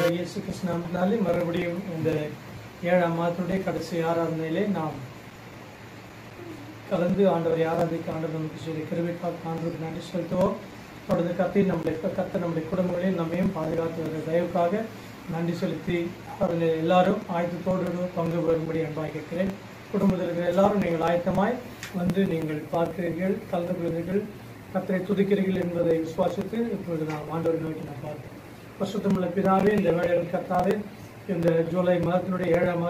ஆண்டவர் இயேசு கிறிஸ்து நாமத்தினாலே மறுபடியும் இந்த 7ஆம் மாதத்துடைய கடைசி ஆராதனையிலே நாம் கலந்து ஆண்டவரை ஆராதிக்க ஆண்டவர் நமக்கு செய்த கிருபைக்காக ஆண்டவருக்கு நன்றி செலுத்துவோம். தொடர்ந்து கர்த்தர் நம்முடைய குடும்பங்களையும் நம்மையும் பாதுகாத்து வருகிற தயவுக்காக நன்றி செலுத்தி அதில் எல்லாரும் ஆயத்தத்தோடு பங்கு பெறும்படி அன்பாக கேட்கிறேன். குடும்பத்தில் இருக்கிற எல்லாரும் நீங்கள் ஆயத்தமாய் வந்து நீங்கள் பார்க்கிறீர்கள், கலந்து கொள்கிறீர்கள், கர்த்தரை துதிக்கிறீர்கள் என்பதை விசுவாசித்து இப்பொழுது நாம் ஆண்டவரை நோக்கி நாம் பார்க்கிறோம். பரிசுத்தமுள்ள பிதாவே, இந்த வேளையில் கர்த்தாவே, இந்த ஜூலை மாதத்தினுடைய 7ஆம்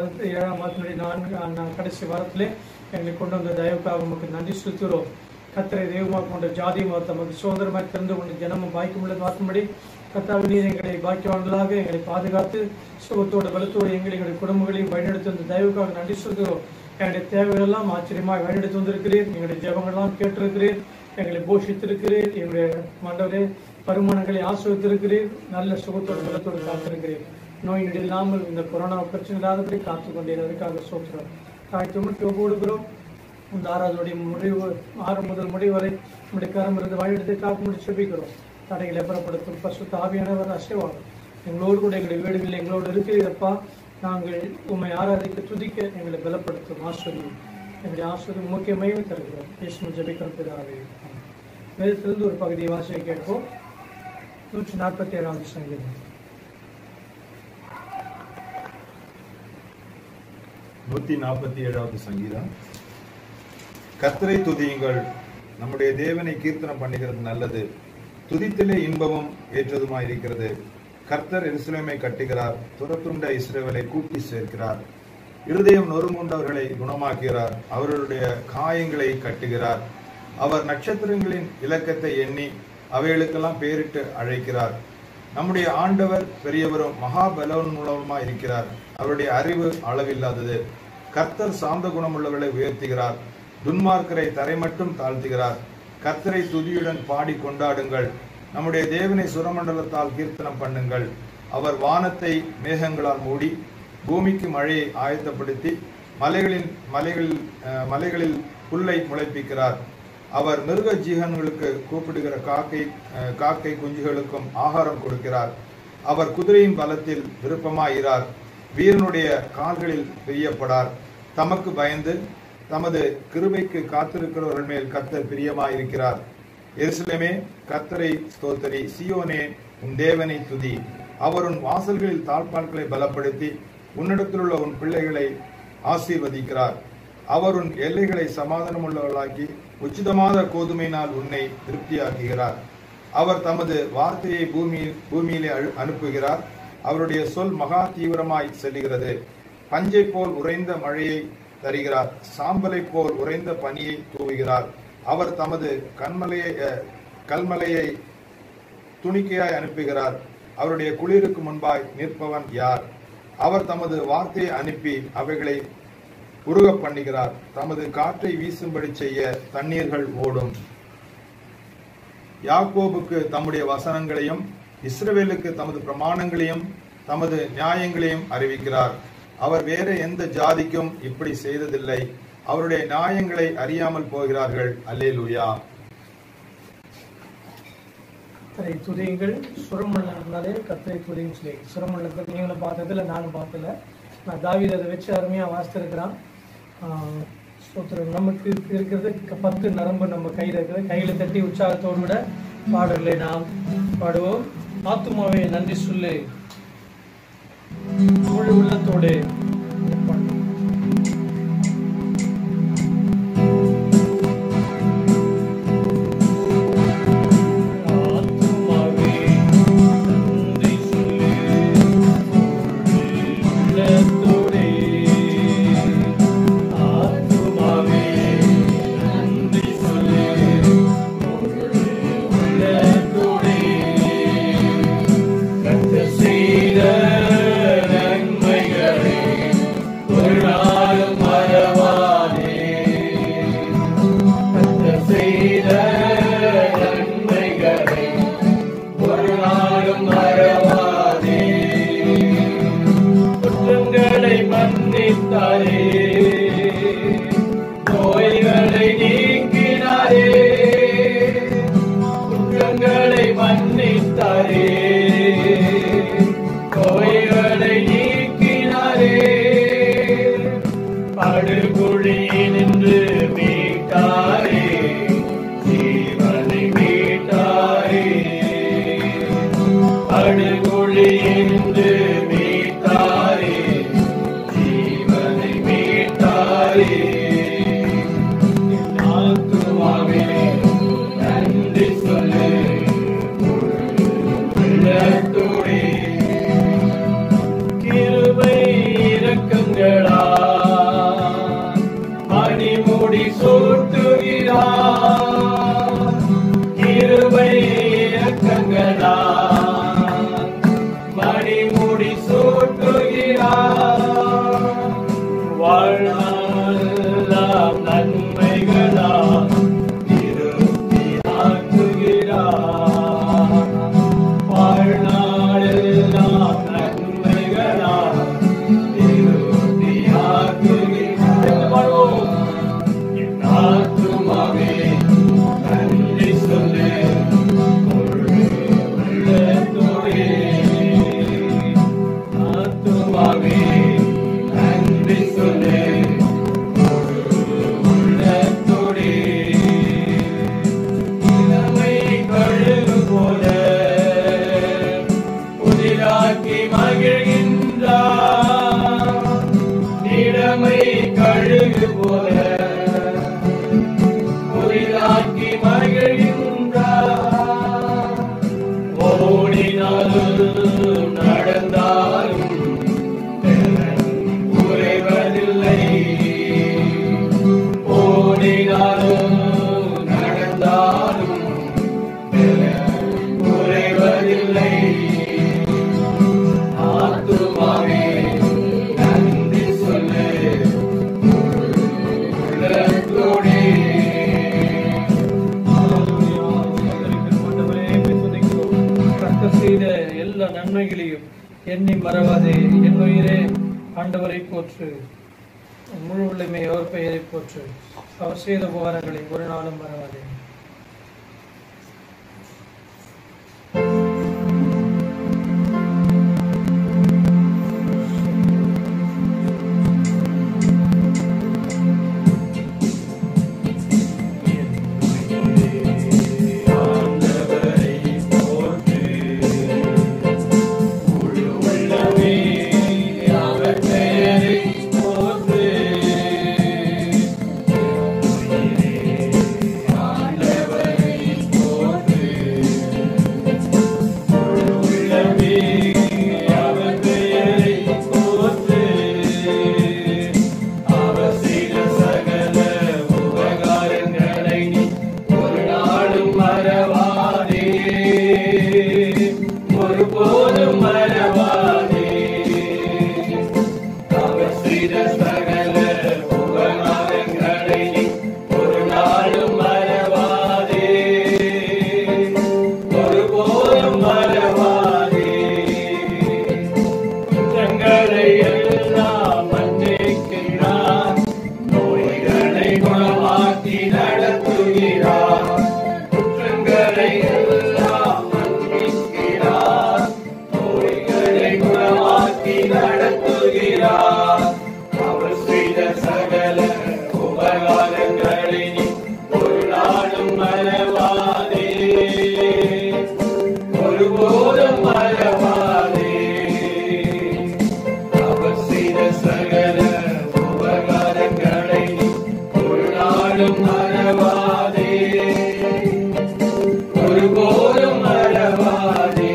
மாதத்தினுடைய கடைசி வாரத்திலே எங்களை கொண்டு வந்த தயவுக்காக நமக்கு நன்றி செலுத்துகிறோம். கர்த்தரை தெய்வமாக கொண்ட ஜாதி மதத்தை நமக்கு சுதந்திரமாக திறந்து கொண்டு ஜனமும் பாய்க்குமுள்ளது வாக்கும்படி கர்த்தாவே நீர் எங்களை பாக்கியவான்களாக எங்களை பாதுகாத்து சுகத்தோடு பலத்தோடு எங்களுடைய குடும்பங்களையும் வழிநடத்தி வந்த தயவுக்காக நன்றி செலுத்துகிறோம். எங்களுடைய தேவைகளெல்லாம் ஆச்சரியமாக வழிநடத்தி வந்திருக்கிறீர். எங்களுடைய ஜெபங்கள்லாம் கேட்டிருக்கிறீர், எங்களை போஷித்திருக்கிறீர், எங்களுடைய மண்டபரே வருமானங்களை ஆசிரியத்திருக்கிறீர், நல்ல சுகத்தோடு பலத்தோடு காத்திருக்கிறீர். நோய் நொடி இல்லாமல் இந்த கொரோனா பிரச்சனை இல்லாதபடி காத்துக்கொண்டீர். அதுக்காக சோற்றுறோம். தாய்த்து மட்டும் ஒவ்வொருக்கிறோம். இந்த ஆறாவதுடைய முடிவு 6 முதல் முடிவு வரை நம்முடைய கரம் இருந்து வழிநடத்தி காத்து முடிச்சு செபிக்கிறோம். தடைகளை புறப்படுத்தும் பரிசுத்த ஆவியானவர் அசைவாகும். எங்களோடு கூட எங்களுடைய வீடுகளில் எங்களோடு இருக்கிறீரப்பா. நாங்கள் உண்மை ஆராதிக்க துதிக்க எங்களை பலப்படுத்தும் ஆசிரியம். எங்களுடைய ஆசிரியம் முக்கியமையை தருகிறோம். இயேசு ஜெபிக்கிறோம் பிதாவே. வேதத்திலிருந்து ஒரு பகுதியை வாசிக்க கேட்போம். 147வது சங்கீதம். 147வது சங்கீதம். கர்த்தரை துதியுங்கள், நம்முடைய தேவனை கீர்த்தனம் பண்ணுகிறது நல்லது, துதித்திலே இன்பமும் ஏற்றதுமாயிருக்கிறது. கர்த்தர் எருசலேமை கட்டுகிறார், துரத்துண்ட இஸ்ரவேலை கூட்டி சேர்க்கிறார். இருதயம் நொறுங்குண்டவர்களை குணமாக்குகிறார், அவர்களுடைய காயங்களை கட்டுகிறார். அவர் நட்சத்திரங்களின் இலக்கத்தை எண்ணி அவைகளுக்கெல்லாம் பேரிட்டு அழைக்கிறார். நம்முடைய ஆண்டவர் பெரியவரும் மகாபலனுள்ளவருமாய் இருக்கிறார், அவருடைய அறிவு அளவில்லாதது. கர்த்தர் சாந்த குணமுள்ளவர்களை உயர்த்துகிறார், துன்மார்க்கரை தரை மட்டும் தாழ்த்துகிறார். கர்த்தரை துதியுடன் பாடி கொண்டாடுங்கள், நம்முடைய தேவனை சுரமண்டலத்தால் கீர்த்தனம் பண்ணுங்கள். அவர் வானத்தை மேகங்களால் மூடி பூமிக்கு மழையை ஆயத்தப்படுத்தி மலைகளில் புல்லை முளைப்பிக்கிறார். அவர் மிருக ஜீவன்களுக்கு கூப்பிடுகிற காக்கை குஞ்சுகளுக்கும் ஆகாரம் கொடுக்கிறார். அவர் குதிரையின் பலத்தில் விருப்பமாயிரார், வீரனுடைய கால்களில் பிரியப்படார். தமக்கு பயந்து தமது கிருபைக்கு காத்திருக்கிறவர்கள் மேல் கர்த்தர் பிரியமாயிருக்கிறார். எருசலேமே, கர்த்தரை ஸ்தோத்திரி, சீயோனே, உன் தேவனை துதி. அவர் உன் வாசல்களில் தாழ்பால்களை பலப்படுத்தி உன்னிடத்தில் உள்ள உன் பிள்ளைகளை ஆசீர்வதிக்கிறார். அவர் உன் எல்லைகளை சமாதானம் உள்ளவர்களாக்கி உச்சிதமான கோதுமையினால் உன்னை திருப்தியாக்குகிறார். அவர் தமது வார்த்தையை பூமியிலே அனுப்புகிறார், அவருடைய சொல் மகா தீவிரமாய் செல்லுகிறது. பஞ்சை போல் உறைந்த மழையை தருகிறார், சாம்பலை போல் உறைந்த பனியை தூவுகிறார். அவர் தமது கல்மலையை துணிக்கையாய் அனுப்புகிறார், அவருடைய குளிருக்கு முன்பாய் நிற்பவன் யார்? அவர் தமது வார்த்தையை அனுப்பி அவைகளை உருக பண்ணுகிறார், தமது காற்றை வீசும்படி செய்ய தண்ணீர்கள் ஓடும். யாக்கோபுக்கு தம்முடைய வசனங்களையும் இஸ்ரவேலுக்கு தமது பிரமாணங்களையும் தமது நியாயங்களையும் அறிவிக்கிறார். அவர் வேற எந்த ஜாதிக்கும் இப்படி செய்ததில்லை, அவருடைய நியாயங்களை அறியாமல் போகிறார்கள். அல்லேலூயா. கர்த்தரை துதியுங்கள், சுரமண்டலத்தினாலே கர்த்தரை துதின்னு சொல்லி சுரமண்டலத்தில் நீங்களும் பார்த்ததில்ல, நானும் பார்த்ததில்ல. நான் தாவீது அதை வச்சு அருமையாக வாசித்திருக்கிறான். நமக்கு இருக்கிறது 10 நரம்பு நம்ம கையில் இருக்கிறது. கையில் தட்டி உற்சாகத்தோடு விட பாடல்களை நாம் பாடுவோம். ஆத்துமாவே நன்றி சொல்லு, முழு உள்ளத்தோடு செய்த நன்மைகளே படுகொழியின்று மீட்டாரே, ஜீவனை மீட்டாரே. என் ஆத்துமாவே நன்றி சொல்லு, உள்ளத்தோடே. கிருபை இரக்கங்களா மணிமுடி சூட்டுகிறார். கிருபை இரக்கங்களா மணிமுடி சூட்டுகிறார். வாழ்நாளெல்லாம் நன்மைகளா திருப்தியாக்குகிறார். வாழ்நாளெல்லாம் நன்மைகளா திருப்தியாக்குகிறார். என் ஆத்துமாவே நன்றி சொல்லு, உள்ளத்தோடே. ஆத்துமாவே நன்றி சொல்லு, உள்ளத்தோடே. இளமை கழுகு போல புதிதாக்கி மகிழ்கின்றார். இளமை கழுகு போல புதிதாக்கி மகிழ்கின்றார். ஓடினாலும் நடந்தாலும் குறைவதில்லை. ஓடினாலும் நடந்தாலும் குறைவதில்லை. ஆத்துமாவே நன்றி சொல்லு, உள்ளத்தோடே. கர்த்தர் செய்த எல்லா நன்மைகளையும் எண்ணி மறவாதே. என் உயிரே ஆண்டவரை போற்று, முழு உள்ளமே அவர் பெயரை போற்று. அவர் செய்த உபகாரங்களை ஒரு நாளும் மறவாதே. ஆண்டவரை போற்று, முழு உள்ளமே அவர் பெயரை போற்று. ஆண்டவரை போற்று, முழு உள்ளமே அவர் பெயரை போற்று. அவர் செய்த சகல உபகாரங்களை நீ ஒரு நாளும் மறவாதே, ஒருபோதும் மறவாதே. அவர் செய்த சகல உபகாரங்களை நீ ஒரு நாளும் மறவாதே, ஒருபோதும் மறவாதே. குற்றங்களை எல்லாம் மன்னிக்கிறார், நோய்களை குணமாக்கி நடத்துகிறார். குற்றங்களை எல்லாம் மன்னிக்கிறார், நோய்களை குணமாக்கி நடத்துகிறார். அவர் செய்த சகல உபகாரங்களை நீ ஒரு நாளும் மறவாதே, ஒருபோதும் மறவாதே. அவர் செய்த சகல உபகாரங்களை நீ ஒரு நாளும் மறவாதே, ஒருபோதும் மறவாதே.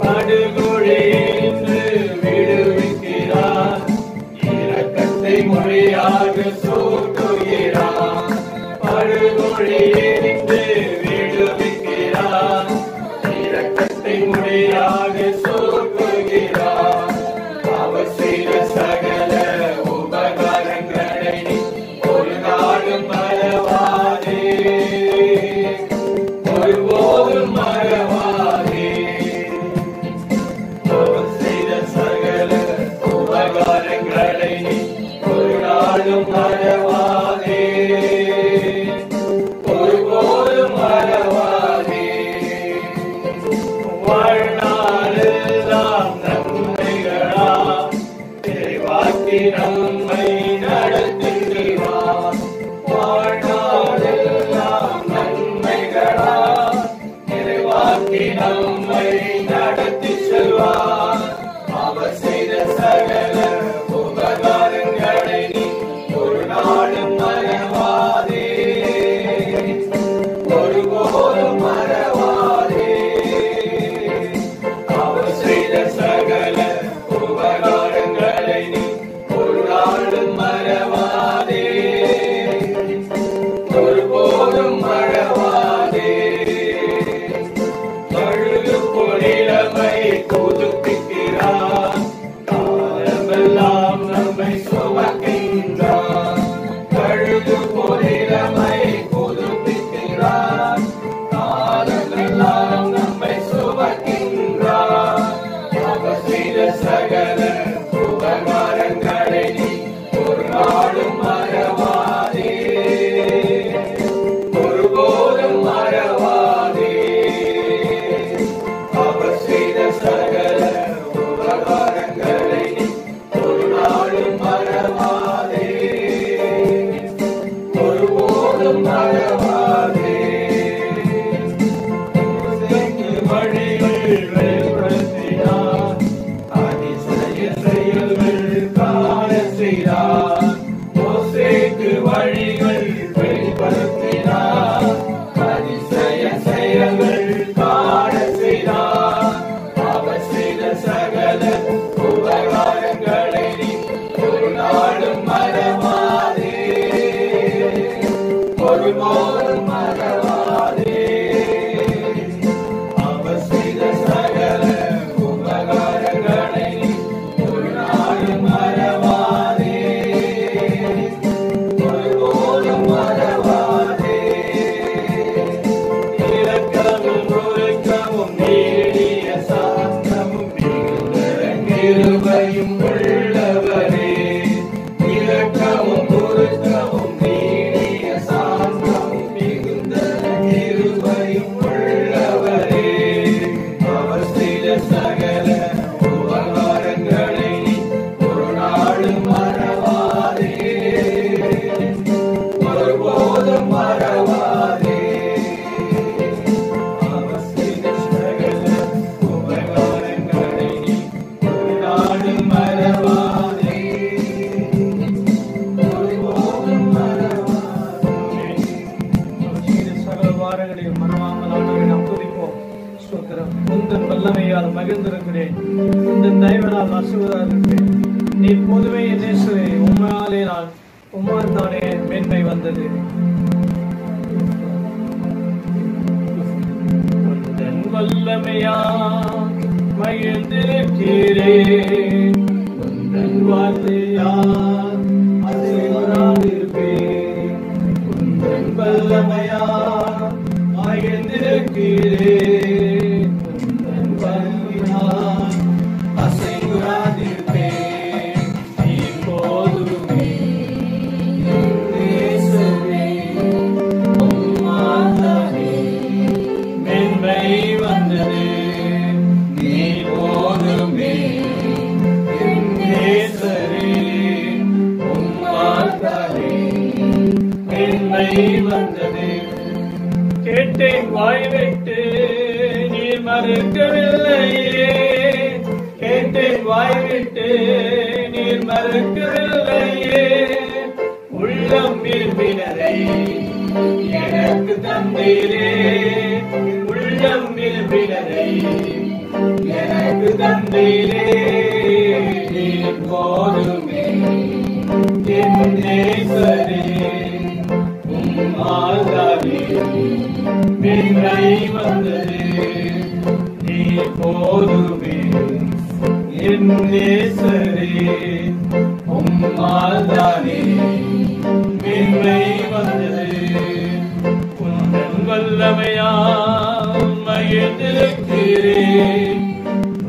படுகொழியின்று விடுவிக்கிறார், இரக்கத்தை மொழியாக சூட்டுகிறார். படுகொழியின்று விடுவிக்கிறார், இரக்கத்தை மொழியாக சூட்டுகிறார். அவர் செய்த சகல உபகாரங்களை நீ ஒரு நாளும் மறவாதே, ஒருபோதும் மறவாதே. அவர் செய்த சகல உபகாரங்களை நீ ஒரு நாளும் மறவாதே, ஒருபோதும் மறவாதே. வாழ்நாளெல்லாம் நன்மைகளா இறைவாக்கி நம்மை நடத்துகிறார். வாழ்நாளெல்லாம் நன்மைகளா இறைவாக்கி நம்மை புதுப்பிக்கிறார். காலமெல்லாம் நம்மை சுமக்கின்றார். கழுகு போல் இளமை புதுப்பிக்கிறார். காலமெல்லாம் நம்மை சுமக்கின்றார். அவர் செய்த சகல உபகாரங்களை நீ ஒரு நாளும் மறவாதே, ஒருபோதும் மறவாதே. அவர் செய்த சகல உபகாரங்களை நீ ஒரு நாளும் மறவாதே, ஒருபோதும் மறவாதே. மோசேக்கு வழிகள் வெளிப்படுத்தினார். அதிசய செயல்கள் காண செய்தார். மோசேக்கு வழிகள் வெளிப்படுத்தினார். அதிசய செயல்கள் காண செய்தார். அவர் செய்த சகல உபகாரங்களை நீ ஒரு நாளும் மறவாதே, ஒருபோதும் மறவாதே. அவர் செய்த சகல உபகாரங்களை நீ ஒரு நாளும் மறவாதே, ஒருபோதும் மறவாதே. இரக்கமும் ஒழுக்கமும் நீடிய சாந்தமும் மிகுந்த கிருபையும் உள்ளவரே. இரக்கமும் ஒழுக்கமும் நீடிய சாந்தமும் மிகுந்த கிருபையும் உள்ளவரே. அவர் செய்த சகல உபகாரங்களை நீ ஒரு நாளும் மறவாதே, ஒருபோதும் மறவாதே. அவர் செய்த சகல உபகாரங்களை நீ ஒரு நாளும் மறவாதே, ஒருபோதும் மறவாதே. சகல வாரங்களையும் மறவாமலானவரை நாம் துதிப்போம். ஸ்தோத்திரம். உந்தன் வல்லமையால் மகிழ்ந்திருக்கிறேன். உந்தன் தயவினால் ஆசீர்வாதம். நீ போதுமே என் நேசரே. உம்மாலே நான் உம்மால் தானே மேன்மை வந்தது. உந்தன் வல்லமையால் மகிழ்ந்திருக்கிறேன். உந்தன் வார்த்தையால் அசைவராதிருப்பேன். உந்தன் வல்லமையால் மகிழ்ந்திருக்கிறேன். உந்தன் வல்லமையால் அசைவராதிருப்பேன். நீ போதுமே என் நேசரே. உம்மால் தானே மேன்மை வந்தது. நீ போதுமே என் நேசரே. உம்மால் தானே மேன்மை வந்தது. கேட்டேன் வாய்விட்டு நீர் மறுக்கவில்லையே. கேட்டேன் வாய்விட்டு நீர் மறுக்கவில்லையே. உள்ளம் விரும்பினரை எனக்கு தந்தீரே. உள்ளம் விரும்பினரை எனக்கு தந்தீரே. நீர் போதுமே என் நேசரே. உம்மால் தானே மேன்மை வந்தது. நீ போதுமே என் நேசரே. உம்மால் தானே மேன்மை வந்தது. உந்தன் வல்லமையால் மகிழ்ந்திருக்கிறேன்.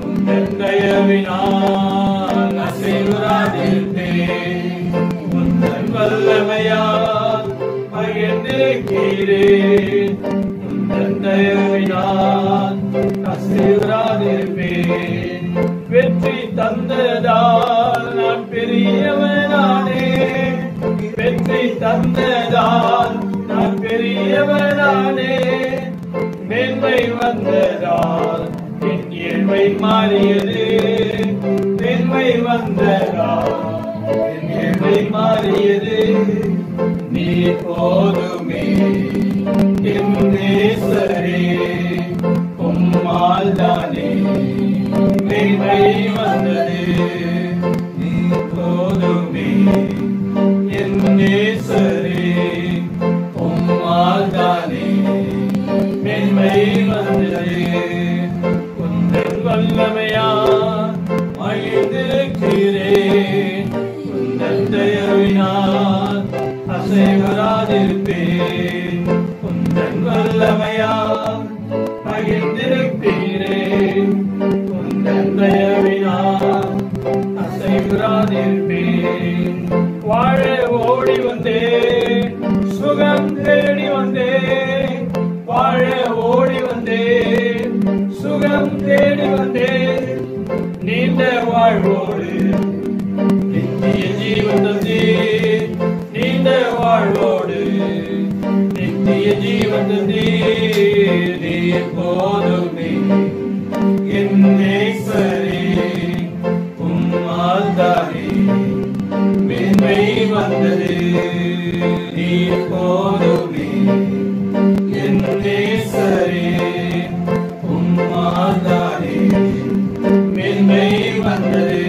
உந்தன் தயவினால் அசைவராதிருப்பேன். உந்தன் வல்லமையால் மகிழ்ந்திருக்கிறேன். உந்தன் தயவினால் அசைவராதிருப்பேன். வெற்றி தந்ததால் நான் பெரியவனானே. வெற்றி தந்ததால் நான் பெரியவனானே. மேன்மை வந்ததால் என் ஏழ்மை மாறியது. மேன்மை வந்ததால் என் ஏழ்மை மாறியது. நீ போதுமே என் நேசரே. உம்மால் தானே மேன்மை வந்தது. நீ போதுமே என் நேசரே. உம்மால் தானே மேன்மை வந்தது. உந்தன் வல்லமை வல்லமையால் மகிழ்ந்திருக்கிறேன். உந்தன் தயவினால் அசைவராதிருப்பேன். உந்தன் வல்லமையால் மகிழ்ந்திருக்கிறேன். உந்தன் தயவினால் அசைவராதிருப்பேன். வாழ ஓடி வந்தேன், சுகம் தேடி வந்தேன். வாழ ஓடி வந்தேன், சுகம் தேடி வந்தேன். நீண்ட வாழ்வோடு நித்திய ஜீவன் தந்தீர். நீண்ட வாழ்வோடு நித்திய ஜீவன் தந்தீர். நீர் போதுமே என் நேசரே, உம்மால் தானே மேன்மை வந்தது. நீர் போதுமே என் நேசரே, உம்மால் தானே மேன்மை வந்தது.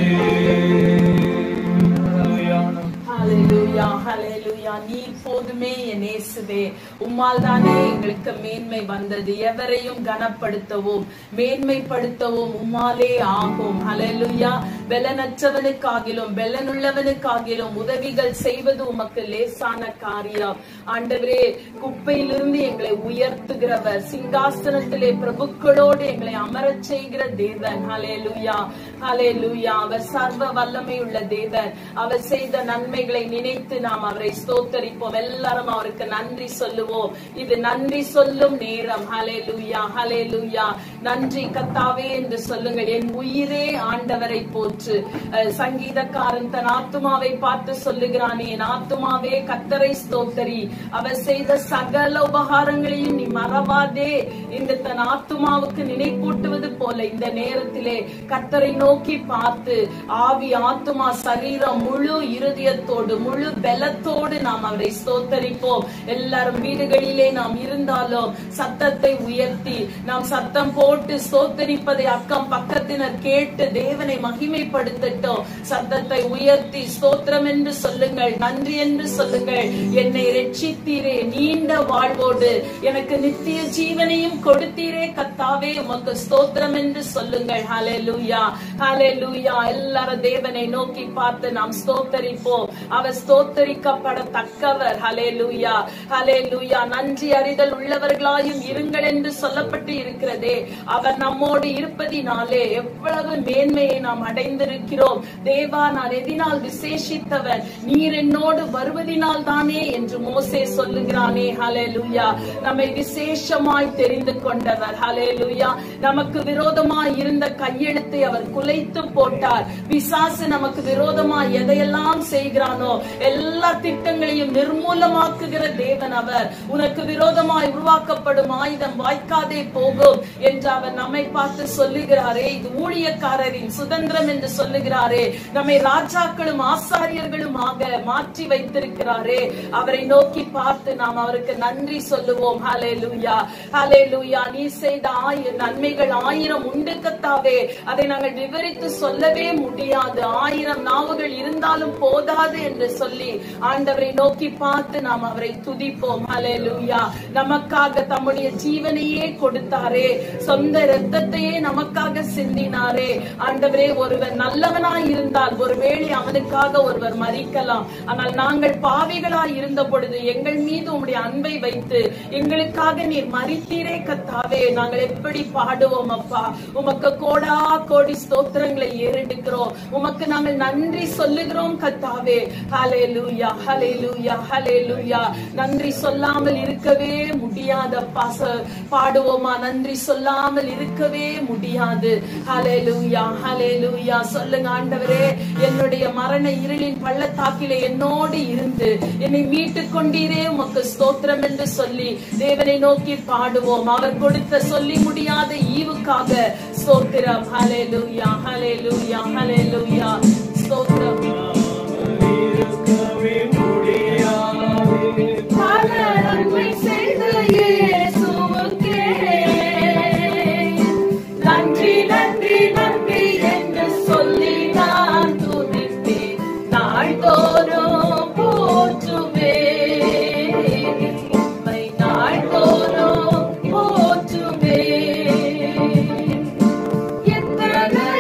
ஹல்லேலூயா, ஹல்லேலூயா. நீர் போதுமே என் இயேசுவே, உம்மால் தானே எங்களுக்கு மேன்மை வந்தது. எவரையும் கனப்படுத்தவும் மேன்மைப்படுத்தவும் உம்மாலே ஆகும். ஹல்லேலூயா. பெலனற்றவனுக்காகிலும் பெலனுள்ளவனுக்காகிலும் உதவிகள் செய்வது உமக்கு லேசான காரியம். ஆண்டவரே, குப்பையிலிருந்து எங்களை உயர்த்துகிறவர், சிங்காசனத்திலே பிரபுக்களோடு எங்களை அமரச் செய்கிற தேவன். ஹல்லேலூயா, ஹல்லேலூயா. அவர் சர்வ வல்லமை உள்ள தேவன். அவர் செய்த நன்மைகளை நினைத்து நாம் அவரை ஸ்தோத்தரிப்போம். எல்லாரும் அவருக்கு நன்றி சொல்லுவோம். இது நன்றி சொல்லும் நேரம். ஹல்லேலூயா, ஹல்லேலூயா. நன்றி கர்த்தாவே என்று சொல்லுங்கள். என் உயிரே ஆண்டவரை போற்று. சங்கீதக்காரன் தன் ஆத்துமாவை பார்த்து சொல்லுகிறான், என் ஆத்துமாவே கர்த்தரை ஸ்தோத்தரி, அவர் செய்த சகல உபகாரங்களையும் நீ மறவாதே என்று தன் ஆத்துமாவுக்கு நினைப்பூட்டுவது போல இந்த நேரத்திலே கர்த்தரை நோக்கி பார்த்து ஆவி, ஆத்துமா, சரீரம் முழு இருதயத்தோடு முழு பலத்தோடு நாம் அவரை ஸ்தோத்தரிப்போம். எல்லாரும் வீடுகளிலே நாம் இருந்தாலும் சத்தத்தை உயர்த்தி நாம் சத்தம் போட்டு ஸ்தோத்தரிப்பதை அக்கம் பக்கத்தினர் கேட்டு தேவனை மகிமைப்படுத்தட்டும். சத்தத்தை உயர்த்தி ஸ்தோத்திரம் என்று சொல்லுங்கள், நன்றி என்று சொல்லுங்கள். என்னை ரட்சித்தீரே, நீண்ட வாழ்வோடு எனக்கு நித்திய ஜீவனையும் கொடுத்தீரே கர்த்தாவே, உமக்கு ஸ்தோத்திரம் என்று சொல்லுங்கள். ஹல்லேலூயா, ஹல்லேலூயா. எல்லாரும் தேவனை நோக்கி பார்த்து நாம் ஸ்தோத்தரிப்போம். அவர் ஸ்தோத்தரிக்கப்படத்தக்கவர். ஹல்லேலூயா, ஹல்லேலூயா. நன்றி அறிதல் உள்ளவர்களாயும் இருங்கள் என்று சொல்லப்பட்டு இருக்கிறதே. அவர் நம்மோடு இருப்பதினாலே எவ்வளவு மேன்மையை நாம் அடைந்திருக்கிறோம். தேவா, நான் எதினால் விசேஷித்தவர், நீர் என்னோடு வருவதினால் தானே என்று மோசே சொல்லுகிறானே. ஹல்லேலூயா. நம்மை விசேஷமாய் தெரிந்து கொண்டவர். ஹல்லேலூயா. நமக்கு விரோதமாய் இருந்த கையெழுத்தை அவர் குலைத்து போட்டார். பிசாசு நமக்கு விரோதமாய் எதையெல்லாம் செய்கிறானோ எல்லா திட்டங்களையும் நிர்மூலமாக்குகிற தேவன் அவர். உனக்கு விரோதமாய் உருவாக்கப்படும் ஆயுதம் வாய்க்காதே போகும் என்று அவர் நம்மை பார்த்து சொல்லுகிறாரே. இது ஊழியக்காரரின் சுதந்திரம் என்று சொல்லுகிறாரே. நம்மை ராஜாக்களும் ஆசாரியர்களுமாக மாற்றி வைத்திருக்கிறாரே. அவரை நோக்கி பார்த்து நாம் அவருக்கு நன்றி சொல்லுவோம். ஹல்லேலூயா, ஹல்லேலூயா. நீ செய்த நன்மைகள் 1000 உண்டு கர்த்தாவே, அதை நாங்கள் விவரித்து சொல்லவே முடியாது. 1000 நாவுகள் இருந்தாலும் போதாது என்று சொல்லி ஆண்டவரை நோக்கி பார்த்து நாம் அவரை துதிப்போம். ஹல்லேலூயா. நமக்காக தம்முடைய ஜீவனையே கொடுத்தாரே, சொந்த இரத்தத்தையே நமக்காக சிந்தினாரே. ஆண்டவரே, ஒருவர் நல்லவனாய் இருந்தால் ஒருவேளை அவனுக்காக ஒருவர் மரிக்கலாம். ஆனால் நாங்கள் பாவிகளாய் இருந்த பொழுது எங்கள் மீது உம்முடைய அன்பை வைத்து எங்களுக்காக நீர் மரித்தீரே கர்த்தாவே. நாங்கள் எப்படி பாடுவோம் அப்பா. உமக்கு கோடா கோடி ஸ்தோத்திரங்களை ஏறெடுக்கிறோம். உமக்கு நாங்கள் நன்றி சொல்லுகிறோம் கர்த்தாவே. ஹல்லேலூயா, ஹல்லேலூயா, ஹல்லேலூயா. நன்றி சொல்லாமல் இருக்கவே முடியாத பாடுவோமா? நன்றி சொல்லாமல் இருக்கவே முடியாது. ஹல்லேலூயா, ஹல்லேலூயா. சொல்லுங்க ஆண்டவரே, என்னுடைய மரண இருளின் பள்ளத்தாக்கிலே என்னோடு இருந்து என்னை மீட்டுக் கொண்டீரே, உமக்கு ஸ்தோத்திரம் என்று சொல்லி தேவனை நோக்கி பாடுவோம். அவர் கொடுத்த சொல்லி முடியாத ஈவுக்காக ஸ்தோத்திரம். ஹல்லேலூயா, ஹல்லேலூயா, ஹல்லேலூயா. ஸ்தோத்திரம். பல நன்மை செய்த இயேசுவுக்கே நன்றி, நன்றி, நன்றி என்று சொல்லி நான் துதிப்பேன். நாள்தோறும் போற்றுவேன், உம்மை நாள்தோறும் போற்றுவேன். எத்தனை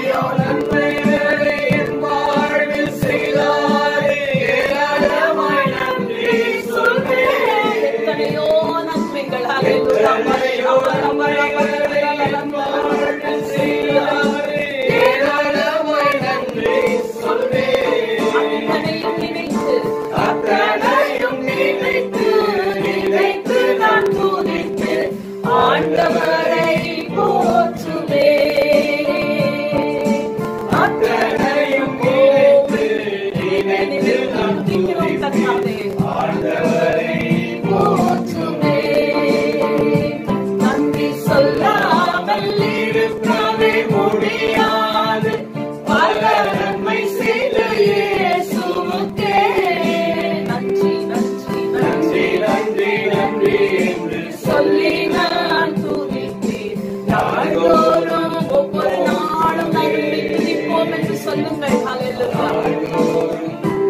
சொல்லுங்கள். ஹalleluya.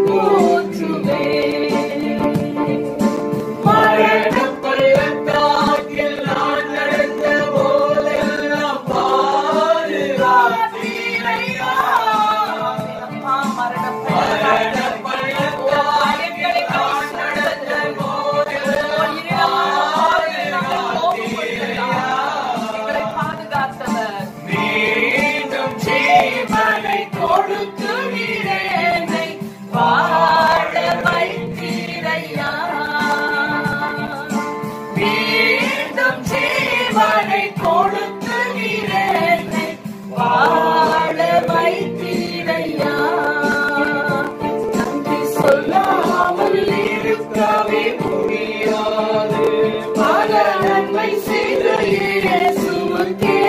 போற்றுவே மரணப்பள்ளத்தாக்கில் நான் நடந்த போதெல்லாம் பாதுகாத்தீரையா. மீண்டும் ஜீவனை கொடுத்து நீரேனை வாழ வைத்தீரையா. மீண்டும் ஜீவனை கொடுத்து நீரேனை வாழ வைத்தீரையா. நன்றி சொல்லாமல் இருக்கவே முடியாது. பல நன்மை செய்த இயேசுவுக்கே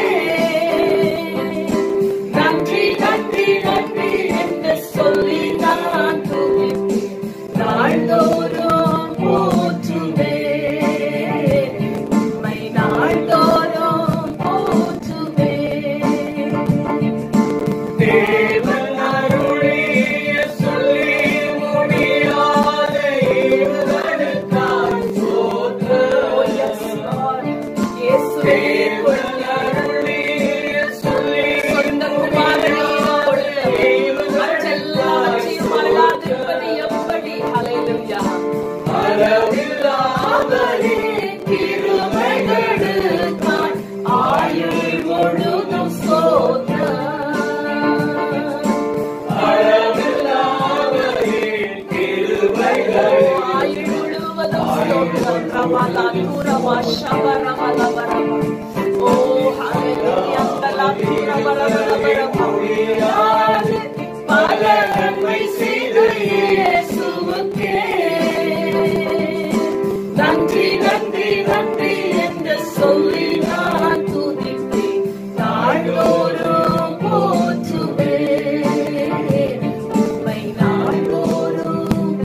நன்றி நன்றி நன்றி என்று சொல்லி நான் துதிப்பேன். நாள்தோறும் போற்றுவேன். உம்மை நாள்தோறும் போற்றுவேன். தேவன் அருளிய சொல்லி முடியாத இறைவனுக்காய் ஸ்தோத்திரம். இயேசுவே அருளிய சொல்லி சொந்த குமாரனை கொடுத்தவர் மற்றெல்லாவற்றையும் அருளாதிருப்பது எப்படி? ஹalleluya. அளவில்லாதவரே கிருபைகளுக்காய் ஆயுள் முழுதும் ஸ்தோத்திரம். அளவில்லாதவரே கிருபைகள் ஆயுள் முழுவதும் ஸ்தோத்திரம். ரமலா துரவா ஷபரமலா வரவா. ஓ ஹalleluya. தலா துரவரவரவரவா. பல நன்மை செய்த இயேசுவுக்கே நன்றி நன்றி நன்றி என்று சொல்லி நான் துதிப்பேன். நாள்தோறும் போற்றுவேன். உம்மை நாள்தோறும்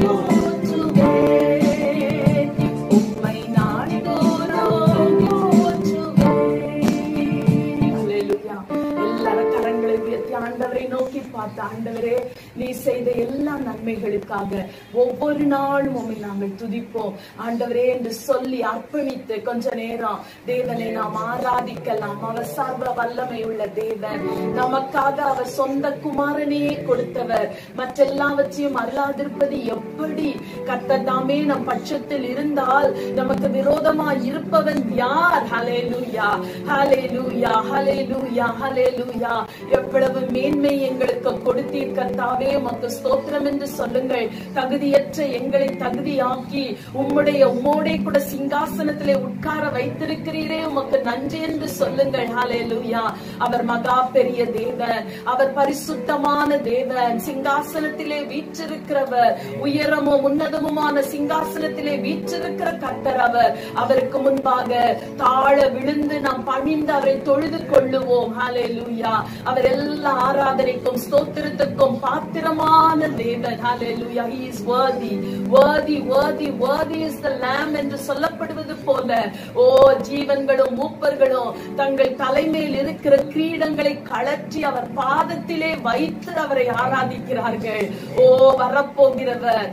போற்றுவேன். உம்மை நாள்தோறும் போற்றுவேன். ஹalleluya. எல்லாரும் கரங்களை உயர்த்தி ஆண்டவரை நோக்கி பார்த்து, ஆண்டவரே நீ செய்த எல்லா நன்மைகளுக்காக ஒவ்வொரு நாளும் உம்மை நாங்கள் துதிப்போம் ஆண்டவரே என்று சொல்லி அர்ப்பணித்து கொஞ்ச நேரம் தேவனை நாம் ஆராதிக்கலாம். அவர் சர்வ வல்லமை உள்ள தேவன். நமக்காக அவர் சொந்த குமாரனையே கொடுத்தவர். மற்றெல்லாவற்றையும் அருளாதிருப்பது எப்படி? கர்த்தர் தாமே நம் பட்சத்தில் இருந்தால் நமக்கு விரோதமாய் இருப்பவன் யார்? ஹalleluya ஹalleluya ஹalleluya ஹalleluya. எவ்வளவு மேன்மை எங்களுக்கு கொடுத்தீர் கர்த்தாவே, உமக்கு ஸ்தோத்திரம் என்று சொல்லுங்கள். தகுதியற்ற எங்களை தகுதியாக்கி உம்மோடே கூட சிங்காசனத்திலே உட்கார வைத்திருக்கிறீரே, உமக்கு நன்றி என்று சொல்லுங்கள். ஹalleluya. அவர் மகா பெரிய தேவன். அவர் பரிசுத்தமான தேவன். சிங்காசனத்திலே வீற்றிருக்கிறவர். உயரமும் உன்னதமுமான சிங்காசனத்திலே வீற்றிருக்கிற கர்த்தர் அவர். அவருக்கு முன்பாக தாழ விழுந்து நாம் பணிந்து அவரை தொழுது கொள்ளுவோம். ஹalleluya. அவர் எல்லா ஆராதனைக்கும் ஸ்தோத்திரத்துக்கும் பாத்திரமான தேவன். ஹalleluya. He is worthy worthy worthy worthy is the lamb என்று சொல்லப்படுவது போல ஓ ஜீவன்களும் மூப்பர்களும் தங்கள் தலைமையில் இருக்கிற கிரீடங்களை கழற்றி அவர் பாதத்திலே வைத்து அவரை ஆராதிக்கிறார்கள். ஓ வரப்போகிறவர்,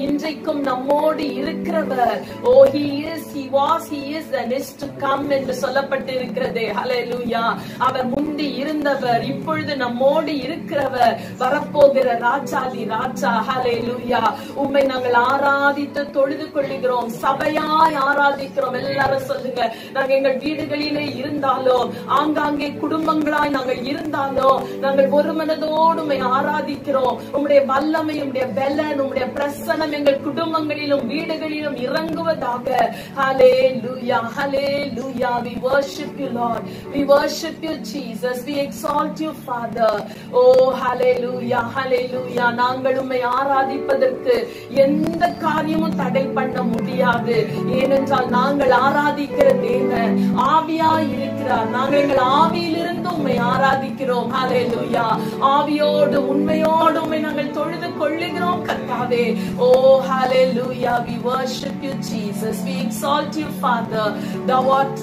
இன்றைக்கும் நம்மோடு இருக்கிறவர். ஓ he is, he was, he is and is to come என்று சொல்லப்பட்டிருக்கிறது. ஹalleluya. அவர் முந்தி இருந்தவர், இப்பொழுது நம்மோடு இருக்கிறவர், வரப்போகிற ராஜாதி ராஜா. ஹalleluya. உம்மை நாங்கள் ஆராதித்து தொழுது கொள்ளுகிறோம். சபையாய் ஆராதிக்கிறோம். எல்லாரும் சொல்லுங்க. நாங்க எங்கள் வீடுகளிலே இருந்தாலும் ஆங்காங்கே குடும்பங்களாய் நாங்கள் இருந்தாலும் நாங்கள் ஒரு மனதோடு உம்மை ஆராதிக்கிறோம். உம்முடைய வல்லமை, உம்முடைய பலன், உம்முடைய பிரசன்னம் எங்கள் குடும்பங்களிலும் வீடுகளிலும் இறங்குவதாக. ஹalleluya hallelujah. We worship you Lord. We worship you Jesus. We exalt you Father. Oh hallelujah hallelujah. நாங்கள் உம்மை ஆராதிப்பதற்கு எந்த காரியமும் தடை பண்ண முடியாது. ஏனென்றால் நாங்கள் ஆராதிக்கிற தேவன் ஆவியாய் இருக்கிறார். நாங்கள் எங்கள் ஆவியிலிருந்து உம்மை ஆராதிக்கிறோம். ஹalleluya. ஆவியோடு உண்மையோடு உம்மை நாங்கள் தொழுது கொள்ளுகிறோம் கர்த்தாவே. Oh hallelujah. We worship you Jesus. We exalt you Father. Thou art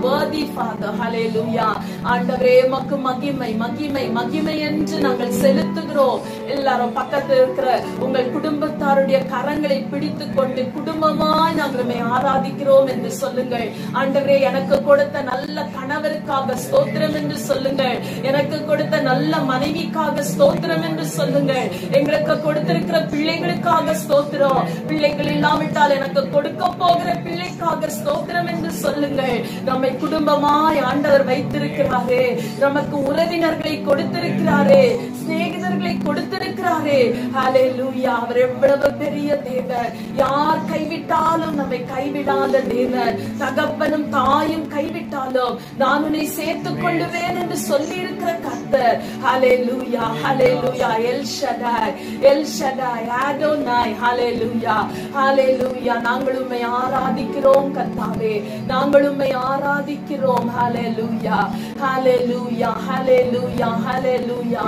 worthy Father. Hallelujah. ஆண்டவரே உமக்கு மகிமை மகிமை மகிமை என்று நாங்கள் செலுத்துகிறோம். எல்லாரும் பக்கத்தில் இருக்கிற உங்கள் குடும்பத்தாருடைய கரங்களை பிடித்துக் கொண்டு குடும்பமாய் நாங்கள் ஆராதிக்கிறோம் என்று சொல்லுங்கள். ஆண்டவரே எனக்கு கொடுத்த நல்ல கணவருக்காக ஸ்தோத்திரம் என்று சொல்லுங்கள். எனக்கு கொடுத்த நல்ல மனைவிக்காக ஸ்தோத்திரம் என்று சொல்லுங்கள். எங்களுக்கு கொடுத்திருக்கிற பிள்ளைகளுக்காக ஸ்தோத்திரம். பிள்ளைகள் இல்லாவிட்டால் எனக்கு கொடுக்க போகிற பிள்ளைக்காக ஸ்தோத்திரம் என்று சொல்லுங்கள். நம்மை குடும்பமாய் ஆண்டவர் வைத்திருக்கிறாரே, நமக்கு உறவினர்களை கொடுத்திருக்கிறாரே, சிநேகிதர்களை கொடுத்திருக்கிறாரே. ஹல்லேலூயா. அவர் எவ்வளவு பெரிய தேவன். யார் கைவிட்டாலும் நம்மை கைவிடாத தேவன். தகப்பனும் தாயும் கைவிட்டாலும் நான் உன்னை சேர்த்துக் கொள்ளுவேன் என்று சொல்லி இருக்கிற கர்த்தர். Hallelujah hallelujah. El Shaddai El Shaddai Adonai. Hallelujah hallelujah. நாங்கள் உம்மை ஆராதிக்கிறோம் கர்த்தாவே, நாங்கள் உம்மை ஆராதிக்கிறோம். ஹல்லேலூயா ஹல்லேலூயா ஹல்லேலூயா ஹல்லேலூயா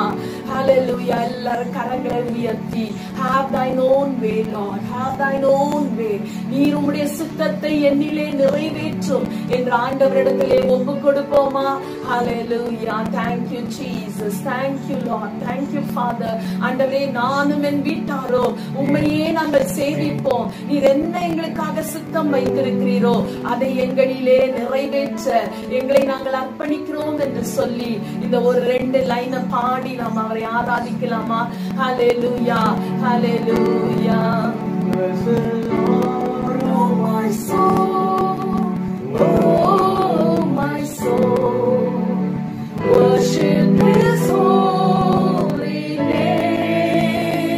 ஹல்லேலூயா. எல்லாரும் கரங்களை உயர்த்தி have thine own way Lord, have thine own way. நீர் உம்முடைய சித்தத்தை என்னிலே நிறைவேற்றும் என்று ஆண்டவரிடத்திலே ஒப்பு கொடுப்போமா? ஹல்லேலூயா. thank you Jesus, thank you Lord, thank you Father. ஆண்டவரே நானும் என் வீட்டாரோ உம்மையே நாங்கள் சேவிப்போம். நீர் என்ன எங்களுக்காக சித்தம் வைத்திருக்கிறீரோ அதை எங்களிலே நிறைவேற்ற எங்களை நாங்கள் அர்ப்பணிக்கிறோம் என்று சொல்லி இந்த ஒரு 2 லைனை பாடி நாம் அவரை ஆராதிக்கலாமா? ஹல்லேலூயா ஹல்லேலூயா. Bless the Lord, Oh my soul, oh my soul, worship His holy name.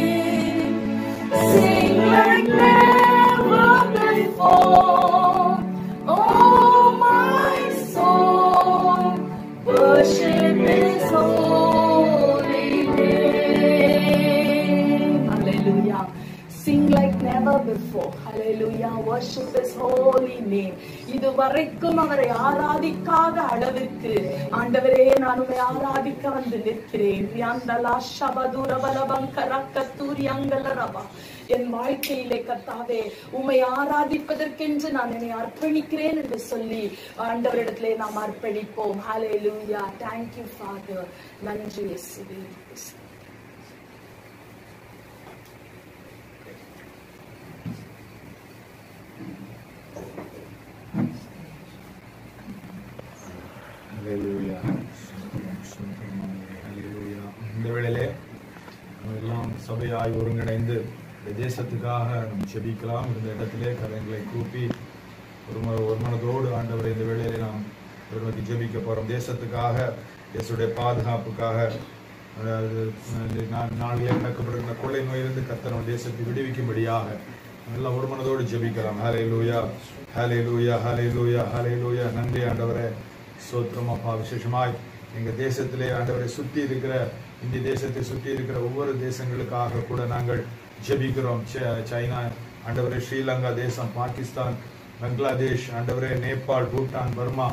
Sing like never before. Oh my soul, worship His holy name. Hallelujah. Sing like never before. Hallelujah. Worship His holy name. இதுவரைக்கும் அவரை ஆராதிக்காத அளவிற்கு ஆண்டவரே நான் உம்மை ஆராதிக்க வந்து நிற்கிறேன். யந்தலா ஷபதுரபலபம் கரக்கத்தூரி அங்கலரபா. என் வாழ்க்கையிலே கர்த்தாவே உம்மை ஆராதிப்பதற்கென்று நான் என்னை அர்ப்பணிக்கிறேன் என்று சொல்லி ஆண்டவரிடத்திலே நாம் அர்ப்பணிப்போம். ஹல்லேலூயா. Thank you Father. நன்றி இயேசுவே. ஹல்லேலூயா. ஹல்லேலூயா. இந்த வேளையிலே நம்ம எல்லாம் சபையாய் ஒருங்கிணைந்து இந்த தேசத்துக்காக நம்ம ஜெபிக்கலாம். இந்த இடத்திலே கரங்களை கூப்பி ஒரு மனதோடு ஆண்டவரை இந்த வேளையிலே நாம் நோக்கி ஜெபிக்க போறோம். தேசத்துக்காக, தேசத்துடைய பாதுகாப்புக்காக, நாளிலே நடக்கப்படுகிற கொள்ளை நோயிலிருந்து கர்த்தர் நம்ம தேசத்தை விடுவிக்கும்படியாக எல்லாம் ஒரு மனதோடு ஜெபிக்கலாம். ஹல்லேலூயா ஹல்லேலூயா ஹல்லேலூயா ஹல்லேலூயா. நன்றி ஆண்டவரே, ஸ்தோத்திரம் அப்பா. விசேஷமாய் எங்க தேசத்திலே ஆண்டவரை சுற்றி இருக்கிற, இந்திய தேசத்தை சுற்றி இருக்கிற ஒவ்வொரு தேசங்களுக்காக கூட நாங்கள் ஜெபிக்கிறோம். சைனா ஆண்டவரே, ஸ்ரீலங்கா தேசம், பாகிஸ்தான், பங்களாதேஷ் ஆண்டவரே, நேபாள், பூட்டான், பர்மா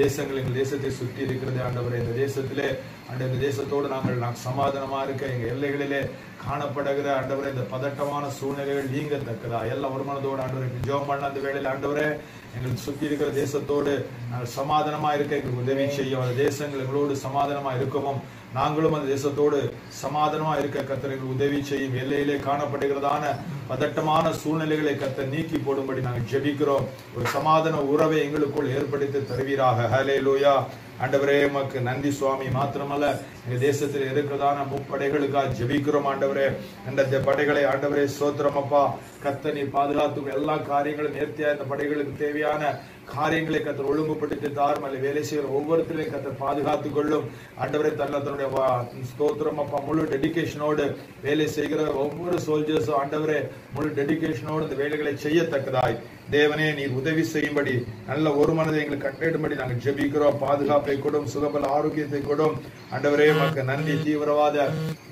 தேசங்கள் எங்கள் தேசத்தை சுற்றி இருக்கிறது ஆண்டவரே. இந்த தேசத்திலே இந்த தேசத்தோடு நாங்கள் சமாதானமா இருக்க எங்க எல்லைகளிலே காணப்படுகிற ஆண்டவரே இந்த பதட்டமான சூழ்நிலைகள் நீங்கத்தக்கதா எல்லாம் ஒரு மனதோடு ஆண்டவரை ஜெபம் பண்ண அந்த வேளையில் ஆண்டவரே எங்களுக்கு சுற்றி இருக்கிற தேசத்தோடு நாங்கள் சமாதானமா இருக்க எங்களுக்கு உதவி செய்யும். அந்த தேசங்கள் எங்களோடு சமாதானமா இருக்கவும் நாங்களும் அந்த தேசத்தோடு சமாதானமா இருக்க கர்த்தர் எங்களுக்கு உதவி செய்யும். எல்லையிலே காணப்படுகிறதான பதட்டமான சூழ்நிலைகளை கர்த்தர் நீக்கி போடும்படி நாங்கள் ஜெபிக்கிறோம். ஒரு சமாதான உறவை எங்களுக்குள் ஏற்படுத்தி தருவீராக. ஹல்லேலூயா. ஆண்டவரே உமக்கு நன்றி சுவாமி. மாத்திரமல்ல எங்க தேசத்தில் இருக்கிறதான முப்படைகளுக்காக ஜெபிக்கிறோம் ஆண்டவரே. அந்த படைகளை ஆண்டவரே ஸ்தோத்திரம் அப்பா. கர்த்தர் நீர் பாதுகாத்து எல்லா காரியங்களும் நேர்த்தியா இந்த படைகளுக்கு தேவையான காரியங்களை கர்த்தர் ஒழுங்குபடுத்தி தாரும். அல்ல வேலை செய்கிற ஒவ்வொருத்தரையும் கர்த்தர் பாதுகாத்துக் கொள்ளும் ஆண்டவரே. தன்னுடைய ஸ்தோத்திரம் அப்பா முழு டெடிகேஷனோடு வேலை செய்கிற ஒவ்வொரு சோல்ஜர்ஸும் ஆண்டவரே முழு டெடிகேஷனோடு இந்த வேலைகளை செய்யத்தக்கதாய் தேவனே நீர் உதவி செய்யும்படி நல்ல ஒரு மனதை எங்களுக்கு கட்டளிடும்படி நாங்கள் ஜெபிக்கிறோம். பாதுகாப்பை கொடும், சுகபல ஆரோக்கியத்தை கொடும் ஆண்டவரே. மக்கு நன்றி. தீவிரவாத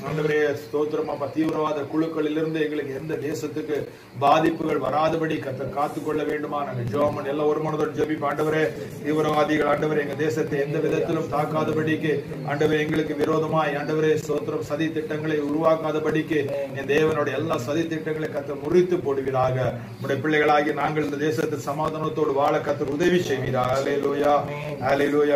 ஆண்டவரே ஸ்தோத்திரம் அப்பா, தீவிரவாத குழுக்களிலிருந்து எங்களுக்கு எந்த தேசத்துக்கு பாதிப்புகள் வராதபடி கர்த்தர் காத்துக்கொள்ள வேண்டுமா நாங்கள் ஜெபம் எல்லாம் ஒரு மனதோடு ஜெபிப்போம். ஆண்டவரே தீவிரவாதிகள் ஆண்டவரே எங்க தேசத்தை எந்த விதத்திலும் தாக்காதபடிக்கு ஆண்டவரே எங்களுக்கு விரோதமாய் ஆண்டவரே ஸ்தோத்திரம் சதி திட்டங்களை உருவாக்காதபடிக்கு என் தேவனுடைய எல்லா சதி திட்டங்களை கர்த்தர் முறித்து போடுவீராக. உடைய பிள்ளைகளாகி நாங்கள் அவர்கள் இந்த தேசத்தில் சமாதானத்தோடு வாழ கர்த்தர் உதவி செய்வீராக. ஹல்லேலூயா, ஹல்லேலூயா.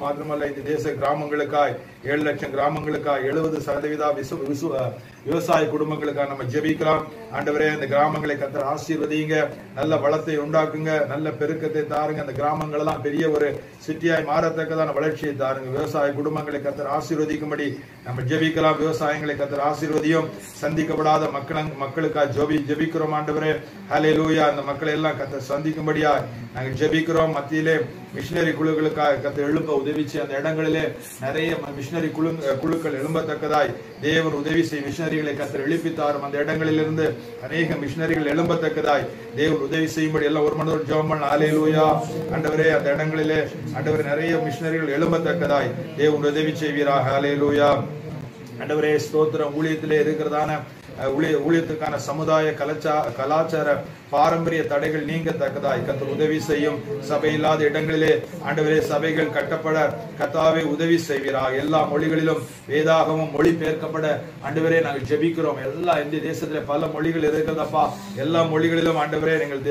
மாத்திரமல்ல இந்த தேச கிராமங்களுக்காய் 7 லட்சம் கிராமங்களுக்காய் 70% விவசாய குடும்பங்களுக்காக நம்ம ஜெபிக்கலாம். ஆண்டவரே, அந்த கிராமங்களை கர்த்தர் ஆசீர்வதிங்க, நல்ல வளத்தை உண்டாக்குங்க, நல்ல பெருக்கத்தை தாருங்க. அந்த கிராமங்கள் எல்லாம் பெரிய ஒரு சிட்டியாய் மாறத்தக்கதான வளர்ச்சியை தாருங்க. விவசாய குடும்பங்களை கர்த்தர் ஆசீர்வதிக்கும்படி நம்ம ஜெபிக்கலாம். விவசாயங்களை கர்த்தர் ஆசீர்வதியும். சந்திக்கப்படாத மக்களுக்காக ஜெபிக்கிறோம் ஆண்டவரே. ஹல்லேலூயா. அந்த மக்களை எல்லாம் கர்த்தர் சந்திக்கும்படியா நாங்கள் ஜெபிக்கிறோம். மத்தியிலே மிஷினரி குழுக்களுக்காக கர்த்தர் எழுப்ப உதவிச்சு அந்த இடங்களிலே நிறைய மிஷினரி குழுக்கள் எழும்பத்தக்கதாய் தேவன் உதவி செய்யும். மிஷினரிகளை கர்த்தர் எழுப்பித்தாரும். அந்த இடங்களிலிருந்து அநேக மிஷினரிகள் எழும்பத்தக்கதாய் தேவன் உதவி செய்யும்படி எல்லாம் ஒரு மனதோடு ஜெபம் பண்ண. ஹல்லேலூயா. ஆண்டவரே, அந்த இடங்களிலே ஆண்டவரே நிறைய மிஷினரிகள் எழும்பத்தக்கதாய் தேவன் உதவி செய்வீராக. ஹல்லேலூயா. ஆண்டவரே, ஸ்தோத்திரம். ஊழியத்திலே இருக்கிறதான ஊழியத்துக்கான சமுதாய கலாச்சார பாரம்பரிய தடைகள் நீங்கத்தக்கதாய் கர்த்தர் உதவி செய்யும். சபை இல்லாத இடங்களிலே ஆண்டவரே சபைகள் கட்டப்பட கர்த்தாவே உதவி செய்வீராக. எல்லா மொழிகளிலும் வேதாகமும் மொழி பெயர்க்கப்பட ஆண்டவரே நாங்கள் ஜெபிக்கிறோம். எல்லா இந்திய தேசத்திலே பல மொழிகள் இருக்கிறதப்பா. எல்லா மொழிகளிலும் ஆண்டவரே நீங்கள்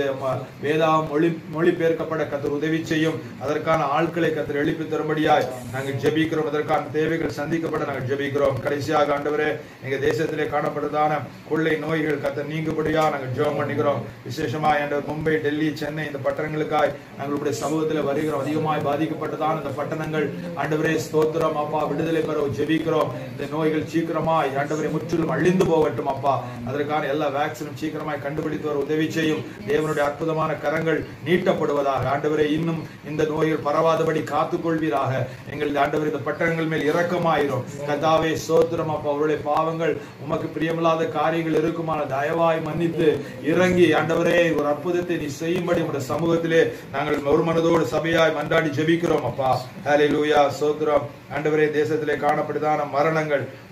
வேதாகம் மொழி பெயர்க்கப்பட கர்த்தர் உதவி செய்யும். அதற்கான ஆட்களை கர்த்தர் எழுப்பி தரும்படியாய் நாங்கள் ஜெபிக்கிறோம். அதற்கான தேவைகள் சந்திக்கப்பட நாங்கள் ஜெபிக்கிறோம். கடைசியாக ஆண்டவரே, எங்க தேசத்திலே காணப்படுறதான கொள்ளை நோய்கள் கர்த்தர் நீங்கும்படியா நாங்கள் ஜெபம் பண்ணிக்கிறோம். விசேஷமா மும்பை, டெல்லி, சென்னை இந்த பட்டணங்களுக்காய் நாங்களுடைய சமூகத்தில் வருகிறோம். அதிகமாய் பாதிக்கப்பட்டதான இந்த பட்டணங்கள் ஆண்டவரே ஸ்தோத்திரம் அப்பா, விடுதலை பெற ஜெபிக்கிறோம். இந்த நோய்கள் சீக்கிரமாய் ஆண்டவரே முற்றிலும் அழிந்து போகட்டும் அப்பா. அதற்கான எல்லா வேக்சினும் சீக்கிரமாய் கண்டுபிடித்து வர உதவி செய்யும். தேவனுடைய அற்புதமான கரங்கள் நீட்டப்படுவதாக. ஆண்டவரே, இன்னும் இந்த நோய்கள் பரவாதபடி காத்துக்கொள்வீராக. எங்கள் ஆண்டவரே இந்த பட்டணங்கள் மேல் இரக்கமாயிரும். கர்த்தாவே ஸ்தோத்திரம் அப்பா. அவருடைய பாவங்கள் உமக்கு பிரியமில்லாத காரியங்கள் இருக்குமான தயவாய் மன்னித்து இறங்கி ஆண்டவரே ஒரு அற்புதத்தை நீ செய்யும்படி உடைய சமூகத்திலே நாங்கள் ஒரு மனதோடு சபையாய் மன்றாடி ஜெபிக்கிறோம் அப்பா. ஹல்லேலூயா. ஸ்தோத்திரம். ஆண்டவரே, தேசத்திலே காணப்படுதான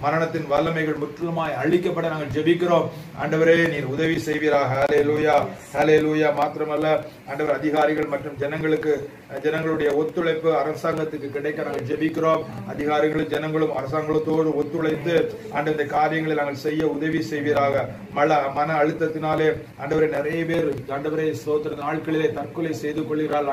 மரணத்தின் வல்லமைகள் முற்றிலுமாய் அழிக்கப்பட நாங்கள் ஜெபிக்கிறோம். ஆண்டவரே, நீர் உதவி செய்வீராக. ஹல்லேலூயா, ஹல்லேலூயா. மாத்திரமல்ல ஆண்டவர், அதிகாரிகள் மற்றும் ஜனங்களுடைய ஒத்துழைப்பு அரசாங்கத்துக்கு கிடைக்க நாங்கள் ஜெபிக்கிறோம். அதிகாரிகளும் ஜனங்களும் அரசாங்கத்தோடு ஒத்துழைத்து ஆண்டவர் இந்த காரியங்களை நாங்கள் செய்ய உதவி செய்வீராக. மன அழுத்தத்தினாலே ஆண்டவரே நிறைய பேர் ஆண்டவரே ஸ்தோத்திர நாட்களிலே தற்கொலை செய்து கொள்கிறார்கள்.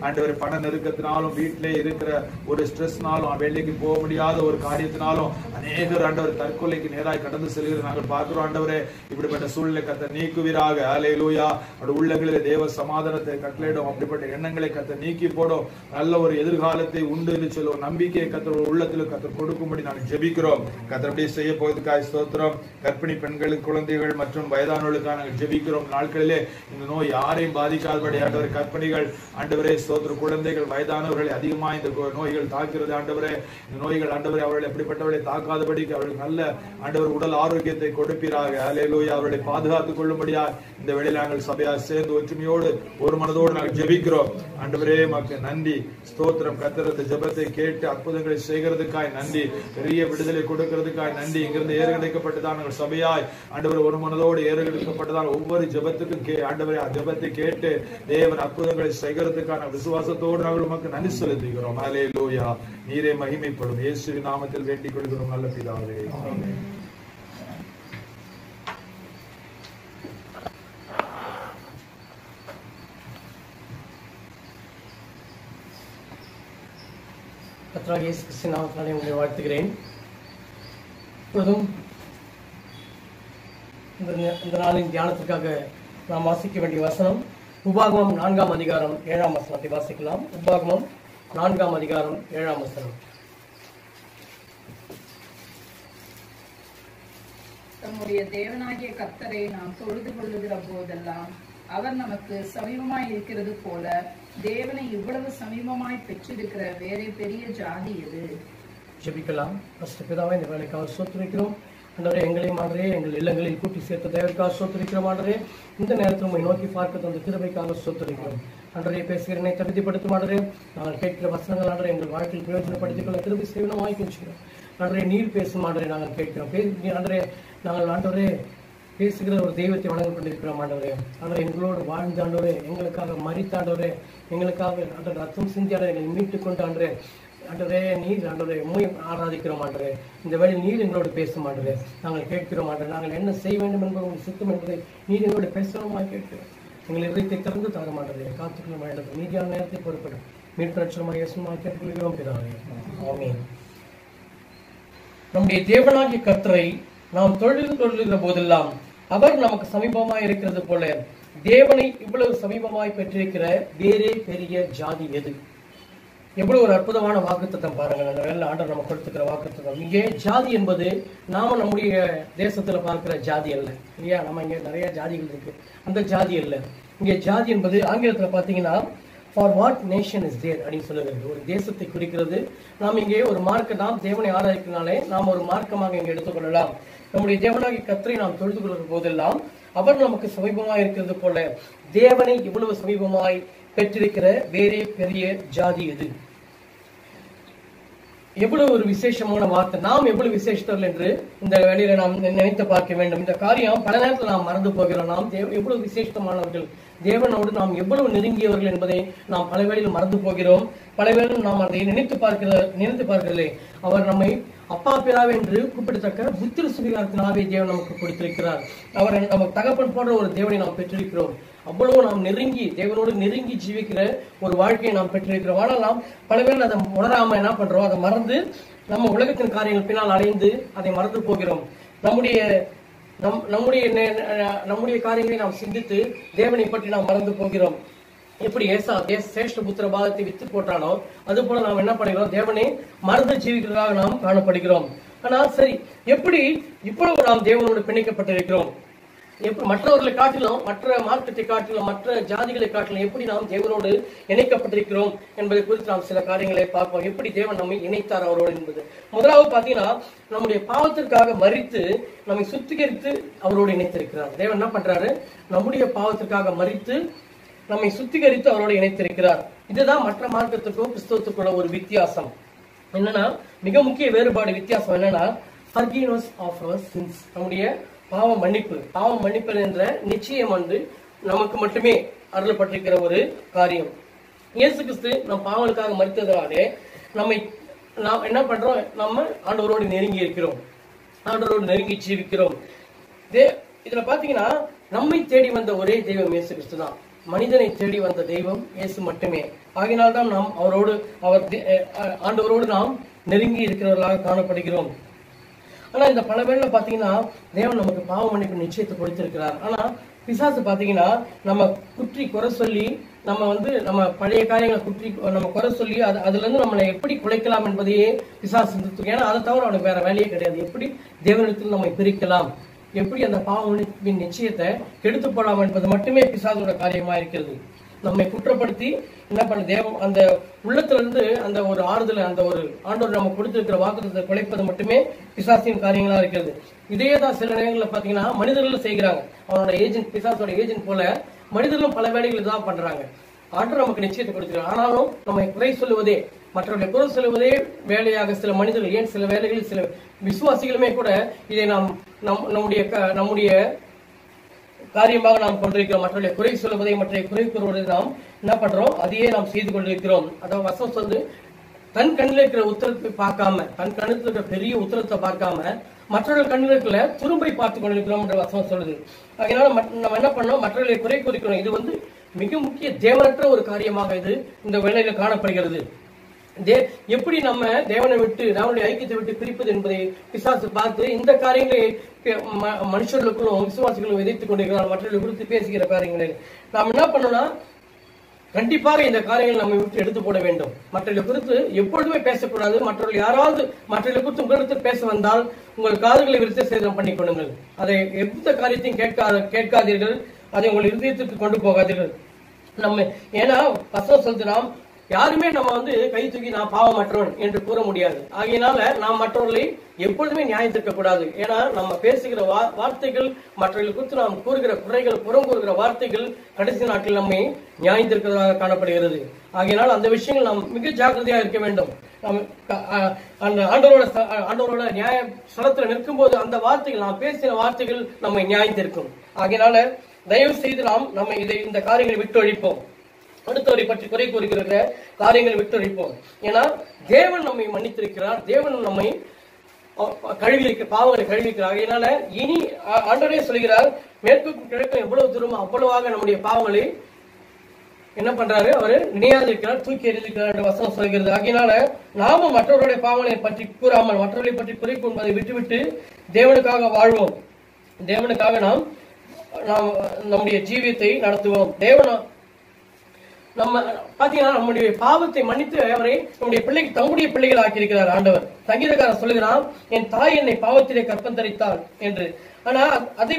ஆண்டவரே பண நெருக்கத்தினாலும் வீட்டிலே இருக்கிற ஒரு ஸ்ட்ரெஸ்னாலும் வேலைக்கு போக முடியாத ஒரு காரியத்தினாலும் அநேகர் ஆண்டவர் தற்கொலைக்கு நேராய் கடந்து செல்கிறது நாங்கள் பார்க்கிறோம். ஆண்டவரே, இப்படிப்பட்ட சூழ்நிலை கர்த்தர் நீக்குவீராக. ஹல்லேலூயா. அவருடைய உள்ளங்களிலே தேவ சமாதானத்தை கட்டளையிடும். அப்படிப்பட்ட எண்ணங்களை கர்த்தர் நீக்கி போடும். நல்ல ஒரு எதிர்காலத்தை உண்டு என்று சொல்லுவோம். நம்பிக்கையை கர்த்தர் உள்ளத்தில் கர்த்தர் கொடுக்கும்படி நாங்கள் ஜெபிக்கிறோம். கர்த்தர் அப்படியே செய்ய போவதற்காக ஸ்தோத்திரம். கர்ப்பிணி பெண்களுக்கு, குழந்தைகள் மற்றும் வயதானவர்களுக்காக நாங்கள் ஜெபிக்கிறோம். நாட்களிலே இந்த நோய் யாரையும் பாதிக்காதபடி ஆண்டவர் கர்ப்பிணிகள் ஆண்டவரே ஸ்தோத்திர குழந்தைகள் வயதானவர்களை அதிகமாக இந்த நோய்கள் தாக்கிறது. ஆண்டவரே, இந்த நோய்கள் ஆண்டவரே அவர்கள் எப்படிப்பட்டவர்களை தாக்காதபடிக்கு அவர்கள் நல்ல ஆண்டவர் உடல் ஆரோக்கியத்தை கொடுப்பீராக. ஹல்லேலூயா. அவர்களை பாதுகாத்துக் கொள்ளும்படியா இந்த வேளையில் நாங்கள் சபையாக சேர்ந்து ஒற்றுமையோடு ஒரு மனதோடு நாங்கள் ஜெபிக்கிறோம். ஆண்டவரே, உமக்கு நன்றி ஸ்தோத்திரம். கர்த்தர் இந்த ஜெபத்தை கேட்டு அற்புதங்களை செய்கிறதுக்காய் நன்றி. பெரிய விடுதலை கொடுக்கிறதுக்காய் நன்றி. இங்கிருந்து ஏறெடுக்கப்பட்டதான் நாங்கள் சபையாய் ஆண்டவர் ஒரு மனதோடு ஏறெடுக்கப்பட்டதால் ஒவ்வொரு ஜெபத்துக்கும் ஆண்டவரே ஜெபத்தை கேட்டு தேவன் அற்புதங்களை செய்கிறதுக்கான விசுவாசத்தோடு நாங்கள் உமக்கு நன்றி செலுத்துகிறோம். ஹல்லேலூயா. நீரே மகிமைப்படும். இயேசுவின் நாமத்தில் வேண்டிக் கொள்கிறோம் நல்ல பிதாவே. ஆமென். கர்த்தராகிய இயேசு கிறிஸ்துவின் நாமத்தினாலே உங்களை வாழ்த்துகிறேன். இப்பொழுதும் இந்த நாளின் தியானத்திற்காக நாம் வாசிக்க வேண்டிய வசனம் உபாகமம் 4ஆம் அதிகாரம் 7ஆம் வசனத்தை வாசிக்கலாம். உபாகமம் 4ஆம் அதிகாரம் 7ஆம் வசனம். தம்முடைய தேவனாகிய கர்த்தரை நாம் தொழுது கொள்ளுகிற போதெல்லாம் அவர் நமக்கு சமீபமாய் இருக்கிறது போல தேவனை இவ்வளவு சமீபமாய் பெற்றிருக்கிற வேறே பெரிய ஜாதி எது? ஜெபிக்கலாம். பிதாவே, இந்த வேலைக்காக ஸ்தோத்திரிக்கிறோம். ஆண்டவரே, எங்களையும் ஆண்டவரே எங்கள் இல்லங்களில் கூட்டி சேர்த்த தேவனுக்காக ஸ்தோத்திரிக்கிறோம். ஆண்டவரே, இந்த நேரத்தில் உம்மை நோக்கி பார்க்க தந்த கிருபைக்காக ஸ்தோத்திரிக்கிறோம். ஆண்டவரே, பேசுகிறனை தகுதிப்படுத்தும். ஆண்டவரே, நாங்கள் கேட்கிற வசனங்கள் ஆண்டவரே எங்கள் வாழ்க்கையில் பிரயோஜனப்படுத்திக் கொள்ள கிருபை செய்யணும் வாய்க்கின்றோம். ஆண்டவரே, நீர் பேசும். ஆண்டவரே, நாங்கள் கேட்கிறோம். ஆண்டவரே, நாங்கள் ஆண்டவரே பேசுகிற ஒரு தெய்வத்தை வழங்கி கொண்டிருக்கிறோம். ஆண்டவரே, ஆண்டவரே எங்களோடு வாழ்ந்த ஆண்டவரே, எங்களுக்காக மரித்த ஆண்டவரே, எங்களுக்காக ஆண்டவர் ரத்தம் சிந்தி ஆண்டவரை எங்களை மீட்டுக் கொண்டு ஆண்டவரே, ஆண்டவரே நீர் ஆண்டவரே உம்மை ஆராதிக்கிறோம். ஆண்டவரே, இந்த வேளையில் நீர் எங்களோடு பேசும். ஆண்டவரே, நாங்கள் கேட்கிறோம். ஆண்டவரே, நாங்கள் என்ன செய்ய வேண்டும் என்பது உங்கள் சித்தம் என்பதை நீர் எங்களோடு பேசணுமா கேட்கிறோம். எங்கள் இதயத்தை திறந்து தாரமாட்டதை காத்துக்கொள்ள வேண்டும். மீதியான நேரத்தை பொறுப்படும் மீட்பரட்சணமாக இயேசுவாய் கேட்டுக்கொள்கிறோம் பிதாவே. ஆமென். நம்முடைய தேவனாகிய கர்த்தரை நாம் தொழுது கொள்ளுகிற போதெல்லாம் அவர் நமக்கு சமீபமாய் இருக்கிறது போல தேவனை இவ்வளவு சமீபமாய் பெற்றிருக்கிற வேறே பெரிய ஜாதி எது? எவ்வளவு ஒரு அற்புதமான வாக்குத்தத்தம் பாருங்கள். அந்த வேலை ஆண்டவர் நம்ம கொடுத்துக்கிற வாக்குத்தத்தம். இங்கே ஜாதி என்பது நாம நம்முடைய தேசத்துல பார்க்கிற ஜாதி அல்ல இல்லையா? நம்ம இங்க நிறைய ஜாதிகள் இருக்கு, அந்த ஜாதி அல்ல. இங்கே ஜாதி என்பது ஆங்கிலத்துல பாத்தீங்கன்னா for what nation is there அப்படின்னு சொல்லுகிறது. ஒரு தேசத்தை குறிக்கிறது. நாம் இங்கே ஒரு மார்க்க, நாம் தேவனை ஆராய்க்கிறனாலே நாம் ஒரு மார்க்கமாக இங்கே எடுத்துக்கொள்ளலாம். நம்முடைய தேவனாகிய கர்த்தரை நாம் தொழுது கொள்கிற போதெல்லாம் அவர் நமக்கு சமீபமாய் இருக்கிறது போல தேவனை இவ்வளவு சமீபமாய் பெற்றிருக்கிற வேறே பெரிய ஜாதி எது? எவ்வளவு ஒரு விசேஷமான வார்த்தை. நாம் எவ்வளவு விசேஷத்தவர்கள் என்று இந்த வேளையில நாம் நினைத்து பார்க்க வேண்டும். இந்த காரியம் பல நேரத்தில் நாம் மறந்து போகிறோம். நாம் எவ்வளவு விசேஷமானவர்கள், தேவனோடு நாம் எவ்வளவு நெருங்கியவர்கள் என்பதை நாம் பல வேளையில் மறந்து போகிறோம். பல வேளையில் நாம் அதை நினைத்து பார்க்கிறதே. அவர் நம்மை அப்பா பிதாவே என்று கூப்பிடத்தக்க புத்திர சுவிகாரத்தினாவே தேவன் நமக்கு கொடுத்திருக்கிறார். அவர் நம்ம தகப்பன் போன்ற ஒரு தேவனை நாம் பெற்றிருக்கிறோம். அவ்வளவு நாம் நெருங்கி, தேவனோடு நெருங்கி ஜீவிக்கிற ஒரு வாழ்க்கையை நாம் பெற்றிருக்கிறோம். ஆனால் நாம் பல பேர் அதை உணராம என்ன பண்றோம்? அதை மறந்து நம்ம உலகத்தின் காரியங்கள் பின்னால் அடைந்து அதை மறந்து போகிறோம். நம்முடைய காரியங்களை நாம் சிந்தித்து தேவனை பற்றி நாம் மறந்து போகிறோம். எப்படி ஏசா சேஷ்ட புத்திர பாகத்தை வித்து போட்டானோ அது போல நாம் என்ன பண்ணுகிறோம்? தேவனை மறந்து ஜீவிக்கிறதாக நாம் காணப்படுகிறோம். ஆனால் சரி, எப்படி இவ்வளவு நாம் தேவனோடு பிணைக்கப்பட்டிருக்கிறோம்? எப்படி மற்றவர்களை காட்டிலும், மற்ற மார்க்கத்தை காட்டிலும், மற்ற ஜாதிகளை காட்டிலும் எப்படி நாம் தேவனோடு இணைக்கப்பட்டிருக்கிறோம் என்பதை குறித்து நாம் சில காரியங்களை பார்ப்போம். எப்படி தேவன் நம்மை இணைத்தார் அவரோடு என்பது. முதலாவது பாத்தீங்கன்னா, நம்முடைய பாவத்திற்காக மரித்து நம்மை சுத்திகரித்து அவரோடு இணைத்திருக்கிறார். தேவன் என்ன பண்றாரு? நம்முடைய பாவத்திற்காக மரித்து நம்மை சுத்திகரித்து அவரோடு இணைத்திருக்கிறார். இதுதான் மற்ற மார்க்கத்துக்கும் கிறிஸ்தவத்துக்குள்ள ஒரு வித்தியாசம். என்னன்னா, மிக முக்கிய வேறுபாடு, வித்தியாசம் என்னன்னா, forgiveness of our sins, நம்முடைய பாவ மன்னிப்பு என்ற நிச்சயம் வந்து நமக்கு மட்டுமே அருளப்பட்டிருக்கிற ஒரு காரியம். இயேசு கிறிஸ்து நம் பாவங்களுக்காக மரித்ததாலே நாம் என்ன பண்றோம்? நம்ம ஆண்டவரோடு நெருங்கி இருக்கிறோம், ஆண்டவரோடு நெருங்கி ஜீவிக்கிறோம். இதுல பாத்தீங்கன்னா, நம்மை தேடி வந்த ஒரே தெய்வம் இயேசு கிறிஸ்து தான். மனிதனை தேடி வந்த தெய்வம் இயேசு மட்டுமே. ஆகினால்தான் நாம் ஆண்டவரோடு நாம் நெருங்கி இருக்கிறவர்களாக காணப்படுகிறோம். ஆனா இந்த பல பேர்ல பாத்தீங்கன்னா, தேவன் நமக்கு பாவ மன்னிப்பு நிச்சயத்தை கொடுத்திருக்கிறார். ஆனா பிசாசு பாத்தீங்கன்னா, நம்ம குறை சொல்லி, நம்ம பழைய காரியங்களை நம்ம குறை சொல்லி அதுல இருந்து நம்மளை எப்படி குலைக்கலாம் என்பதையே பிசாசு சிந்தித்து. ஏன்னா அதை தவிர அவனுக்கு வேற வேலையே கிடையாது. எப்படி தேவனிடத்தில் நம்மை பிரிக்கலாம், எப்படி அந்த பாவ மன்னிப்பின் நிச்சயத்தை கெடுத்து போடலாம் என்பது மட்டுமே பிசாசோட காரியமா இருக்கிறது. நம்மை குற்றப்படுத்தி என்ன பண்ண தேவன் அந்த உள்ளத்துல இருந்து அந்த ஒரு ஆறுதல், அந்த ஒரு ஆண்டவர் நம்ம கொடுத்திருக்கிற வாக்குத்தத்தை குலைப்பது மட்டுமே பிசாசின் காரியங்களா இருக்கிறது. இதேதான் சில நேரங்களில் பாத்தீங்கன்னா மனிதர்களும் செய்கிறாங்க. அவனோட ஏஜென்ட், பிசாசோட ஏஜென்ட் போல மனிதர்களும் பல வேலைகள் தான் பண்றாங்க. ஆண்டவர் நமக்கு நிச்சயத்தை கொடுத்திருக்காங்க. ஆனாலும் நம்மை குறை சொல்லுவதே, மற்றவர்களை குறை சொல்லுவதே வேலையாக சில மனிதர்கள், ஏன் சில வேலைகளில் சில விசுவாசிகளுமே கூட இதை நம்முடைய காரியமாக நாம் கொண்டிருக்கிறோம். மற்றவர்களை குறை சொல்லுவதை, மற்ற குறை கூறுவதை நாம் என்ன பண்றோம்? அதையே நாம் செய்து கொண்டிருக்கிறோம். அதாவது வசனம் சொல்லுது, தன் கண்ணில் இருக்கிற உத்தரத்தை பார்க்காம, தன் கண்ணில் இருக்கிற பெரிய உத்தரத்தை பார்க்காம மற்றவர்கள் கண்ணில் இருக்கிற துரும்பை பார்த்து கொண்டிருக்கிறோம் என்ற வசனம் சொல்லுது. அதனால நம்ம என்ன பண்ணோம்? மற்றவர்களை குறை கூறிக்கிறோம். இது வந்து மிக முக்கிய தேவனற்ற ஒரு காரியமாக இது இந்த வேளையில காணப்படுகிறது. எப்படி நம்ம தேவனை விட்டு, தேவனுடைய ஐக்கியத்தை விட்டு பிரிப்பது என்பதை பிசாசு பார்த்து இந்த காரியங்களை மனுஷர்களுக்கும் விசுவாசிகளும் விதைத்துக் கொண்டிருக்கிறார். மற்றவர்களை குறித்து பேசுகிற காரியங்களை நாம் என்ன பண்ணோம்னா, கண்டிப்பாக இந்த காரியங்கள் நம்ம விட்டு எடுத்து போட வேண்டும். மற்றவர்களை குறித்து எப்பொழுதுமே பேசக்கூடாது. மற்றவர்கள் யாராவது மற்றவர்களை குறித்து உங்களிடத்தில் பேச வந்தால் உங்கள் காதுகளை விருத்த சேதனம் பண்ணிக் கொள்ளுங்கள். அதை எந்த காரியத்தையும் கேட்காதீர்கள். அதை உங்கள் இருதயத்திற்கு கொண்டு போகாதீர்கள். ஏன்னா வசனம் சொல்லுது, நாம் யாருமே நம்ம கை தூக்கி நான் பாவமற்றவன் என்று கூற முடியாது. ஆகையினால நாம் மற்றவர்களை எப்பொழுதுமே நியாயத்திருக்க கூடாது. ஏன்னா நம்ம பேசுகிற வார்த்தைகள், மற்றவர்கள் குறித்து நாம் கூறுகிற குறைகள், புறம் கூறுகிற வார்த்தைகள் கடைசி நாட்டில் நம்மை நியாயத்திருக்கிறதாக காணப்படுகிறது. ஆகையினால் அந்த விஷயங்கள் நாம் மிக ஜாக்கிரதையா இருக்க வேண்டும். அந்த ஆண்டவரோட நியாய ஸ்தலத்தில் நிற்கும் போது அந்த வார்த்தைகள், நாம் பேசின வார்த்தைகள் நம்மை நியாயத்திருக்கும். ஆகையினால தயவு செய்து நம்ம இந்த காரியங்களை விட்டு ஒழிப்போம். அடுத்தவரை பற்றி குறை கூறுகிற காரியங்களை விட்டு ஒழிப்போம். ஏன்னா தேவன் நம்மை மன்னித்திருக்கிறார். தேவன் நம்மை பாவங்களை கழுவிக்கிறார். அதனால இனி ஆண்டவரே சொல்கிறார், மேற்கும் கிழக்கும் எவ்வளவு தூரமோ அவ்வளவாக நம்முடைய பாவங்களை என்ன பண்றாரு, அவரு நினையாதிருக்கிறார், தூக்கி எறிந்திருக்கிறார் என்ற வசனம் சொல்கிறது. ஆகையினால நாமும் மற்றவருடைய பாவங்களை பற்றி கூறாமல் மற்றவர்களை பற்றி குறை கூறுவதை விட்டுவிட்டு தேவனுக்காக வாழ்வோம். தேவனுக்காக நாம் நம்முடைய ஜீவியத்தை நடத்துவோம். நம்ம பாத்தீங்கன்னா நம்முடைய பாவத்தை மன்னித்து அவரை நம்முடைய தம்முடைய பிள்ளைகள் ஆக்கியிருக்கிறார் ஆண்டவர். சங்கீதக்காரன் சொல்லுகிறான், என் தாய் என்னை பாவத்திலே கற்பந்தரித்தாள் என்று. ஆனா அதை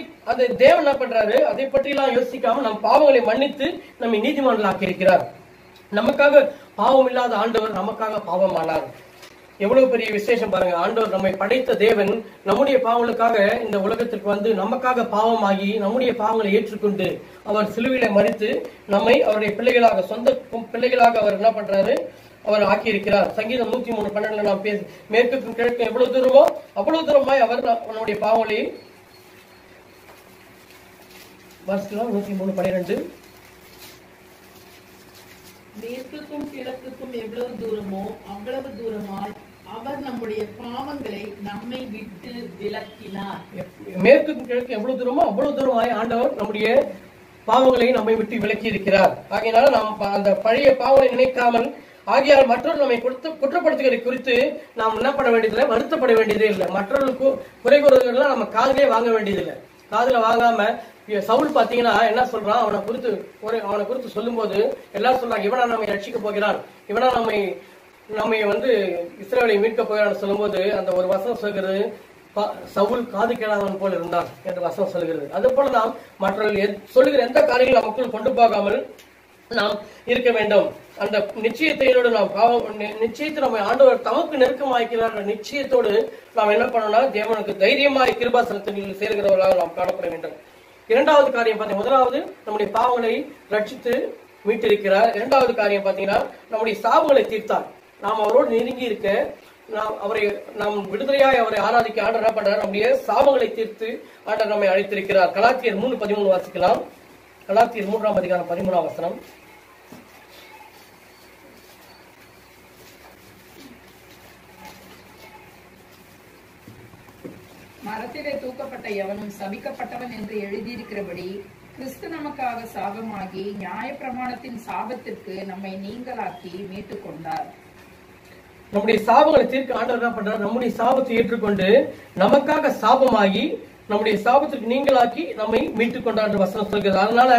தேவன் என்ன பண்றாரு, அதை பற்றி எல்லாம் யோசிக்காம நம் பாவங்களை மன்னித்து நம்மை நீதிமான்கள் ஆக்கியிருக்கிறார். நமக்காக பாவம் இல்லாத ஆண்டவர் நமக்காக பாவமானார். எவ்வளவு பெரிய விசேஷம் பாருங்க. ஆண்டவர் நம்மை படைத்த தேவன் நம்முடைய பாவங்களுக்காக இந்த உலகத்திற்கு வந்து நமக்காக பாவமாகி நம்முடைய பாவங்களை ஏற்றுக்கொண்டு அவர் சிலுவையில மரித்து நம்மை அவருடைய பிள்ளைகளாக, சொந்த பிள்ளைகளாக அவர் என்ன பண்றாரு, அவர் ஆக்கியிருக்கிறார். சங்கீதம் 103:12 நாம் மேற்கும் கிழக்கும் எவ்வளவு தூரமோ அவ்வளவு தூரமாய் அவர் நம்முடைய பாவங்களை 103:12 மேற்குக்கும் கிழக்குக்கும் எவ்வளவு தூரமோ அவ்வளவு தூரமாய் அவர் நம்முடைய பாவங்களை நம்மை விட்டு விலக்கினார். மேற்குக்கும் கிழக்கு எவ்வளவு தூரமோ அவ்வளவு தூரமாய் ஆண்டவர் நம்முடைய பாவங்களை நம்மை விட்டு விலக்கி இருக்கிறார். ஆகையினால நாம் அந்த பழைய பாவங்களை நினைக்காமல், ஆகையால் மற்றவர்கள் நம்மை குற்றப்படுத்துவதை குறித்து நாம் என்ன பண்ண வேண்டியதில்லை, வருத்தப்பட வேண்டியதே இல்லை. மற்றவர்களுக்கு குறை கூறுவதெல்லாம் நம்ம காதிலே வாங்க வேண்டியதில்லை. காதுல வாங்காம சவுல் பாத்தீங்கன்னா என்ன சொல்றான், அவனை குறித்து சொல்லும் போது எல்லாரும் சொல்றாங்க, இவனா நம்மை ரட்சிக்க போகிறான், இவனா நம்மை வந்து இஸ்ரவேலை மீட்க போகிறான்னு சொல்லும் போது அந்த ஒரு வசனம் சொல்கிறது, சவுல் காது கேளாதவன் போல் இருந்தான் என்று வசனம் சொல்கிறது. அது போல நாம் மற்றவர்கள் சொல்லுகிற எந்த காரியங்களும் நமக்குள் கொண்டு போகாமல் நாம் இருக்க வேண்டும். அந்த நிச்சயத்தையோடு நிச்சயத்தை நம்ம ஆண்டவர் தமக்கு நெருக்கமாக்கிறார் நிச்சயத்தோடு நாம் என்ன பண்ணோம்னா தேவனுக்கு தைரியமாய் கிருபாசனத்தில் சேர்கிறவர்களாக நாம் காணப்பட வேண்டும். இரண்டாவது காரியம் பார்த்தீங்கன்னா, முதலாவது நம்முடைய பாவங்களை ரட்சித்து மீட்டிருக்கிறார். இரண்டாவது காரியம் பார்த்தீங்கன்னா நம்முடைய சாவுகளை தீர்த்தார். நாம் அவரோடு நெருங்கி இருக்க, நாம் விடுதலையாய் அவரை ஆராதிக்க ஆண்டவர் என்ன பண்றார், நம்முடைய சாபங்களை தீர்த்து ஆண்டவர் நம்மை அழைத்திருக்கிறார். கலாத்தியர் 3:13 வாசிக்கலாம். கலாத்தியர் 3:13 மரத்திலே தூக்கப்பட்ட எவனும் சபிக்கப்பட்டவன் என்று எழுதியிருக்கிறபடி கிறிஸ்து நமக்காக சாபமாகி நியாயப்பிரமாணத்தின் சாபத்திற்கு நம்மை நீங்களாக்கி மீட்டுக் கொண்டார். நம்முடைய சாபங்களை தீர்க்க ஆண்டவர் என்ன பண்றார், நம்முடைய சாபத்தை ஏற்றுக்கொண்டு நமக்காக சாபமாகி நம்முடைய சாபத்திற்கு நீங்களாக்கி நம்மை மீட்டுக் கொண்டார் என்று வசனம் சொல்கிறது. அதனால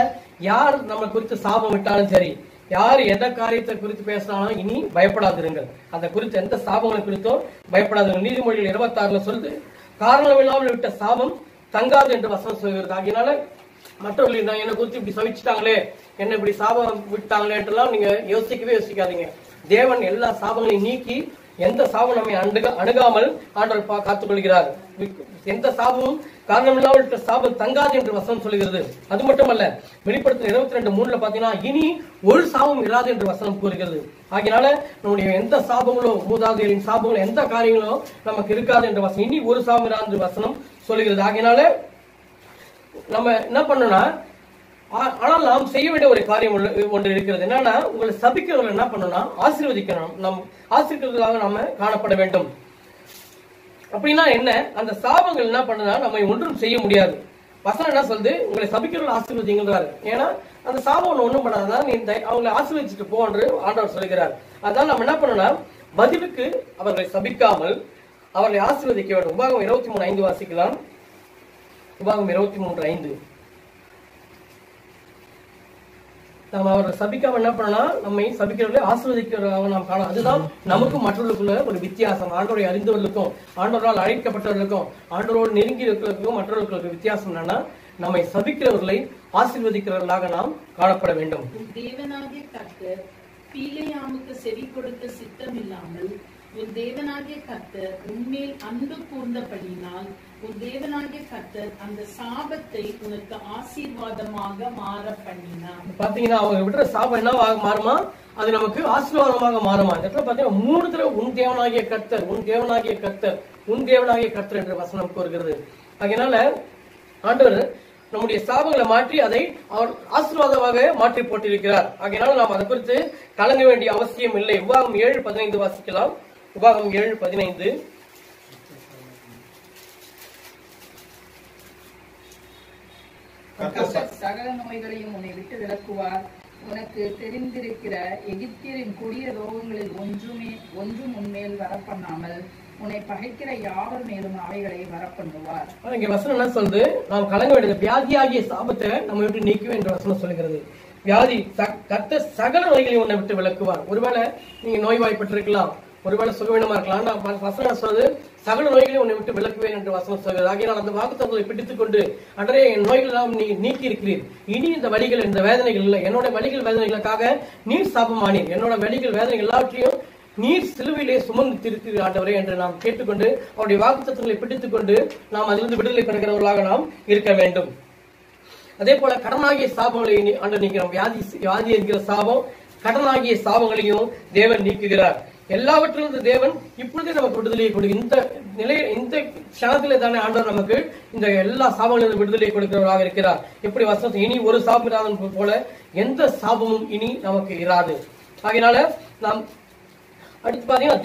யார் நம்ம குறித்து சாபம் விட்டாலும் சரி, யார் எந்த காரியத்தை குறித்து பேசினாலும் இனி பயப்படாதிருங்கள். அந்த குறித்து எந்த சாபங்களை குறித்தோ பயப்படாதீர்கள். நீதிமொழிகள் 26 சொல்லுது, காரணம் இல்லாமல் விட்ட சாபம் தங்காது என்று வசனம் சொல்கிறது. ஆகினால மற்றவர்கள் என்னை குறித்து இப்படி சவிச்சுட்டாங்களே, என்ன இப்படி சாபம் விட்டாங்களே என்றெல்லாம் நீங்க யோசிக்காதீங்க. தேவன் எல்லா சாபங்களையும் நீக்கி எந்த சாபம் நம்மை அணுகாமல் ஆண்டவர் காத்துக் கொள்கிறார். எந்த சாபமும் காரணமில்லாமல் விட்ட சாபம் தங்காது என்று வசனம் சொல்கிறது. அது மட்டுமல்ல, வெளிப்படுத்தின 22:3 பாத்தீங்கன்னா இனி ஒரு சாபம் இராது என்று வசனம் கூறுகிறது. ஆகினால நம்முடைய எந்த சாபங்களோ, மூதாதையரின் சாபங்களோ, எந்த காரியங்களோ நமக்கு இருக்காது என்ற வசனம், இனி ஒரு சாபம் இராது என்று வசனம் சொல்கிறது. ஆகினால நம்ம என்ன பண்ணோம்னா, ஆனால் நாம் செய்ய வேண்டிய ஒரு காரியம் ஒன்று இருக்கிறது. என்னன்னா, உங்களை சபிக்கிறவர்கள் என்ன பண்ணணும்னா ஆசீர்வதிக்கணும். நம் ஆசீர்வதிக்கிறதாக நாம காணப்பட வேண்டும். அப்படின்னா என்ன, அந்த சாபங்கள் என்ன பண்ணுனா நம்ம ஒன்றும் செய்ய முடியாது. வசனம் என்ன சொல்லுது, உங்களை சபிக்கிறவர்கள் ஆசீர்வதிங்கிறாரு. ஏன்னா அந்த சாபம் ஒன்றும் பண்ணாதான், நீ அவங்களை ஆசீர்வதிச்சுட்டு போ என்று ஆண்டவர் சொல்கிறார். அதனால நம்ம என்ன பண்ணணும்னா, பதிலுக்கு அவர்களை சபிக்காமல் அவர்களை ஆசீர்வதிக்க வேண்டும். உபாகம் 23:5 வாசிக்கலாம். உபாகம் 23:5. நாம் அவரை சபிக்காம என்ன பண்ணலாம், நம்மை சபிக்கிறவர்களை ஆசீர்வதிக்கிறவர்கள் நாம் காணலாம். அதுதான் நமக்கும் மற்றவர்களுக்குள்ள ஒரு வித்தியாசம். ஆண்டவரை அறிந்தவர்களுக்கும் ஆண்டவரால் அழைக்கப்பட்டவர்களுக்கும் ஆண்டவரோடு நெருங்கி இருக்கிறவர்களுக்கும் மற்றவர்களுக்கு வித்தியாசம் என்னன்னா, நம்மை சபிக்கிறவர்களை ஆசீர்வதிக்கிறவர்களாக நாம் காணப்பட வேண்டும். தேவனாகிய கர்த்தர் பீலேயாமுக்கு செவி கொடுக்க சித்தம் இல்லாமல் உன் தேவனாகிய கர்த்தர் உன்மேல் அன்பு கூர்ந்தபடியினால் உன் தேவனாகிய கர்த்தர் அந்த சாபத்தை உனக்கு ஆசீர்வாதமாக மாற பண்ணினார். பாத்தீங்கன்னா அவங்க விடுற சாபம் என்னவாக மாறுமா, அது நமக்கு ஆசீர்வாதமாக மாறுமா. பாத்தீங்கன்னா 3 தடவை உன் தேவனாகிய கர்த்தர், உன் தேவனாகிய கர்த்தர், உன் தேவனாகிய கர்த்தர் என்ற வசனம் கூறுகிறது. அதனால ஆண்டவர் நம்முடைய சாபங்களை மாற்றி அதை அவர் ஆசீர்வாதமாக மாற்றி போட்டிருக்கிறார். அதனால நாம் அதை குறித்து கலங்க வேண்டிய அவசியம் இல்லை. உபாகம் 7:15 வாசிக்கலாம். உபாகம் 7:15. கர்த்தர் சகல நோய்களையும் உன்னை விட்டு விலக்குவார். உனக்கு தெரிந்திருக்கிற எகிப்தியரின் கொடிய ரோகங்களில் ஒன்றும் உன்மேல் வரப்பண்ணாமல் உன்னை பகைக்கிற யாவர் மேலும் அவைகளை வரப்பண்ணுவார். இங்க வசனம் என்ன சொல்லுது? நாம் கலங்க வேண்டியது வியாதியாகிய சாபத்தை நம்ம விட்டு நீக்குவேன் என்று வசனம் சொல்லுகிறது. வியாதி கர்த்தர் சகல நோய்களையும் உன்னை விட்டு விலக்குவார். ஒருவேளை நீங்க நோய்வாய்ப்பட்டிருக்கலாம், ஒருவேளை சுகவீனமா இருக்கலாம். வசனம் சொல்றது சகல நோய்களையும் உன்னை விட்டு விலக்குவேன் என்று வசனம் சொல்கிறது. ஆகையால் அந்த வாக்குத்தத்தத்தை பிடித்துக் கொண்டு அன்றே என் நோய்கள் எல்லாம் நீ நீக்கி இருக்கிறீர், இனி இந்த வலிகள் இந்த வேதனைகள் இல்லை, என்னோட வலிகள் வேதனைகளுக்காக நீர் சாபமானீர், என்னோட வலிகள் வேதனைகள் எல்லாவற்றையும் நீர் சிலுவையிலே சுமந்து திருத்திரு ஆண்டவரே என்று நாம் கேட்டுக்கொண்டு அவருடைய வாக்குத்தத்தங்களை பிடித்துக் கொண்டு நாம் அதிலிருந்து விடுதலை பெறுகிறவர்களாக நாம் இருக்க வேண்டும். அதே போல கடனாகிய சாபங்களை ஆண்டு நீக்கிறோம். வியாதி என்கிற சாபம், கடனாகிய சாபங்களையும் தேவன் நீக்குகிறார். எல்லாவற்றிலிருந்து தேவன் இப்பொழுதே நமக்கு விடுதலையை கொடுக்கும். இந்த க்ஷணத்திலே தானே ஆண்டவர் நமக்கு இந்த எல்லா சாபங்களிலிருந்து விடுதலையை கொடுக்கிறவராக இருக்கிறார். எப்படி வசனத்தை இனி ஒரு சாபம் இராத போல எந்த சாபமும் இனி நமக்கு இராது. ஆகையினால நாம் அடுத்து பாத்தீங்கன்னா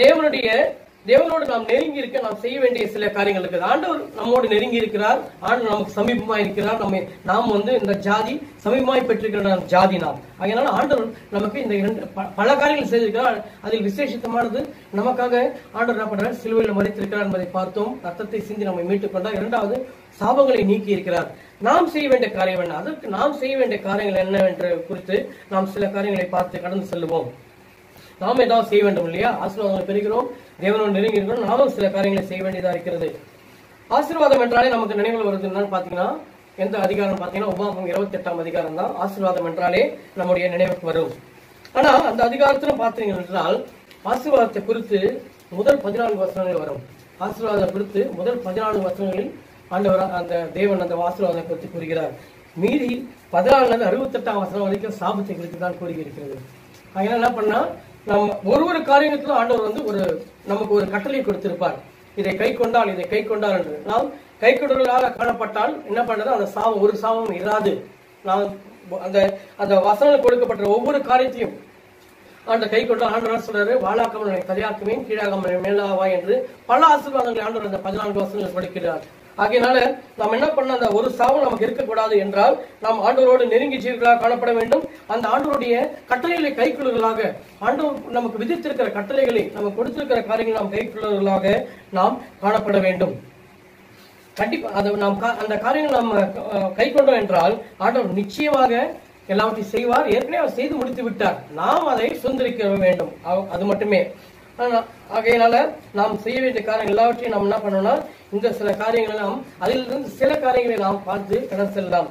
தேவனோடு நாம் நெருங்கி இருக்க நாம் செய்ய வேண்டிய சில காரியங்கள் இருக்குது. ஆண்டவர் நம்மோடு நெருங்கி இருக்கிறார், ஆண்டவர் நமக்கு சமீபமா இருக்கிறார். நாம் இந்த ஜாதி சமீபமாய் பெற்றிருக்கிற ஜாதி நாம். அதனால ஆண்டவர் நமக்கு இந்த பல காரியங்கள் செய்திருக்கிறார். அதில் விசேஷமானது நமக்காக ஆண்டவர் என்ன பண்றார்? சிலுவையில் மறித்திருக்கிறார் என்பதை பார்த்தோம். ரத்தத்தை சிந்தி நம்மை மீட்டுக் கொண்டார். இரண்டாவது, சாபங்களை நீக்கி இருக்கிறார். நாம் செய்ய வேண்டிய காரியம் என்ன? அதற்கு நாம் செய்ய வேண்டிய காரியங்கள் என்னவென்று குறித்து நாம் சில காரியங்களை பார்த்து கடந்து செல்லுவோம். நாம் ஏதாவது செய்ய வேண்டும் இல்லையா? ஆசீர்வாதங்களை பெறுகிறோம், தேவனோடு நெருங்கி இருக்கிறோம், நாமும் சில காரியங்களை செய்ய வேண்டியதா இருக்கிறது. ஆசீர்வாதம் என்றாலே நமக்கு நினைவில் வருது என்னன்னு பாத்தீங்கன்னா, எந்த அதிகாரம் பாத்தீங்கன்னா உபாகமம் 28ஆம் அதிகாரம் தான் ஆசீர்வாதம் என்றாலே நம்முடைய நினைவுக்கு வரும். ஆனா அந்த அதிகாரத்திலும் பாத்தீங்க என்றால் ஆசீர்வாதத்தை குறித்து முதல் 14 வசனங்கள் வரும். ஆசீர்வாதம் குறித்து முதல் 14 வசனங்களில் ஆண்டவர் அந்த தேவன் அந்த ஆசீர்வாதத்தை குறித்து கூறுகிறார். மீறி 14 68ஆம் வசனம் வரைக்கும் சாபத்தை குறித்து தான் கூறியிருக்கிறது. அதனால என்ன பண்ணா, நம்ம ஒரு காரியத்திலும் ஆண்டவர் நமக்கு ஒரு கட்டளை கொடுத்திருப்பார். இதை கை கொண்டால் இதை கை கொண்டால் என்று. நாம் கை கொண்டவர்களாக காணப்பட்டால் என்ன பண்றது? அந்த சாபம் ஒரு சாபம் இராது. நாம் அந்த வசனங்கள் கொடுக்கப்பட்ட ஒவ்வொரு காரியத்தையும் அந்த கை கொண்டால் ஆண்டவர் சொல்றாரு, வாழாக்காமல் கதையாக்குவேன், கீழாகாமல் மேலாவா என்று பல ஆசீர்வாதங்களை ஆண்டவர் அந்த 14 வசனங்கள் படிக்கிறார். ஆகையினால நாம் என்ன பண்ண, அந்த ஒரு சாபம் நமக்கு இருக்கக்கூடாது என்றால் நாம் ஆண்டவரோடு நெருங்கி ஜீவர்களாக காணப்பட வேண்டும். அந்த ஆண்டவருடைய கட்டளைகளை கைக்குள்ளர்களாக, ஆண்டவர் நமக்கு விதித்திருக்கிற கட்டளைகளை, நமக்கு கொடுத்திருக்கிற காரியங்களை நாம் கைக்குள்ளர்களாக நாம் காணப்பட வேண்டும். கண்டிப்பா அந்த காரியங்கள் நாம் கை கொண்டோம் என்றால் ஆண்டவர் நிச்சயமாக எல்லாவற்றையும் செய்வார். ஏற்கனவே அவர் செய்து முடித்து விட்டார். நாம் அதை சுதந்திரிக்க வேண்டும், அது மட்டுமே. ஆகையினால நாம் செய்ய வேண்டிய காரியங்கள் எல்லாவற்றையும் நாம் என்ன பண்ணோம்னா, இந்த சில காரியங்களை நாம் அதிலிருந்து சில காரியங்களை நாம் பார்த்து கடந்து செல்லலாம்.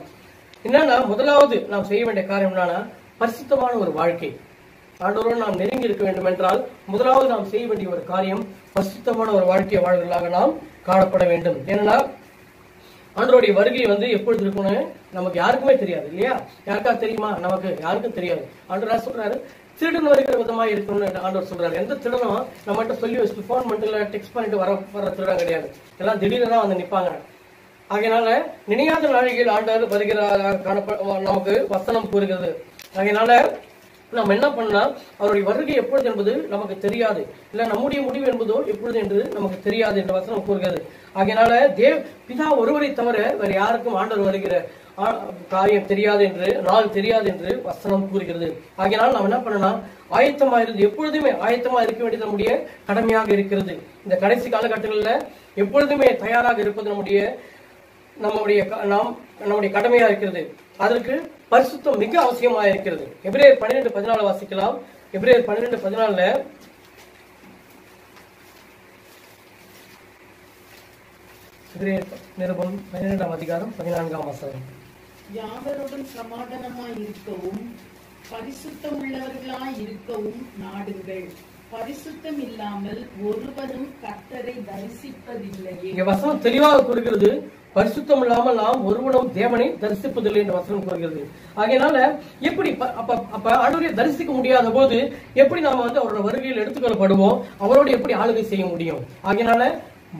என்னன்னா, முதலாவது நாம் செய்ய வேண்டிய காரியம் என்னன்னா, பரிசுத்தமான ஒரு வாழ்க்கை. ஆண்டவரோடு நாம் நெருங்கி இருக்க வேண்டும் என்றால் முதலாவது நாம் செய்ய வேண்டிய ஒரு காரியம் பரிசுத்தமான ஒரு வாழ்க்கையை வாழ்வர்களாக நாம் காணப்பட வேண்டும். ஏன்னா ஆண்டவருடைய வருகை எப்பொழுது இருக்கும்னு நமக்கு யாருக்குமே தெரியாது இல்லையா? யாருக்கா தெரியுமா? நமக்கு யாருக்கும் தெரியாது. ஆண்டவர் சொல்றாரு, திருடன் வருகிற விதமா இருக்கணும்னு ஆண்டவர் சொல்றாரு. எந்த திருடனும் நம்மகிட்ட சொல்லி வச்சுட்டு போன் பண்ணிட்டு டெக்ஸ்ட் பண்ணிட்டு வர திருடன் கிடையாது. எல்லாம் திடீர்னு தான் வந்து நிப்பாங்க. ஆகையினால நினையாத நாளிகையில் ஆண்டவர் வருகிறாராக நமக்கு வசனம் கூறுகிறது. ஆகையினால நம்ம என்ன பண்ணா, அவருடைய வருகை எப்பொழுது என்பது நமக்கு தெரியாது, இல்ல நம்முடைய முடிவு என்பதோ எப்பொழுது என்று நமக்கு தெரியாது என்ற வசனம் கூறுகிறது. ஆகையினால பிதா ஒருவரை தவிர வேற யாருக்கும் ஆண்டவர் வருகிற காரியம் தெரியாது என்று, நாள் தெரியாது என்று வசனம் கூறுகிறது. ஆகையினால் நாம் என்ன பண்ணலாம், ஆயத்தமா இருந்து எப்பொழுதுமே ஆயத்தமா இருக்க வேண்டியது நம்முடைய கடமையாக இருக்கிறது. இந்த கடைசி காலகட்டங்களில் எப்பொழுதுமே தயாராக இருப்பது நம்முடைய கடமையா இருக்கிறது. அதற்கு பரிசுத்தம் மிக அவசியமாக இருக்கிறது. எபிரேயர் 12:14 வாசிக்கலாம். எபிரேயர் 12:14 நிருபம் 12ஆம் அதிகாரம் 14ஆம் வசனம். யாவரோடும் சமாதானமாய் இருக்கவும் பரிசுத்தம் உள்ளவர்களாய் இருக்கவும் நாடுங்கள். பரிசுத்தம் இல்லாமல் ஒருவரும் கர்த்தரை தரிசிப்பதில்லையே. இங்க வசனம் தெளிவாக கூறுகிறது, பரிசுத்தம் இல்லாமல் நாம் ஒருவனும் தேவனை தரிசிப்பதில்லை என்று வசனம் கூறுகிறது. ஆகையினால எப்படி அப்ப ஆண்டவரை தரிசிக்க முடியாத போது எப்படி நாம அவரோட வருகையில் எடுத்துக்கொள்ளப்படுவோம், அவரோடு எப்படி ஆளுகை செய்ய முடியும்? ஆகையினால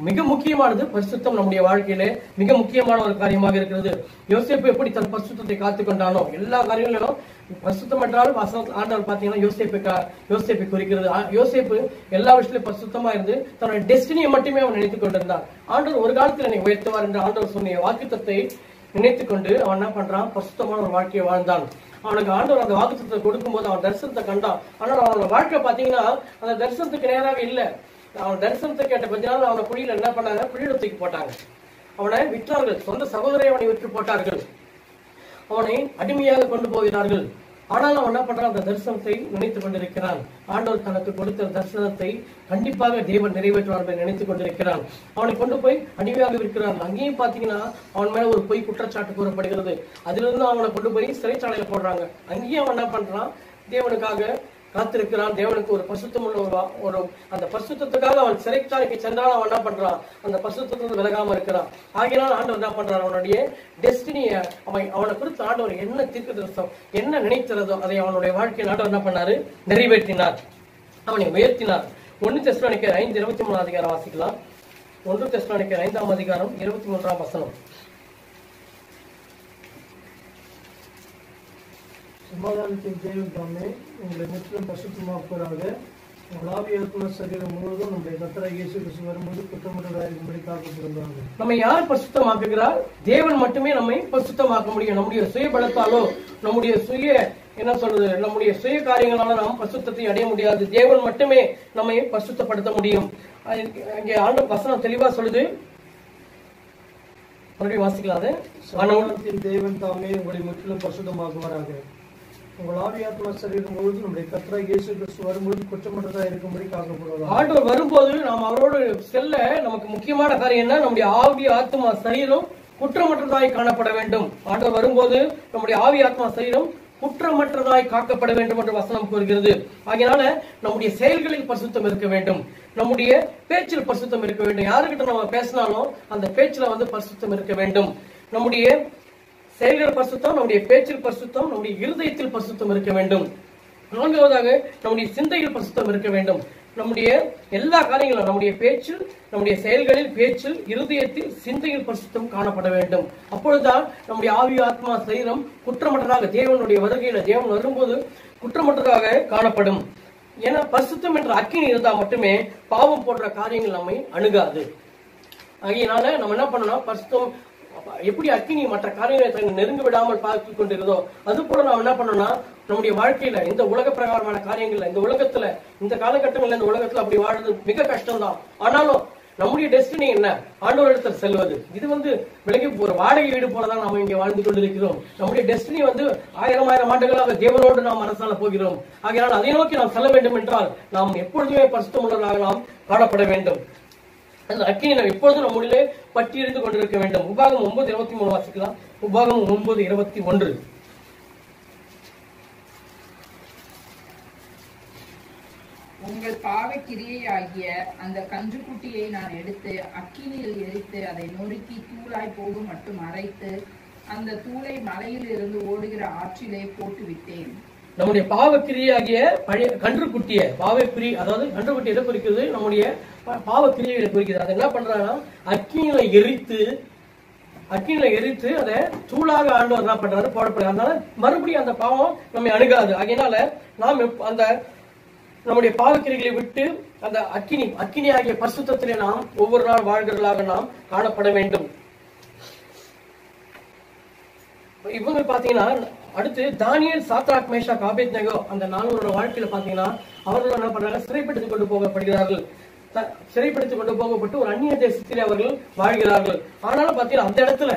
மிக முக்கியமானது பரிசுத்தம் நம்முடைய வாழ்க்கையில மிக முக்கியமான ஒரு காரியமாக இருக்கிறது. யோசேப்பு எப்படி தன் பரிசுத்தத்தை காத்துக் கொண்டானோ, எல்லா காரியங்களிலும் பரிசுத்தம் என்றாலும் ஆண்டவர் பாத்தீங்கன்னா யோசேப்பை குறிக்கிறது. யோசேப்பு எல்லா விஷயத்திலும் பரிசுத்தமா இருந்து தன்னுடைய டெஸ்டினியை மட்டுமே அவன் நினைத்துக் கொண்டிருந்தார். ஆண்டவர் ஒரு காலத்தில் என்னை உயர்த்துவார் என்று ஆண்டவர் சொன்ன வாக்குத்தத்தை நினைத்து கொண்டு அவன் என்ன பண்றான், பரிசுத்தமான ஒரு வாழ்க்கையை வாழ்ந்தான். அவனுக்கு ஆண்டவர் அந்த வாக்குத்தத்தத்தை கொடுக்கும்போது அவன் தரிசனத்தை கண்டான். ஆனால் அவனோட வாழ்க்கை பாத்தீங்கன்னா அந்த தரிசனத்துக்கு நேராக இல்லை. அவன் தரிசனத்தை கேட்ட கொஞ்ச நாள் அவனை குழியில என்ன பண்ணாங்க, குழியில தூக்கி போட்டாங்க. அவனை விற்றார்கள், சொந்த சகோதரை அவனை விற்று போட்டார்கள், அவனை அடிமையாக கொண்டு போகிறார்கள். ஆனால் அவன் என்ன பண்றான், அந்த தரிசனத்தை நினைத்துக் கொண்டிருக்கிறான். ஆண்டவர் தனக்கு கொடுத்த தரிசனத்தை கண்டிப்பாக தேவன் நிறைவேற்றுவார் என்று நினைத்துக் கொண்டிருக்கிறான். அவனை கொண்டு போய் அடிமையாக இருக்கிறான். அங்கேயும் பாத்தீங்கன்னா அவன் மேல ஒரு பொய் குற்றச்சாட்டு கூறப்படுகிறது. அதிலிருந்து அவனை கொண்டு போய் சிறைச்சாலையில போடுறாங்க. அங்கேயும் அவன் என்ன பண்றான், தேவனுக்காக காத்திருக்கிறான். தேவனுக்கு ஒரு பரிசுத்தம் உள்ள ஒரு அந்த பரிசுத்தத்துக்காக அவன் சிறைச்சாலைக்கு சென்றாலும் அவன் என்ன பண்றான், அந்த பரிசுத்தத்திலிருந்து விலகாம இருக்கிறான். ஆகையினால் ஆண்டவர் என்ன பண்றான், அவனுடைய டெஸ்டினியை அவனை குறித்து ஆண்டவர் என்ன தீர்க்கதரிசனம் என்ன நினைக்கிறதோ அதை அவனுடைய வாழ்க்கையில் ஆண்டவர் என்ன பண்ணாரு, நிறைவேற்றினார், அவனை உயர்த்தினார். 1 தெசலோனிக்கேயர் 5:23 அதிகாரம் வாசிக்கலாம். 1 தெசலோனிக்கேயர் 5ஆம் அதிகாரம் 23ஆம் வசனம். சமாதானத்தின் தேவன் தாமே உங்களை முற்றிலும் பரிசுத்தமாக்குவதாக. உங்கள் ஆவியாத்மா சரீரம் முழுவதும் நம்முடைய கர்த்தராகிய இயேசு கிறிஸ்து வரும்போது குற்றமற்றவராயிருக்கும்படி காக்கப்படுகிறார்கள். நம்ம யார் பரிசுத்தமாக்குகிறார்? தேவன் மட்டுமே நம்மை பரிசுத்தமாக்க முடியும். நம்முடைய சுய பலத்தாலோ நம்முடைய நம்முடைய சுய காரியங்களால நாம் பரிசுத்தத்தை அடைய முடியாது. தேவன் மட்டுமே நம்மை பரிசுத்தப்படுத்த முடியும். இங்கே ஆண்டவர் வசனம் தெளிவா சொல்லுது. மறுபடியும் வாசிக்கலாம். சமாதானத்தின் தேவன் தாமே உங்களை முற்றிலும் பரிசுத்தமாக்குவாராக. உங்கள் ஆவியாத்மா சரீரம் முழுவதும் நம்முடைய கர்த்தராகிய இயேசு கிறிஸ்து வரும்போது குற்றமற்றதா இருக்கும்படி காக்கப்படுவார். ஆண்டவர் வரும்போது நாம் அவரோடு செல்ல நமக்கு முக்கியமான காரியம் என்ன, நம்முடைய ஆவி ஆத்மா சரீரம் குற்றமற்றதாய் காணப்பட வேண்டும். ஆண்டவர் வரும்போது நம்முடைய ஆவி ஆத்மா சரீரம் குற்றமற்றதாய் காக்கப்பட வேண்டும் என்று வசனம் கூறுகிறது. ஆகையினால நம்முடைய செயல்களில் பரிசுத்தம் இருக்க வேண்டும், நம்முடைய பேச்சில் பரிசுத்தம் இருக்க வேண்டும். யாருக்கிட்ட நம்ம பேசினாலும் அந்த பேச்சில் பரிசுத்தம் இருக்க வேண்டும். நம்முடைய செயல்கள் பரிசுத்தம், நம்முடைய பேச்சில் பரிசுத்தம், நம்முடைய இருதயத்தில் பரிசுத்தம் இருக்க வேண்டும். 4வதாக நம்முடைய சிந்தையில் பரிசுத்தம் இருக்க வேண்டும். நம்முடைய எல்லா காரியங்களும் நம்முடைய பேச்சில், நம்முடைய செயல்களில், பேச்சில், இருதயத்தில், சிந்தையில் பரிசுத்தம் காணப்பட வேண்டும். அப்பொழுதுதான் நம்முடைய ஆவி ஆத்மா சரீரம் குற்றமற்றதாக தேவனுடைய வருகையில தேவன் வரும்போது குற்றமற்றதாக காணப்படும். ஏன்னா பரிசுத்தம் என்ற அக்கினி இருந்தா மட்டுமே பாவம் போன்ற காரியங்கள் நம்மை அணுகாது. ஆகையினால நம்ம என்ன பண்ணணும், பரிசுத்தம் எப்படி அக்கினி மற்ற காரியங்களை நெருங்க விடாமல் பார்த்து கொண்டிருந்தோ அது போல நாம் என்ன பண்ணோம்னா நம்முடைய வாழ்க்கையில இந்த உலக பிரகாரமான காரியங்கள்ல இந்த உலகத்துல இந்த காலகட்டங்கள்ல இந்த உலகத்துல அப்படி வாழ்றது மிக கஷ்டம் தான். ஆனாலும் நம்முடைய டெஸ்டினி என்ன, ஆண்டவர் இடத்துல செல்வது. இது விலகி ஒரு வாடகை வீடு போலதான் நாம இங்க வாழ்ந்து கொண்டிருக்கிறோம். நம்முடைய டெஸ்டினி 1000 ஆண்டுகளாக தேவனோடு நாம் அரசால போகிறோம். ஆகையால் அதை நோக்கி நாம் செல்ல வேண்டும் என்றால் நாம் எப்பொழுதுமே பரிசுத்தம் உள்ளவர்களாக நாம் காணப்பட வேண்டும். அந்த அக்கினி நாம் எப்பொழுதும் நம்முடைய பற்றி எறிந்து கொண்டிருக்க வேண்டும். உபாகம் 9:23 வாசிக்கலாம். உபாகம் 9:21. உங்கள் பாவக்கிரியையாகிய அந்த கன்றுக்குட்டியை நான் எடுத்து அக்கினியில் எரித்து அதை நொறுக்கி தூளாய் போகும் மட்டும் அரைத்து அந்த தூளை மலையில் இருந்து ஓடுகிற ஆற்றிலே போட்டு விட்டேன். நம்முடைய பாவக்கிரியாகிய பழைய கன்றுக்குட்டிய பாவக்கிரி, அதாவது கன்றுக்குட்டி எதை குறிக்கிறது, நம்முடைய பாவக்கிரியை குறிக்கிறது. அதை என்ன பண்றாங்கன்னா அக்கினியில எரித்து அதை தூளாக ஆண்டவர் என்ன பண்றாரு, போடப்படுது. அதனால மறுபடியும் அந்த பாவம் நம்மை அணுகாது. அதனால நாம் அந்த நம்முடைய பாவக்கிரிகளை விட்டு அந்த அக்கினி ஆகிய பரிசுத்தத்திலே நாம் ஒவ்வொரு நாள் வாழ்கிறவர்களாக நாம் காணப்பட வேண்டும். இவங்க பாத்தீங்கன்னா அடுத்து தானியேல், சாத்ராக், மேஷாக், ஆபேத்நேகோ அந்த 4 வாழ்க்கையில பாத்தீங்கன்னா அவர்கள் என்ன பண்றாங்க, சிறைப்படுத்திக் கொண்டு போகப்படுகிறார்கள். சிறைப்படுத்திக் கொண்டு போகப்பட்டு ஒரு அந்நிய தேசத்திலே அவர்கள் வாழ்கிறார்கள். ஆனாலும் பாத்தீங்கன்னா அந்த இடத்துல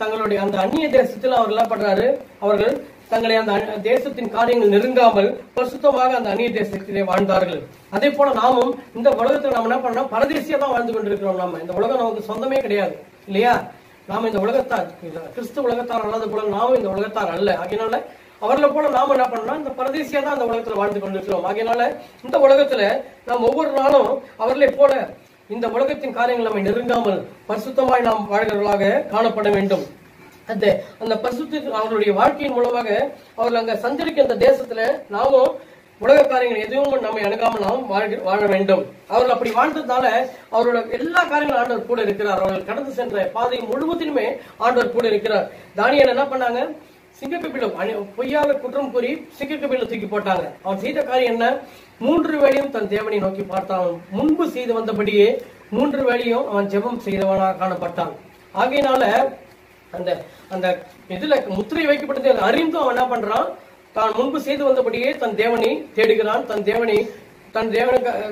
தங்களுடைய அந்த அந்நிய தேசத்தில் அவர்கள் என்ன பண்றாரு, அவர்கள் தங்களை அந்த தேசத்தின் காரியங்கள் நெருங்காமல் பரிசுத்தமாக அந்த அந்நிய தேசத்திலே வாழ்ந்தார்கள். அதே போல நாமும் இந்த உலகத்துல நம்ம என்ன பண்ணோம், பரதேசியா தான் வாழ்ந்து கொண்டிருக்கிறோம். நம்ம இந்த உலகம் நமக்கு சொந்தமே கிடையாது இல்லையா. நாம இந்த உலகத்தார், கிறிஸ்து உலகத்தார் அல்லாத போல நாமும் இந்த உலகத்தார் அல்ல. ஆகையினால அவர்களை போல நாம என்ன பண்ணோம், இந்த பரதேசியா தான் இந்த உலகத்துல வாழ்ந்து கொண்டிருக்கிறோம். ஆகையினால இந்த உலகத்துல நாம் ஒவ்வொரு நாளும் அவர்களை போல இந்த உலகத்தின் காரியங்கள் நம்மை நெருங்காமல் பரிசுத்தமாய் நாம் வாழ்கிறவர்களாக காணப்பட வேண்டும். அந்த பரிசுத்த அவர்களுடைய வாழ்க்கையின் மூலமாக அவர்கள் அங்க சஞ்சரிக்க அந்த தேசத்துல நாமும் உலக காரியங்கள் எதுவும் நம்மை அணுகாமல் நாம் வாழ வேண்டும். அவர்கள் அப்படி வாழ்ந்ததுனால அவரோட எல்லா காரியங்களும் ஆண்டவர் கூட இருக்கிறார். அவர்கள் கடந்து சென்ற பாதை முழுவதிலுமே ஆண்டவர் கூட இருக்கிறார். தானியேல் என்ன பண்ணாங்க, சிங்கக்கபில பொய்யாக குற்றம் கூறி சிங்கக்கபில தூக்கி போட்டாங்க. அவன் செய்த காரியம் என்ன, 3 வேளையும் தன் தேவனை நோக்கி பார்த்தான். முன்பு செய்து வந்தபடியே 3 வேளையும் அவன் ஜெபம் செய்தவனாக காணப்பட்டான். ஆகையினால அந்த அந்த இதுல முத்திரை வைக்கப்பட்டது அறிந்தும் அவன் என்ன பண்றான், தான் முன்பு செய்து வந்தபடியே தன் தேவனை தேடுகிறான், தன் தேவனை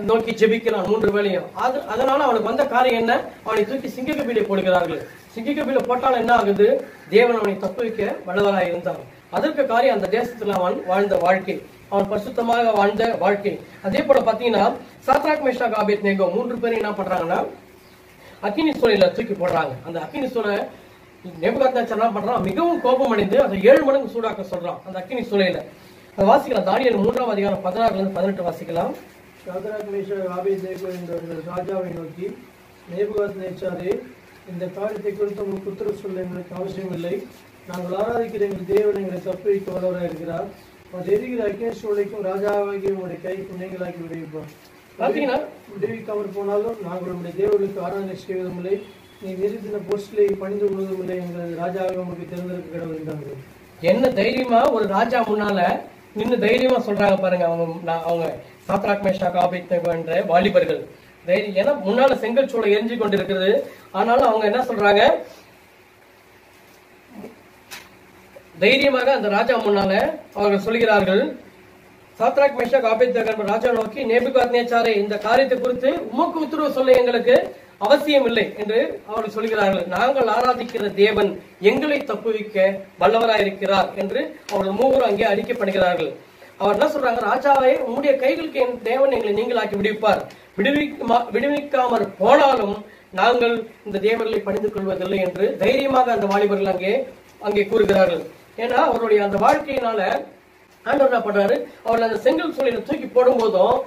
நோக்கி ஜெபிக்கிறான் 3 வேளையும். அதனால அவனுக்கு வந்த காரியம் என்ன, அவனை தூக்கி சிங்கக்கபிலே போடுகிறார்கள். சிங்கக்கபிலே போட்டால் என்ன ஆகுது, தேவன் அவனை தப்புவிக்க வல்லவராய் இருந்தான். அதற்கு காரியம் அந்த தேசத்துல அவன் வாழ்ந்த வாழ்க்கை, அவன் பரிசுத்தமாக வாழ்ந்த வாழ்க்கை. அதே போல பாத்தீங்கன்னா சாத்ராக் மேஷாக் ஆபேத்நேகோ 3 பேரும் என்ன பண்றாங்கன்னா அக்கினி சூளையில தூக்கி போடுறாங்க. அந்த அக்கினி சூளை நேபுகாத்நேச்சர் என்ன பண்றான், மிகவும் கோபம் அடைந்து அதை 7 மடங்கு சூடாக்க சொல்றான் அந்த அக்கினி சூளையில. அதை வாசிக்கலாம். தானியேல் 3ஆம் அதிகாரம் 16-18 வாசிக்கலாம். சாத்ராக் மேஷாக் ஆபேத்நேகோ என்றவர்கள் ராஜாவை நோக்கி, நேபுகாத்நேச்சாரே, இந்த காரியத்தை குறித்து உங்களுக்கு உத்தரவு சொல்ல எங்களுக்கு அவசியம் இல்லை. நாங்கள் ஆராதிக்கிற எங்கள் தேவன் எங்களை தப்புவிக்க வல்லவராக இருக்கிறார். அவர் எரிகிற அக்கினி சூளைக்கும் ராஜாவாகிய உங்களுடைய கைக்கும் நீங்களாக்கி விடுவிப்பார். பாத்தீங்கன்னா விடுவிக்காமல் போனாலும் நாங்கள் உங்களுடைய தேவர்களுக்கு ஆராதனை செய்வதும் இல்லை, நீ நிறுத்தின போஸ்டிலே பணிந்து கொள்வதும் இல்லை, எங்கள் ராஜாவை உங்களுக்கு தேர்ந்தெடுக்க கடவுள் என்றார்கள். என்ன தைரியமா ஒரு ராஜா முன்னால நின்று தைரியமா சொல்றாங்க பாருங்க. அவங்க சாத்ராக் மேஷாக் ஆபேத்நேகோ என்ற வாலிபர்கள் தைரியம். ஏன்னா முன்னால செங்கல் சூளை எரிஞ்சு கொண்டிருக்கிறது. ஆனாலும் அவங்க என்ன சொல்றாங்க, தைரியமாக அந்த ராஜா முன்னால அவர்கள் சொல்கிறார்கள், சாத்ராக் மேஷாக் ஆபேத்நேகோ ராஜா நோக்கி, நேபுகாத்நேச்சாரே, இந்த காரியத்தை குறித்து உமக்கு உத்தரவு சொல்ல எங்களுக்கு அவசியம் இல்லை என்று அவர்கள் சொல்கிறார்கள். நாங்கள் ஆராதிக்கிற தேவன் எங்களை தப்புவிக்க வல்லவராயிருக்கிறார் என்று அவர்கள் 3 அங்கே அறிக்கைப்படுகிறார்கள். அவர் என்ன சொல்றாங்க, ராஜாவை உம்முடைய கைகளுக்கு என் தேவன் எங்களை நீங்களாக்கி விடுவிப்பார். விடுவிக்காமல் போனாலும் நாங்கள் இந்த தேவர்களை பணிந்து கொள்வதில்லை என்று தைரியமாக அந்த வாலிபர்கள் அங்கே கூறுகிறார்கள். ஏன்னா அவருடைய அந்த வாழ்க்கையினால ஆண்டவர் என்ன பண்றாரு, அவர்கள் அந்த செங்கல் சூளையில தூக்கி போடும் போதும்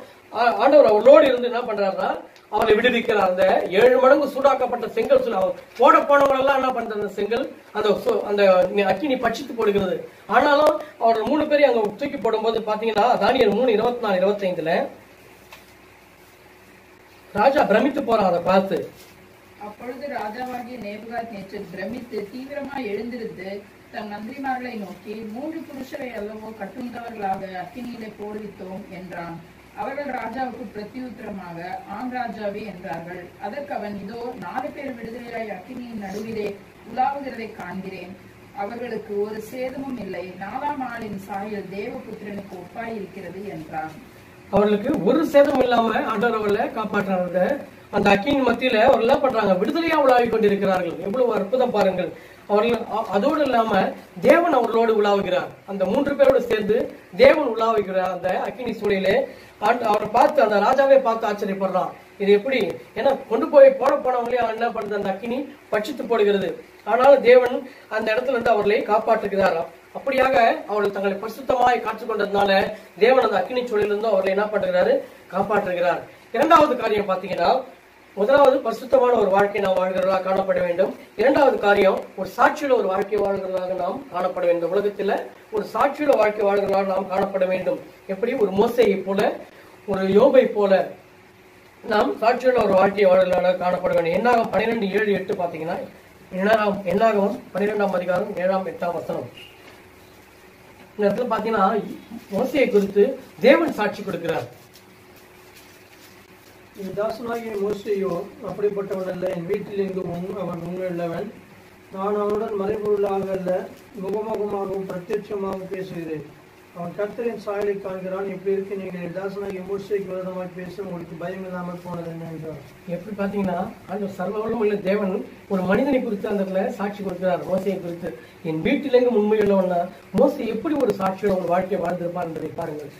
ஆண்டவர் அவர்களோடு இருந்து என்ன பண்றாருன்னா அவரை விடுவிக்கிறார். அந்த 7 மடங்கு சூடாக்கப்பட்ட செங்கல் சூளை போட போனவங்க எல்லாம் என்ன பண்ற, அந்த செங்கல் அந்த அக்கினி பட்சித்து போடுகிறது. ஆனாலும் அவர்கள் 3 பேரையும் அங்க தூக்கி போடும் போது பாத்தீங்கன்னா தானியேல் 3:24-25 ராஜா பிரமித்து போறான் அதை பார்த்து. அப்பொழுது ராஜாவாகிய நேபுகாத்நேச்சர் பிரமித்து தீவிரமாய் எழுந்திருந்து தன் மந்திரிமார்களை நோக்கி, 3 புருஷரை அல்லவோ கட்டுண்டவர்களாக அக்கினியிலே போடுவித்தோம் என்றான். அவர்கள் ராஜாவுக்கு பிரத்யுத்தரமாக, ஆம் ராஜாவே என்றார்கள். அதற்கு அவன், இதோ 4 பேர் விடுதலையாய் அக்கினியின் நடுவிலே உலாவுகிறதை காண்கிறேன். அவர்களுக்கு ஒரு சேதமும் இல்லை. 4ஆம் ஆளின் சாயல் தேவபுத்திரனுக்கு ஒப்பாயிருக்கிறது என்றான். அவர்களுக்கு ஒரு சேதம் இல்லாம ஆண்டவர் அவர்களை காப்பாற்றாங்க. அந்த அக்கினி மத்தியில அவர்கள் என்ன பண்றாங்க, விடுதலையா உலாவிக் கொண்டிருக்கிறார்கள். எவ்வளவு அற்புதம் பாருங்கள். அவர்கள் அதோடு இல்லாம தேவன் அவர்களோடு உலாவுகிறார். அந்த 3 பேரோடு சேர்ந்து தேவன் உலாவுகிறார் அந்த அக்கினி சூளையிலே. அவரை பார்த்து அந்த ராஜாவே பார்த்து ஆச்சரியப்படுறான், இது எப்படி, ஏன்னா கொண்டு போய் போனவங்களே என்ன பண்றது, அந்த அக்கினி பட்சித்து போடுகிறது. ஆனாலும் தேவன் அந்த இடத்துல இருந்து அவர்களை காப்பாற்றுகிறார். அப்படியாக அவர்கள் தங்களை பரிசுத்தமாய் காற்றுக் கொண்டதுனால தேவன் அந்த அக்கினி சூழலிலிருந்து அவர்களை என்ன பண்ணுகிறாரு, காப்பாற்றுகிறார். 2வது காரியம் பாத்தீங்கன்னா, முதலாவது பரிசுத்தமான ஒரு வாழ்க்கை நாம் வாழ்கிறதாக காணப்பட வேண்டும். 2வது காரியம், ஒரு சாட்சியுள்ள ஒரு வாழ்க்கை வாழ்கிறதாக நாம் காணப்பட வேண்டும். உலகத்துல ஒரு சாட்சியுள்ள வாழ்க்கை வாழ்கிறதாக நாம் காணப்பட வேண்டும். எப்படி, ஒரு மோசேயை போல, ஒரு யோபை போல நாம் சாட்சியுள்ள ஒரு வாழ்க்கை வாழ்கிறதாக காணப்பட வேண்டும். என்னாகும் 12:7-8 பாத்தீங்கன்னா, என்னாகும் 12ஆம் அதிகாரம் 7-8 வசனம். இந்த இடத்துல பாத்தீங்கன்னா மோசேயை குறித்து தேவன் சாட்சி கொடுக்கிறார். என் தாசனாகிய மோசேயோ அப்படிப்பட்டவன் அல்ல, என் வீட்டில் எங்கும் அவன் உண்மையுள்ளவன். நான் அவனுடன் மறைபொருளாக அல்ல, முகமுகமாகவும் பிரத்யட்சமாகவும் பேசுகிறேன். அவன் கர்த்தரின் சாயலை காண்கிறான். இப்படி இருக்கு, நீங்கள் தாசனாகிய மோசேக்கு விரோதமாக பேச உங்களுக்கு பயம் இல்லாமல் போனது என்ன என்றார். எப்படி பாத்தீங்கன்னா, அந்த சர்வவல்லமுள்ள தேவன் ஒரு மனிதனை குறித்து அந்த இடத்துல சாட்சி கொடுக்கிறார். மோசையை குறித்து என் வீட்டிலெங்கும் உண்மையுள்ளவன்னா மோசே எப்படி ஒரு சாட்சியோட ஒரு வாழ்க்கையை வாழ்ந்திருப்பார் என்பதை பாருங்கள்.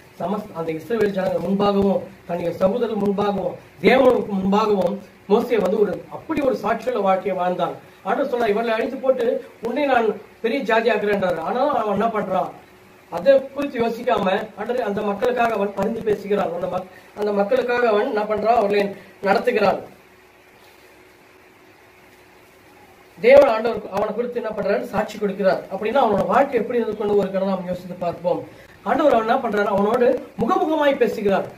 அந்த இஸ்ரவேல் ஜனங்கள் முன்பாகவும் தன்னுடைய சகோதரர் முன்பாகவும் தேவனுக்கு முன்பாகவும் மோசே ஒரு அப்படி ஒரு சாட்சியுள்ள வாழ்க்கையை வாழ்ந்தான். ஆண்டவர் சொன்னா, இவர்களை அழித்து போட்டு உன்னை நான் பெரிய ஜாதியாக்குறேன்றார். ஆனாலும் அவன் என்ன பண்றான், அதை குறித்து யோசிக்காம அந்த மக்களுக்காக அவன் பரிந்து பேசுகிறான். அந்த மக்களுக்காக அவன் என்ன பண்றான், அவர்களை நடத்துகிறான். தேவன் ஆண்டவர் அவனை குறித்து என்ன பண்றாரு, சாட்சி கொடுக்கிறார். அப்படின்னா அவனோட வாழ்க்கை எப்படி கொண்டு வருகிறோம் நாம் யோசித்து பார்ப்போம். ஆண்டவர் அவன் என்ன பண்றாரு, அவனோடு முகமுகமாய் பேசுகிறார்.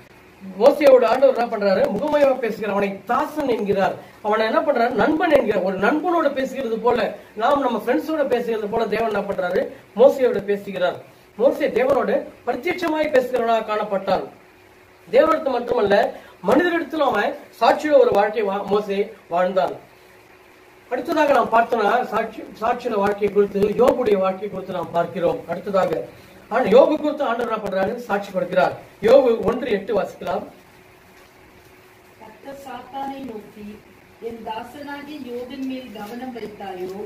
மோசேயோட ஆண்டவர் என்ன பண்றாரு, முகமுகமாக பேசுகிறார். அவனை தாசன் என்கிறார். அவனை என்ன பண்றாரு, நண்பன் என்கிறார். ஒரு நண்பனோட பேசுகிறது போல, நாம் நம்ம ஃப்ரெண்ட்ஸோட பேசுகிறது போல தேவன் என்ன பண்றாரு, மோசையோட பேசுகிறார். மோசே தேவனோடு பிரத்யட்சமாய் பேசுகிறவனாக காணப்பட்டான். தேவனிடத்து மட்டுமல்ல, மனிதரிடத்திலும் அவன் சாட்சியோட ஒரு வாழ்க்கை மோசே வாழ்ந்தான். அடுத்ததாக நாம் பார்த்தோம்னா சாட்சியோட வாழ்க்கையை குறித்து யோபுடைய வாழ்க்கையை குறித்து நாம் பார்க்கிறோம். அடுத்ததாக யோபு குறித்து ஆண்டவர் என்ன பண்றாரு? சாட்சி கொடுக்கிறார். யோபு 1:8 வாசிக்கலாம். கர்த்தர் சாத்தானை நோக்கி, என் தாசனாகிய யோபின் மேல் கவனம் வைத்தாயோ?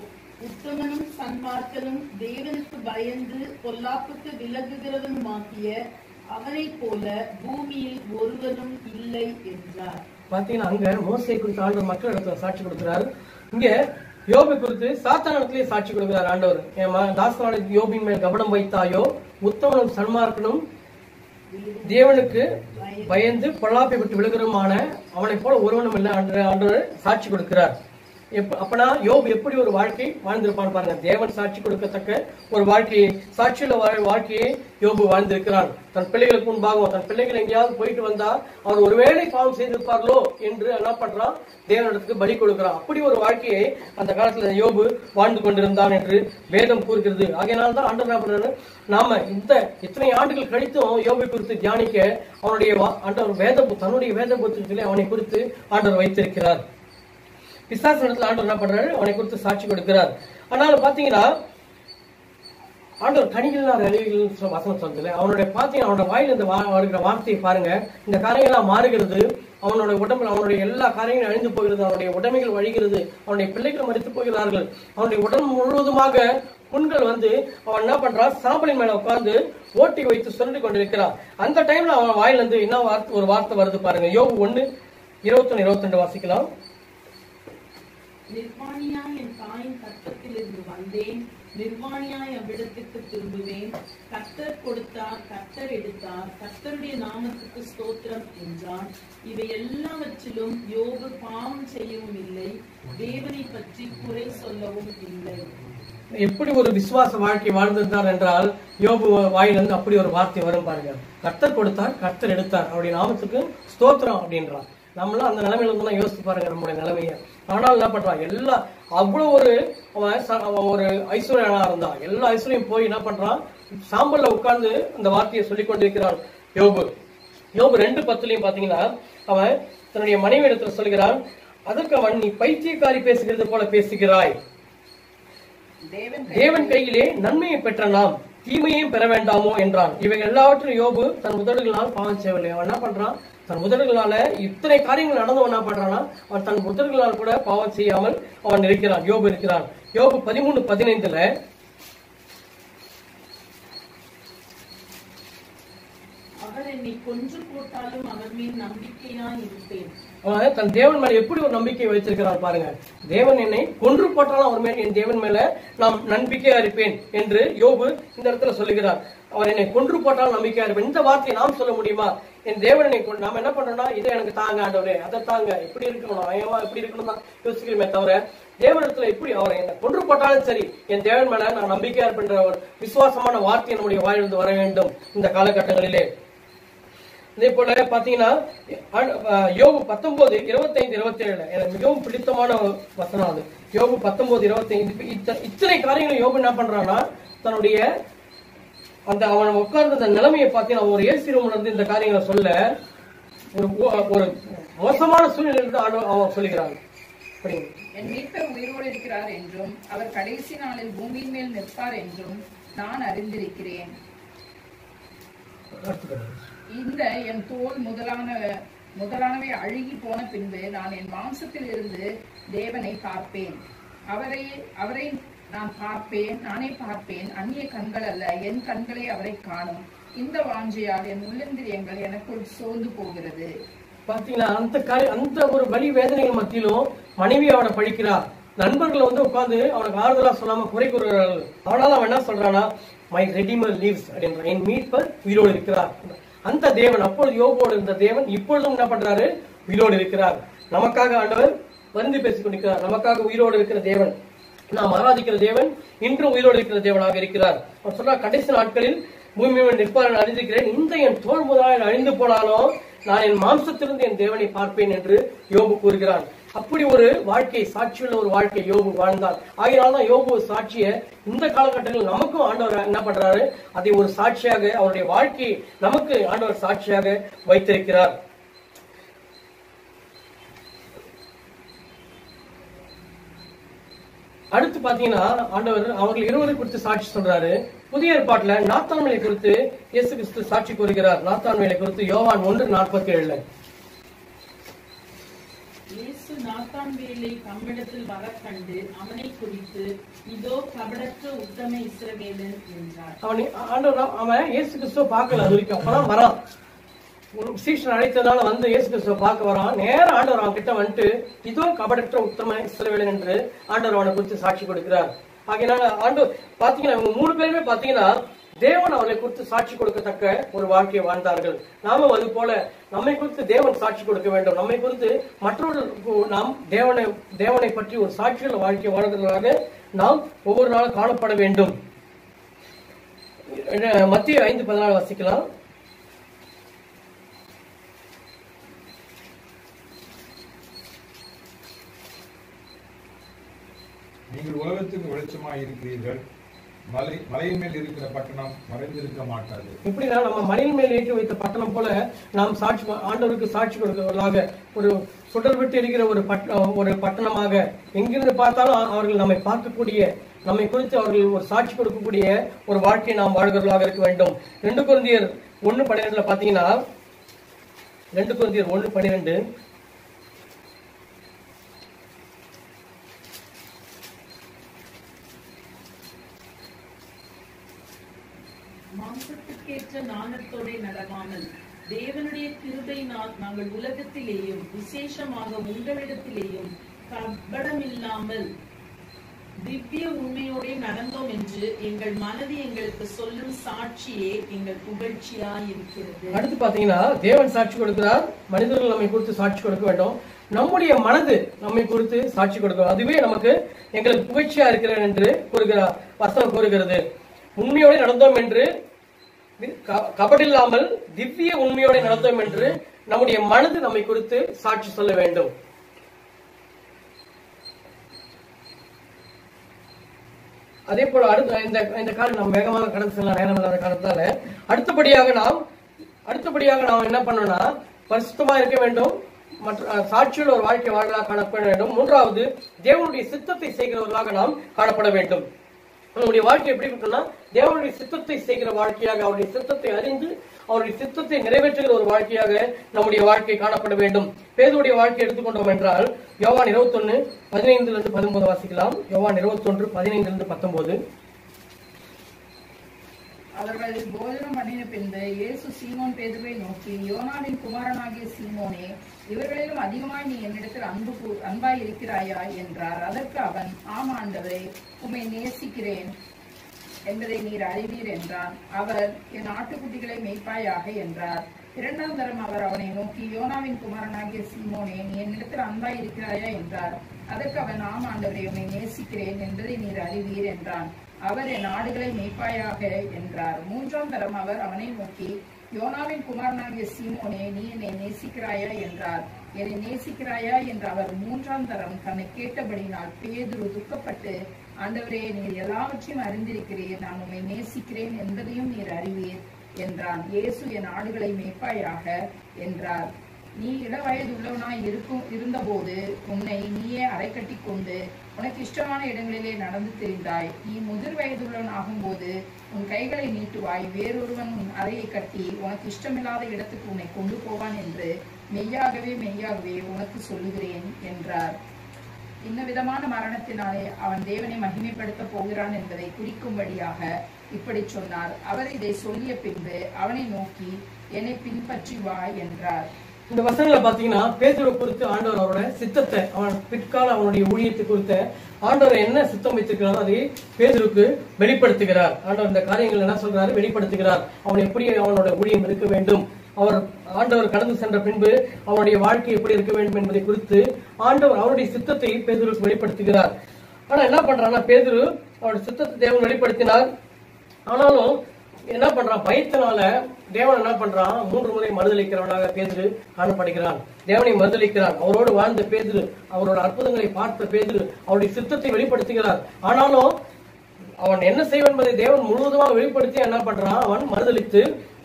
உத்தமனும் சன்மார்க்கனும் தேவனுக்கு பயந்து பொல்லாப்புக்கு விலகுகிறவனுமாகிய அவனைப் போல பூமியில் ஒருவனும் இல்லை என்றார். பாத்தீங்கன்னா அங்க மோசே குறித்து ஆண்டவர் மக்கள் இடத்துல சாட்சி கொடுக்கிறார். இங்க யோபு குறித்து சாத்தானிடத்திலே சாட்சி கொடுக்கிறார் ஆண்டவர். தாசனான யோபின் மேல் கவனம் வைத்தாயோ, உத்தமனும் சன்மார்க்கனும் தேவனுக்கு பயந்து பொல்லாப்பை விட்டு விழுகிறமான அவனை போல ஒருவனும் இல்லை ஆண்டவர் சாட்சி கொடுக்கிறார். அப்பனா யோபு எப்படி ஒரு வாழ்க்கை வாழ்ந்திருப்பான்னு பாருங்க. தேவன் சாட்சி கொடுக்கத்தக்க ஒரு வாழ்க்கையை, சாட்சியுள்ள வாழ்க்கையை யோபு வாழ்ந்திருக்கிறான். தன் பிள்ளைகளுக்கு முன்பாகவும் தன் பிள்ளைகள் எங்கேயாவது போயிட்டு வந்தா அவர் ஒருவேளை பாவம் செய்திருப்பார்களோ என்று என்ன பண்றான்? தேவனிடத்துக்கு பலி கொடுக்கிறான். அப்படி ஒரு வாழ்க்கையை அந்த காலத்துல யோபு வாழ்ந்து கொண்டிருந்தான் என்று வேதம் கூறுகிறது. ஆகையினால்தான் ஆண்டவர் என்ன பண்றாரு? நாம இத்தனை ஆண்டுகள் கழித்தும் யோபை குறித்து தியானிக்க அவனுடைய ஆண்டவர் தன்னுடைய வேத புத்தகத்திலே அவனை குறித்து ஆண்டவர் வைத்திருக்கிறார். பிசாசு இடத்துல ஆண்டவர் என்ன பண்றாரு? அவனை குறித்து சாட்சி கொடுக்கிறார். ஆனாலும் பாத்தீங்கன்னா ஆண்டவர் கனிகள் அழிவுகள் வசனம் சொல்றது. அவனுடைய பாத்தீங்கன்னா அவனோட வாயில இந்த வருகிற வார்த்தையை பாருங்க. இந்த காரியங்கள்லாம் மாறுகிறது. அவனோட உடம்புல அவனுடைய எல்லா காரியங்களும் அழிந்து போகிறது. அவனுடைய உடமைகள் வழிகிறது. அவனுடைய பிள்ளைகள் மறித்து போகிறார்கள். அவனுடைய உடம்பு முழுவதுமாக புண்கள் வந்து அவன் என்ன பண்றான்? சாம்பலின் மேல உட்கார்ந்து ஓட்டி வைத்து சுரண்டி கொண்டிருக்கிறான். அந்த டைம்ல அவன் வாயில இருந்து என்ன ஒரு வார்த்தை வருது பாருங்க. யோபு 1:21-22 வாசிக்கலாம். நிர்வாணியாய் என் தாயின் கர்ப்பத்திலிருந்து வந்தேன், நிர்வாணியாய் அவ்விடத்துக்கு திரும்புவேன். கர்த்தர் கொடுத்தார், கர்த்தர் எடுத்தார், கர்த்தருடைய நாமத்துக்கு ஸ்தோத்திரம் என்றான். இவை எல்லாவற்றிலும் யோபு பாவம் செய்யவும் இல்லை, தேவனை பற்றி குறை சொல்லவும் இல்லை. எப்படி ஒரு விசுவாச வாழ்க்கை வாழ்ந்திருந்தார் என்றால் யோபு வாயிலிருந்து அப்படி ஒரு வார்த்தை வரும் பாருங்க. கர்த்தர் கொடுத்தார், கர்த்தர் எடுத்தார், அவருடைய நாமத்துக்கு ஸ்தோத்திரம் அப்படின்றான். நம்மளாம் அந்த நிலைமையில இருந்து யோசிச்சு பாருங்க நம்முடைய நிலைமைய. ஆனால் என்ன பண்றான்? அவ்வளவு ஒரு ஐஸ்வர்யனா இருந்தான். எல்லா ஐஸ்வர்யம் போய் என்ன பண்றான்? சாம்பல்ல உட்கார்ந்து அந்த வார்த்தையை சொல்லிக் கொண்டிருக்கிறான் யோபு. யோபு 2:10 பாத்தீங்கன்னா அவன் தன்னுடைய மனைவி இடத்துல சொல்கிறான், அதற்கு அவன், நீ பைத்தியக்காரி பேசுகிறது போல பேசுகிறாய். தேவன் கையிலே நன்மையை பெற்ற நாம் தீமையையும் பெற வேண்டாமோ என்றான். இவைகள் எல்லாவற்றும் யோபு தன் முதல்களால் பாவம் செய்யவில்லை. அவன் என்ன பண்றான்? தன் முதல்களால இத்தனை காரியங்கள் நடந்தவன் என்ன பண்றான்னா அவன் தன் முதல்களால் கூட பாவம் செய்யாமல் அவன் இருக்கிறான். யோபு இருக்கிறான். யோபு 13:15 அவர் என்னை கொன்று போட்டாலும் அவர் மேல் நம்பிக்கையாய் இருப்பேன். அவன் தன் தேவன் மேல எப்படி ஒரு நம்பிக்கை வைத்திருக்கிறான் பாருங்க. தேவன் என்னை கொன்று போட்டாலும் அவர் மேல், என் தேவன் மேல நாம் நம்பிக்கையா இருப்பேன் என்று யோபு இந்த இடத்துல சொல்லுகிறார். அவர் என்னை கொன்று போட்டாலும் நம்பிக்கையா இருப்பேன். இந்த வார்த்தையை நாம் சொல்ல முடியுமா? என் தேவனை நாம என்ன பண்றோம்னா, இதை எனக்கு தாங்க ஆண்டவரே, அதை தாங்க, இப்படி இருக்கணும், ஐயமா இப்படி இருக்கணும் தான் யோசிக்கிறோமே தவிர தேவனிடத்துல இப்படி அவரை என்ன கொன்று போட்டாலும் சரி என் தேவன் மேல நான் நம்பிக்கையா இருப்பேன்ற ஒரு விசுவாசமான வார்த்தை நம்முடைய வாயிலிருந்து வர வேண்டும் இந்த காலகட்டங்களிலே. இதே போல பாத்தீங்கன்னா யோபு 19:25-27 எனக்கு மிகவும் பிடித்தமான வசனம் அது. யோபு 19:25 இத்தனை காரியங்களை யோபு என்ன பண்றான்னா தன்னுடைய அந்த அவன் உட்கார்ந்த அந்த நிலைமையை பார்த்தீங்கன்னா ஒரு ஏசி ரூம்ல இருந்து இந்த காரியங்களை சொல்ல ஒரு மோசமான சூழ்நிலையிலிருந்து அவன் சொல்லுகிறான். என் மீட்பர் உயிரோடு இருக்கிறார் என்றும் அவர் கடைசி நாளில் பூமியின் மேல் நிற்பார் என்றும் நான் அறிந்திருக்கிறேன். இந்த என் தோல் முதலானவை அழுகி போன பின்பு நான் என் மாம்சத்தில் இருந்து தேவனை பார்ப்பேன். அவரை நான் பார்ப்பேன், நானே பார்ப்பேன், அந்நிய கண்கள் அல்ல, என் கண்களை அவரை காணும். இந்த வாஞ்சையால் என் உள்ளந்திரியங்கள் எனக்குள் சோர்ந்து போகிறது. பாத்தீங்கன்னா அந்த ஒரு வலி வேதனைகள் மத்தியிலும் மனைவி அவனை பழிக்கிறார். நண்பர்கள் உட்கார்ந்து அவனுக்கு ஆறுதலா சொல்லாம குறை கூறுகிறார்கள். அவனால அவன் என்ன சொல்றானா, மை ரெடிமர் லீவ்ஸ் அப்படின்ற, என் மீட்பர் உயிரோடு இருக்கிறார். அந்த தேவன் அப்பொழுது யோபோடு இருந்த தேவன் இப்பொழுதும் என்ன பண்றாரு? உயிரோடு இருக்கிறார். நமக்காக ஆண்டவர் வந்து பேசிக் கொண்டிருக்கிறார். நமக்காக உயிரோடு இருக்கிற தேவன், நாம் ஆராதிக்கிற தேவன் இன்றும் உயிரோடு இருக்கிற தேவனாக இருக்கிறார். அவர் சொல்ற கடைசி நாட்களில் பூமியை நிற்பார் அறிந்திருக்கிறேன். இந்த என் தோல் முதலாக அழிந்து போனாலும் நான் என் மாம்சத்திலிருந்து என் தேவனை பார்ப்பேன் என்று யோபு கூறுகிறான். அப்படி ஒரு வாழ்க்கை, சாட்சியுள்ள ஒரு வாழ்க்கை யோபு வாழ்ந்தார். ஆகினால்தான் யோபு சாட்சிய இந்த காலகட்டத்தில் நமக்கும் ஆண்டவர் என்ன பண்றாரு? அதை ஒரு சாட்சியாக அவருடைய வாழ்க்கையை நமக்கு ஆண்டவர் சாட்சியாக வைத்திருக்கிறார். அடுத்து பாத்தீங்கன்னா ஆண்டவர் அவர்கள் இருவரை குறித்து சாட்சி சொல்றாரு. புதிய ஏற்பாட்டுல நாத்தான்வேலை குறித்து இயேசு கிறிஸ்து சாட்சி கூறுகிறார். நாத்தான்வேலை குறித்து யோவான் 1:47. இயேசு நாத்தான்வேலை தம்மிடத்தில் வர கண்டு அவனை குறித்து, இதோ கபடற்ற உத்தம இஸ்ரவேலன் என்றார். அவன் இயேசு கிறிஸ்துவ பார்க்கல அது வரைக்கும். அப்பதான் வரான், சீஷன் அழைத்ததால வந்து இயேசு கிறிஸ்துவ பார்க்க வரான். நேர ஆண்டவர் அவன் கிட்ட வந்துட்டு, இதோ கபடற்ற உத்தம இஸ்ரவேலன் என்று ஆண்டவர் அவனை குறித்து சாட்சி கொடுக்கிறார். ஆகையினால ஆண்டவர் பாத்தீங்கன்னா இவங்க 3 பேருமே பாத்தீங்கன்னா தேவன் அவர்களை குறித்து சாட்சி கொடுக்கத்தக்க ஒரு வாழ்க்கையை வாழ்ந்தார்கள். நாமும் அது போல நம்மை குறித்து தேவன் சாட்சி கொடுக்க வேண்டும். நம்மை குறித்து மற்றவர்களுக்கு நாம் தேவனை பற்றி ஒரு சாட்சியுள்ள வாழ்க்கையை வாழ்கிறதாக நாம் ஒவ்வொரு நாளும் காணப்பட வேண்டும். மத்தேயு 5:14 வாசிக்கலாம். நீங்கள் உலகத்துக்கு வெளிச்சமாய் இருக்கிறீர்கள். மலையின் மேல் இருக்கிற பட்டணம் மறைந்திருக்க மாட்டாது. இப்படின்னா நம்ம மலையின் மேல் ஏற்றி வைத்த பட்டணம் போல நாம் சாட்சி ஆண்டவருக்கு சாட்சி கொடுக்கிறவர்களாக ஒரு சுடர் விட்டு இருக்கிற ஒரு பட்டணமாக எங்கிருந்து பார்த்தாலும் அவர்கள் நம்மை பார்க்கக்கூடிய, நம்மை குறித்து அவர்கள் ஒரு சாட்சி கொடுக்கக்கூடிய ஒரு வாழ்க்கையை நாம் வாழ்கிறவர்களாக இருக்க வேண்டும். 2 கொரிந்தியர் 1:12 பாத்தீங்கன்னா 2 கொரிந்தியர் 1:12 மாம்சத்துக்கேற்ற நாணத்தோட நடவாமல் தேவனுடைய கிருபையினால் நாங்கள் உலகத்திலேயும் விசேஷமாக உங்களிடத்திலேயும் கபடமில்லாமல் திவ்ய உண்மையோட நடந்தோம் என்று எங்கள் மனது எங்களுக்கு சொல்லும் சாட்சியே எங்கள் புகழ்ச்சியாய் இருக்கிறது. அடுத்து பாத்தீங்கன்னா தேவன் சாட்சி கொடுக்கிறார், மனிதர்கள் நம்மை குறித்து சாட்சி கொடுக்க வேண்டும். நம்முடைய மனது நம்மை குறித்து சாட்சி கொடுக்கும், அதுவே நமக்கு எங்களுக்கு புகழ்ச்சியா இருக்கிறது என்று கூறுகிறார். வசனம் கூறுகிறது, உண்மையோடு நடந்தோம் என்று, கபடில்லாமல் திவ்ய உண்மையோடு நடந்தோம் என்று நம்முடைய மனது நம்மை குறித்து சாட்சி சொல்ல வேண்டும். அதே போல இந்த காலம் நாம் வேகமாக கடந்து செல்ல நேரம் இல்லாத காரணத்தால அடுத்தபடியாக நாம் என்ன பண்ணோம்னா பரிசுத்தமா இருக்க வேண்டும், மற்ற சாட்சியுள்ள ஒரு வாழ்க்கை வாழ்வதாக காணப்பட வேண்டும். 3வது தேவனுடைய சித்தத்தை செய்கிறவர்களாக நாம் காணப்பட வேண்டும். நம்முடைய வாழ்க்கை எப்படி இருக்குன்னா தேவனுடைய சித்தத்தை செய்கிற வாழ்க்கையாக, அவருடைய சித்தத்தை அறிந்து அவருடைய சித்தத்தை நிறைவேற்றுகிற ஒரு வாழ்க்கையாக நம்முடைய வாழ்க்கை காணப்பட வேண்டும். பேதுருடைய வாழ்க்கை எடுத்துக்கொண்டோம் என்றால் யோவான் 21:15-19 வாசிக்கலாம். யோவான் 21:15-19. அவர்கள் போஜனம் பண்ணின பின்பு இயேசு சீமோன் பேதுருவை நோக்கி, யோனாவின் குமாரனாகிய சீமோனே, இவர்களிலும் அதிகமாய் நீ என்னிடத்தில் அன்பாய் இருக்கிறாயா என்றார். அதற்கு அவன், ஆம் ஆண்டவரே, உம்மை நேசிக்கிறேன் என்பதை நீர் அறிவீர் என்றான். அவர், என் ஆட்டுக்குட்டிகளை மேய்ப்பாயாக என்றார். 2ஆம் தரம் அவர் அவனை நோக்கி, யோனாவின் குமாரனாகிய சீமோனே, நீ என்னிடத்தில் அன்பாய் இருக்கிறாயா என்றார். அதற்கு அவன், ஆம் ஆண்டவரே, உம்மை நேசிக்கிறேன் என்பதை நீர் அறிவீர் என்றான். அவர், என் ஆடுகளை மேய்ப்பாயாக என்றார். 3ஆம் தரம் அவர் அவனை நோக்கி, யோனாவின் குமாரனாகிய சீமோனே, நீ என்னை நேசிக்கிறாயா என்றார். என்னை நேசிக்கிறாயா என்று அவர் 3ஆம் தரம் தன்னை கேட்டபடினால் பேதுரு துக்கப்பட்டு, ஆண்டவரே, நீர் எல்லாவற்றையும் அறிந்திருக்கிறீர், நான் உம்மை நேசிக்கிறேன் என்பதையும் நீர் அறிவீர் என்றான். இயேசு, என் ஆடுகளை மேய்ப்பாயாக என்றார். நீ இளவயது உள்ளவனாய் இருந்தபோது உன்னை நீயே அரை கட்டி கொண்டு உனக்கு இஷ்டமான இடங்களிலே நடந்து திரிந்தாய். நீ முதிர் வயதுள்ளவன் ஆகும்போது உன் கைகளை நீட்டுவாய், வேறொருவன் உன் அறையை கட்டி உனக்கு இஷ்டமில்லாத இடத்துக்கு உன்னை கொண்டு போவான் என்று மெய்யாகவே மெய்யாகவே உனக்கு சொல்லுகிறேன் என்றார். இந்த விதமான மரணத்தினாலே அவன் தேவனை மகிமைப்படுத்த போகிறான் என்பதை குறிக்கும்படியாக இப்படி சொன்னார். அவர் இதை சொல்லிய பின்பு அவனை நோக்கி, என்னை பின்பற்றி வா என்றார். இந்த வசனங்களை பாத்தீங்கன்னா பேதுரு குறித்து ஆண்டவர் அவரோட சித்தத்தை, அவன் பிற்கால அவனுடைய ஊழியத்தை குறித்த ஆண்டவர் என்ன சித்தம் வைத்திருக்கிறாரோ அதை பேதுருக்கு வெளிப்படுத்துகிறார். ஆண்டவர் இந்த காரியங்கள் என்ன சொல்றாரு வெளிப்படுத்துகிறார். அவன் எப்படி அவனோட ஊழியம் இருக்க வேண்டும், ஆண்டவர் கடந்து சென்ற பின்பு அவனுடைய வாழ்க்கை எப்படி இருக்க வேண்டும் என்பதை குறித்து ஆண்டவர் அவருடைய சித்தத்தை பேதுருக்கு வெளிப்படுத்துகிறார். ஆனா என்ன பண்றான்னா பேதுரு அவருடைய சித்தத்தை தேவன் வெளிப்படுத்தினார். ஆனாலும் என்ன பண்றான், பயத்தினால தேவன் என்ன பண்றான், 3 முறை மறுதளிக்கிறவனாக பேதுரு காணப்படுகிறான். தேவனை மறுதளிக்கிறான். அவரோடு வாழ்ந்த பேதுரு, அவரோட அற்புதங்களை பார்த்த பேதுரு அவருடைய சித்தத்தை வெளிப்படுத்துகிறார். ஆனாலும் அவன் என்ன செய்வான் என்பதை தேவன் முழுவதுமாக வெளிப்படுத்தி என்ன பண்றான், அவன் மறுதளித்து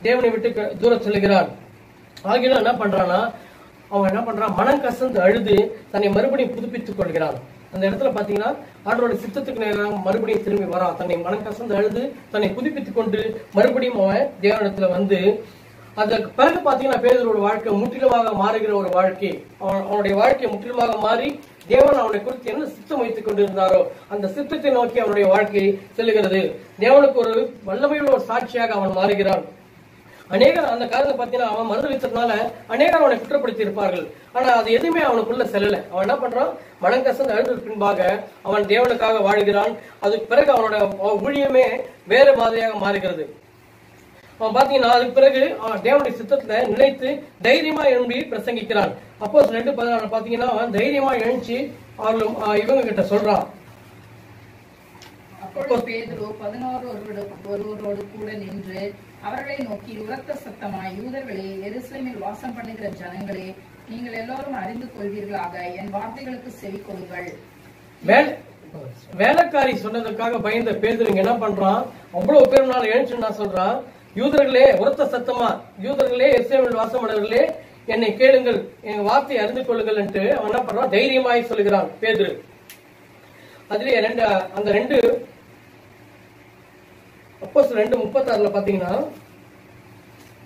தேவனை விட்டு தூர செல்கிறான். ஆகிய என்ன பண்றான்னா அவன் என்ன பண்றான், மனம் கசந்து அழுது தன்னை மறுபடியும் புதுப்பித்துக் கொள்கிறான். அந்த இடத்துல பாத்தீங்கன்னா ஆண்டவருடைய சித்தத்துக்கு நேரம் மறுபடியும் திரும்பி வரான். தன்னை மனம் கசந்து அழுது தன்னை புதுப்பித்துக் கொண்டு மறுபடியும் அவன் தேவனிடத்துல வந்து அதற்கு பிறகு பாத்தீங்கன்னா பேதுருவோட வாழ்க்கை முற்றிலுமாக மாறுகிற ஒரு வாழ்க்கை. அவனுடைய வாழ்க்கை முற்றிலுமாக மாறி தேவன் அவனை குறித்து என்ன சித்தம் வைத்துக் கொண்டிருந்தாரோ அந்த சித்தத்தை நோக்கி அவனுடைய வாழ்க்கை செல்லுகிறது. தேவனுக்கு ஒரு வல்லமையுள்ள ஒரு சாட்சியாக அவன் மாறுகிறான். அநேகர் அந்த காலத்துல பாத்தீங்கன்னா அவன் மறுதளித்ததுனால அநேகர் அவனை குற்றப்படுத்தி இருப்பார்கள். ஆனா அது எதுவுமே அவனுக்குள்ள செல்லல. அவன் என்ன பண்றான், மனம் கசந்து அழுது பின்பாக அவன் தேவனுக்காக வாழ்கிறான். அதுக்கு பிறகு அவனோட ஊழியமே வேறு மாதிரியாக மாறுகிறது. அவன் பாத்தீங்கன்னா அதுக்கு பிறகு தேவனுடைய சித்தத்துல நிலைத்து தைரியமா எழும்பி பிரசங்கிக்கிறான். அப்போ 2:16 பாத்தீங்கன்னா அவன் தைரியமா எழுச்சி அவர்களும் இவங்க கிட்ட சொல்றான். அப்பொழுது பேதுரு 11 ஒருவரோடு கூட நின்று அவர்களை நோக்கி உரத்த சத்தமாய், யூதர்களே, எருசலேமில் வாசம் பண்ணுகிற ஜனங்களே, நீங்கள் எல்லோரும் அறிந்து கொள்வீர்களாக, என் வார்த்தைகளுக்கு செவி கொள்ளுங்கள். வேலைக்காரி சொன்னதுக்காக பயந்த பேதுரு என்ன பண்றான், அவ்வளவு பேருனால எழுந்து நான் சொல்றான், யூதர்களே, உரத்த சத்தமா, யூதர்களே, எருசலேமில் வாசம் பண்ணுகிறவர்களே, என்னை கேளுங்கள், என் வார்த்தையை அறிந்து கொள்ளுங்கள் என்று அவன் என்ன பண்றான், தைரியமாய் சொல்லுகிறான் பேதுரு. அதுலயே அந்த 2 அப்போஸ்தலர் 2:36 பாத்தீங்கன்னா,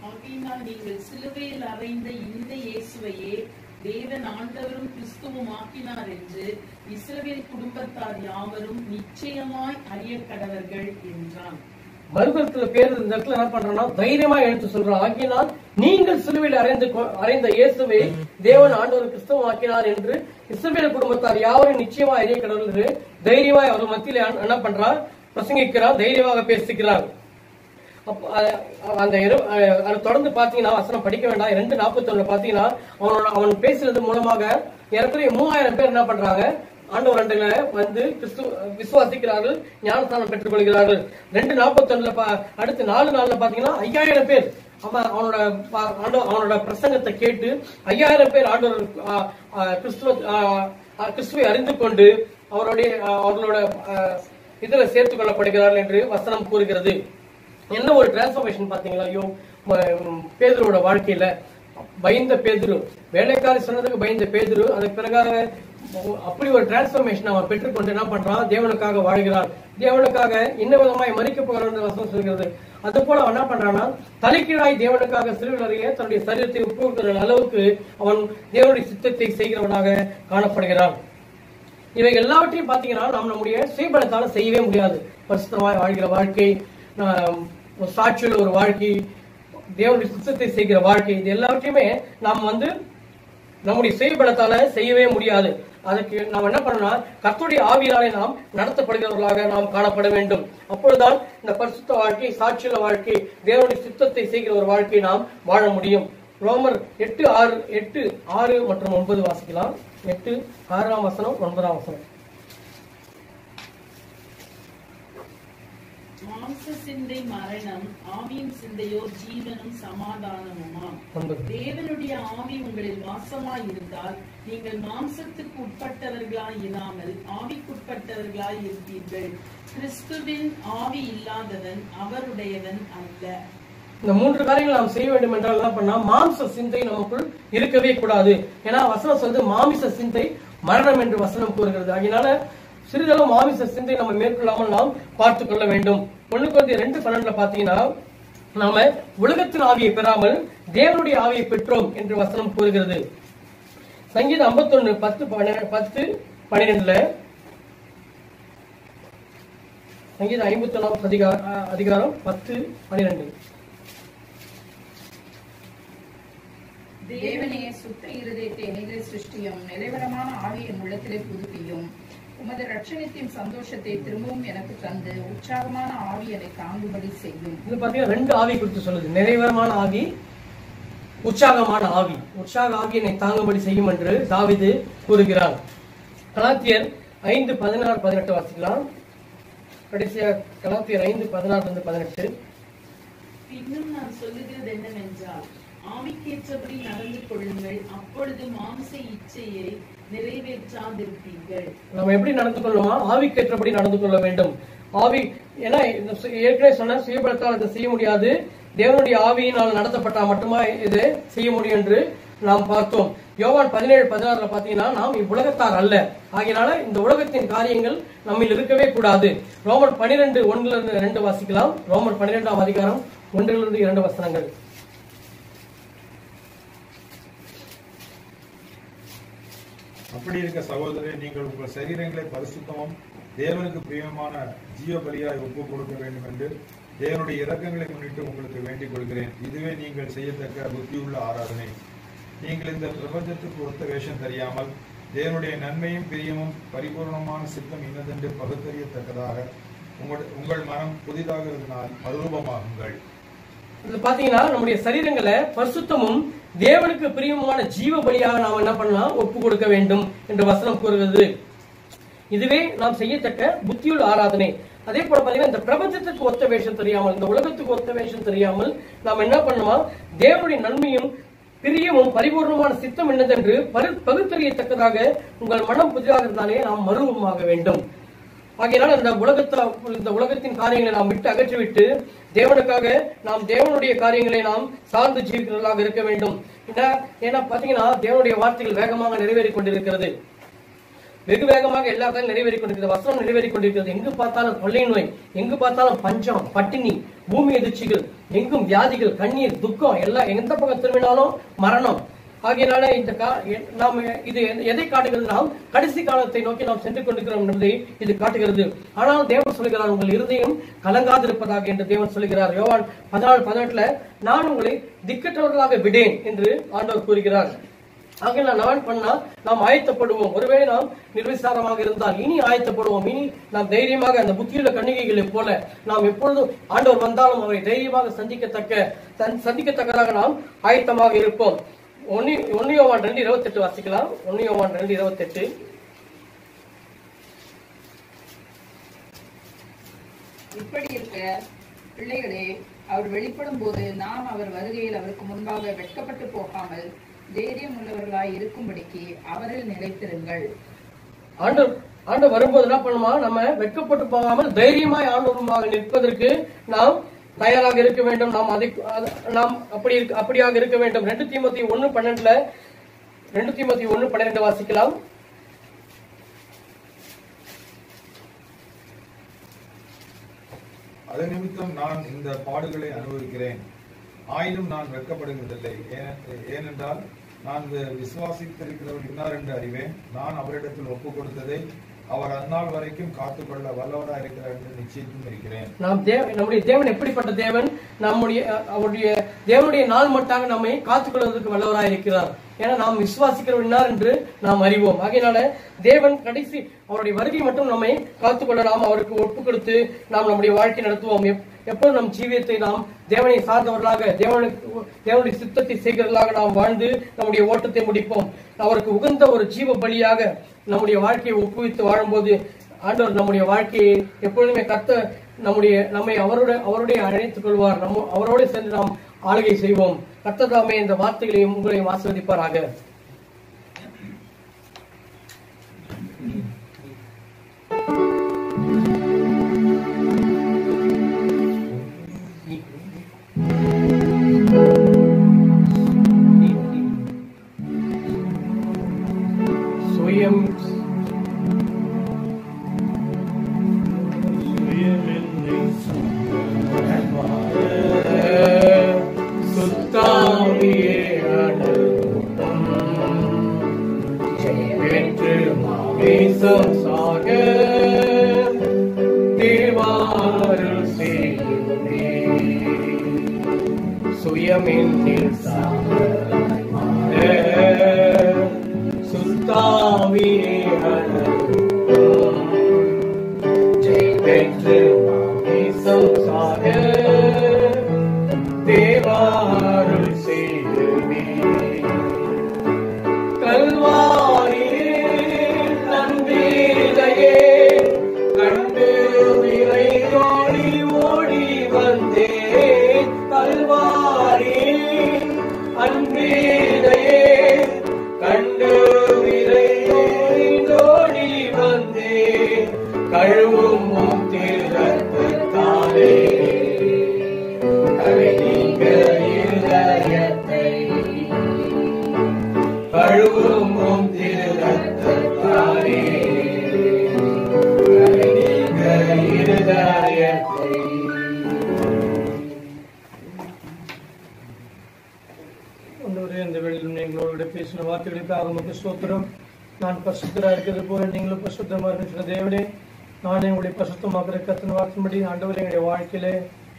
ஆகையினால் நீங்கள் சிலுவையில் அறைந்த இந்த இயேசுவையே தேவன் ஆண்டவரும் கிறிஸ்துவும் ஆக்கினார் என்று இஸ்ரவேல் குடும்பத்தார் யாவரும் நிச்சயமாய் அறிய கடவர்கள் என்றான். மறுபுறத்துல பேர் இந்த இடத்துல என்ன பண்றான்னா தைரியமா எடுத்து சொல்றான், ஆக்கினால் நீங்கள் சிலுவையில் அறைந்த இயேசுவை தேவன் ஆண்டவர் கிறிஸ்துவும் ஆக்கினார் என்று இஸ்ரவேல் குடும்பத்தார் யாவரும் நிச்சயமா அறிய கடவர்கள் தைரியமா அவர் மத்தியில என்ன பண்றான், பிரசங்கிக்கிறார், தைரியமாக பேசுகிறார். அந்த தொடர்ந்து பாத்தீங்கன்னா வசனம் படிக்க வேண்டாம். 2:41 பாத்தீங்கன்னா அவன் பேசுறது மூலமாக ஏறக்குறைய 3000 பேர் என்ன பண்றாங்க, ஆண்டவர் வந்து விசுவாசிக்கிறார்கள், ஞானஸ்தானம் பெற்றுக் கொள்கிறார்கள். 2:41 அடுத்து 4 நாள்ல பாத்தீங்கன்னா 5000 பேர் அவனோட பிரசங்கத்தை கேட்டு 5000 பேர் ஆண்டவர் கிறிஸ்துவை அறிந்து கொண்டு அவர்களோட இதுல சேர்த்துக் கொள்ளப்படுகிறார்கள் என்று வசனம் கூறுகிறது. என்ன ஒரு டிரான்ஸ்பர்மேஷன் பாத்தீங்களா? ஐயோ, பேதுருவோட வாழ்க்கையில பயந்த பேதுரு, வேலைக்காரி சொன்னதுக்கு பயந்த பேதுரு, அதுக்கு பிறகாக அப்படி ஒரு டிரான்ஸ்பர்மேஷன் அவன் பெற்றுக்கொண்டு என்ன பண்றான், தேவனுக்காக வாழ்கிறான், தேவனுக்காக இன்ன விதமாய் மறிக்க போகிறான் வசனம் சொல்கிறது. அது போல அவன் என்ன பண்றான்னா தலைக்கீழாய் தேவனுக்காக சிறுவரைய தன்னுடைய சரீரத்தை ஒப்புக்கொள்கிற அளவுக்கு அவன் தேவனுடைய சித்தத்தை செய்கிறவனாக காணப்படுகிறான். இவை எல்லாவற்றையும் பாத்தீங்கன்னா நாம் நம்முடைய சுயபலத்தால செய்யவே முடியாது. பரிசுத்தமாய் வாழ்கிற வாழ்க்கை, சாட்சியுள்ள ஒரு வாழ்க்கை, தேவனுடைய சித்தத்தை செய்கிற வாழ்க்கை, இது எல்லாவற்றையுமே நாம் வந்து நம்முடைய சுயபலத்தால செய்யவே முடியாது. அதுக்கு நாம் என்ன பண்ணணும்னா கர்த்தருடைய ஆவியினாலே நாம் நடத்தப்படுகிறவர்களாக நாம் காணப்பட வேண்டும். அப்பொழுதுதான் இந்த பரிசுத்த வாழ்க்கை, சாட்சியுள்ள வாழ்க்கை, தேவனுடைய சித்தத்தை செய்கிற ஒரு வாழ்க்கை நாம் வாழ முடியும். ரோமர் 8:6 மற்றும் 9 வாசிக்கலாம். 8:6 வசனம் 9 வசனம். மாம்ச சிந்தை மரணம், ஆவியின் சிந்தையோ ஜீவனும் சமாதானமுமாம். தேவனுடைய ஆவி உங்களில் வாசமாய் இருந்தால் நீங்கள் மாம்சத்துக்கு உட்பட்டவர்களாய் இராமல் ஆவிக்குட்பட்டவர்களாய் இருப்பீர்கள். கிறிஸ்துவின் ஆவி இல்லாதவன் அவருடையவன் அல்ல. இந்த 3 காரியங்கள் நாம் செய்ய வேண்டும் என்றால் என்ன பண்ணா, மாம்ச சிந்தை நமக்குள் இருக்கவே கூடாது. ஏன்னா வசனம் சொல்றது மாமிச சிந்தை மரணம் என்று வசனம் கூறுகிறது. அதனால சிறிதளவு மாமிச சிந்தை நம்ம மேற்கொள்ளாமல் நாம் பார்த்துக் கொள்ள வேண்டும். 1 Corinthians 2:12 பாத்தீங்கன்னா, நாம உலகத்தின் ஆவியை பெறாமல் தேவனுடைய ஆவியை பெற்றோம் என்று வசனம் கூறுகிறது. சங்கீதம் 51:10-12 சங்கீதம் 51 அதிகாரம் 10-12. தேவனே, சுத்த இருதயத்தை என்னிலே சிருஷ்டியும், நிலைவரமான ஆவியை உள்ளத்திலே புதுப்பியும். உமது ரட்சணத்தின் சந்தோஷத்தை திரும்பவும் எனக்கு தந்து உற்சாகமான ஆவி என்னை தாங்கும்படி செய்யும். இது பாத்தீங்கன்னா 2 ஆவி குறித்து சொல்லுது. நிறைவேறமான ஆவி, உற்சாகமான ஆவி. உற்சாக ஆவி என்னை தாங்கும்படி செய்யும் என்று தாவீது கூறுகிறார். கலாத்தியர் 5:16-18 வாசிக்கலாம். கடைசியா கலாத்தியர் 5:16-18. இன்னும் நான் சொல்லுகிறது என்னவென்றால், ஆவிக்கேற்றபடி நடந்து கொள்ளுங்கள், அப்பொழுது மாம்ச இச்சையை நிறைவேற்றாதிருப்பீர்கள். நம்ம எப்படி நடந்து கொள்ளுமா? ஆவிக்கேற்றபடி நடந்து கொள்ள வேண்டும். ஆவி ஏன்னா ஏற்கனவே சொன்ன சுயபலத்தால் இதை செய்ய முடியாது, தேவனுடைய ஆவியினால் நடத்தப்பட்டால் மட்டுமா இது செய்ய முடியும் என்று நாம் பார்த்தோம். யோவான் 17:16 பாத்தீங்கன்னா, நாம் இவ்வுலகத்தார் அல்ல, ஆகையினால இந்த உலகத்தின் காரியங்கள் நம்மில் இருக்கவே கூடாது. ரோமர் 12:1-2 வாசிக்கலாம். ரோமர் 12ஆம் அதிகாரம் 1-2 வசனங்கள். அப்படி இருக்க சகோதரரே, நீங்கள் உங்கள் சரீரங்களை பரிசுத்தமும் தேவனுக்கு பிரியமான ஜீவ பலியாய் ஒப்புக் கொடுக்க வேண்டும் என்று தேவனுடைய இரக்கங்களை முன்னிட்டு உங்களுக்கு வேண்டிக் கொள்கிறேன். இதுவே நீங்கள் செய்யத்தக்க புத்தியுள்ள ஆராதனை. நீங்கள் இந்த பிரபஞ்சத்துக்கு ஒத்த வேஷம் தெரியாமல் தேவனுடைய நன்மையும் பிரியமும் பரிபூர்ணமான சித்தம் இன்னதென்று பகுத்தறியத்தக்கதாக உங்கள் மனம் புதிதாக இருந்தால் மறுரூபமாகுங்கள். பாத்தீங்கன்னா, நம்முடைய சரீரங்களை பரிசுத்தமும் தேவனுக்கு பிரியமான ஜீவ பலியாக நாம் என்ன பண்ணலாம், ஒப்பு கொடுக்க வேண்டும் என்று வசனம் கூறுகிறது. இதுவே நாம் செய்யத்தக்க புத்தியுள்ள ஆராதனை. அதே போல பாத்தீங்கன்னா, இந்த பிரபஞ்சத்துக்கு ஒத்த வேஷம் தெரியாமல், இந்த உலகத்துக்கு ஒத்த வேஷம் தெரியாமல் நாம் என்ன பண்ணுமா, தேவனுடைய நன்மையும் பிரியமும் பரிபூர்ணமான சித்தம் என்னதென்று பகுத்தறியத்தக்கதாக உங்கள் மனம் புதிதாக இருந்தாலே நாம் மறுரூபமாக வேண்டும். ஆகையினால் இந்த உலகத்தின் காரியங்களை நாம் விட்டு அகற்றிவிட்டு தேவனுக்காக நாம் தேவனுடைய காரியங்களை நாம் சார்ந்து ஜீவிக்கிறவர்களாக இருக்க வேண்டும். ஏன்னா பாத்தீங்கன்னா, தேவனுடைய வார்த்தைகள் வேகமாக நிறைவேறிக் கொண்டிருக்கிறது. வெகு வேகமாக எல்லா காலம் நிறைவேறிக் கொண்டிருக்கிறது. வசனம் நிறைவேறிக் கொண்டிருக்கிறது. எங்கு பார்த்தாலும் கொள்ளை நோய், எங்கு பார்த்தாலும் பஞ்சம், பட்டினி, பூமி எதிர்ச்சிகள், எங்கும் வியாதிகள், கண்ணீர், துக்கம், எல்லாம் எந்த பக்கம் திரும்பினாலும் மரணம். ஆகையினால நாம் இது எதை காட்டுகிறது, நாம் கடைசி காலத்தை நோக்கி நாம் சென்று கொண்டிருக்கிறோம் என்பதை இது காட்டுகிறது. ஆனால் தேவன் சொல்கிறார், உங்கள் இருதயம் கலங்காதிருப்பதாக என்று தேவன் சொல்கிறார். யோவான் 14:18 நான் உங்களை திக்கற்றவர்களாக விடேன் என்று ஆண்டவர் கூறுகிறார். ஆக நான் பண்ணா நாம் ஆயத்தப்படுவோம். ஒருவேளை நாம் நிர்விசாரமாக இருந்தால் இனி ஆயத்தப்படுவோம். இனி நாம் தைரியமாக அந்த புத்தியுள்ள கன்னிகைகளை போல நாம் எப்பொழுதும் ஆண்டவர் வந்தாலும் அவரை தைரியமாக சந்திக்கத்தக்கதாக நாம் ஆயத்தமாக இருப்போம். 1 யோவான் 2:28 வாசிக்கலாம். 1 யோவான் 2:28. இப்படி இருக்க பிள்ளைகளே, அவர் வெளிப்படும் போது நாம் அவர் வருகையில் அவருக்கு முன்பாக வெட்கப்பட்டு போகாமல் தைரியம் உள்ளவர்களாய் இருக்கும்படிக்கு அவரில் நிலைத்திருங்கள். ஆண்டு வரும்போது என்ன பண்ணுமா, நம்ம வெட்கப்பட்டு போகாமல் தைரியமாய் ஆண்டவருமாக நிற்பதற்கு நாம் தயாராக இருக்க வேண்டும். நாம் அப்படியாக இருக்க வேண்டும். 2 தீமோத்தேயு 1:12 வாசிக்கலாம். அது நிமித்தம் நான் இந்த பாடுகளை அனுபவிக்கிறேன், ஆயினும் நான் வெட்கப்படுவதில்லை. ஏனென்றால் நான் விசுவாசித்திருக்கிறவர் இன்னார் என்று அறிவேன். நான் அவரிடத்தில் ஒப்புக் கொடுத்ததை அவர் அந்நாள் வரைக்கும் காத்துக்கொள்ள வல்லவராக இருக்கிறார் என்று நிச்சயித்தும் இருக்கிறேன். நம்முடைய தேவன் எப்படிப்பட்ட தேவன்? அவருடைய தேவனுடைய நாள் மட்டாக நம்மை காத்துக்கொள்வதற்கு வல்லவராக இருக்கிறார். ஏன்னா நாம் விசுவாசிக்கிறவர் இன்னார் என்று நாம் அறிவோம். ஆகையினால தேவன் கடைசி அவருடைய வருகை மட்டும் நம்மை காத்துக்கொள்ள நாம் அவருக்கு ஒப்பு கொடுத்து நாம் நம்முடைய வாழ்க்கை நடத்துவோம். எப்போது நம் ஜீவியத்தை நாம் தேவனை சார்ந்தவர்களாக தேவனுடைய சித்தத்தை செய்கிறவர்களாக நாம் வாழ்ந்து நம்முடைய ஓட்டத்தை முடிப்போம். அவருக்கு உகந்த ஒரு ஜீவ பலியாக நம்முடைய வாழ்க்கையை ஒப்புவித்து வாழும்போது ஆண்டவர் நம்முடைய வாழ்க்கையை எப்பொழுதுமே நம்மை அவருடைய அழைத்துக் கொள்வார். அவரோடு சேர்ந்து நாம் ஆளுகை செய்வோம். கர்த்தர் தாமே இந்த வார்த்தைகளையும் உங்களையும் ஆசீர்வதிப்பாராக. கிருபைக்காக உமக்கு ஸ்தோத்திரம். நான் பரிசுத்தராக இருக்கிறது போல நீங்களும் பரிசுத்தமாக இருக்கிற தேவனே, நானே உங்களுடைய பரிசுத்தமாக்குற கர்த்தரின் வார்த்தையின்படி ஆண்டவரே எங்களுடைய வாழ்க்கையிலே,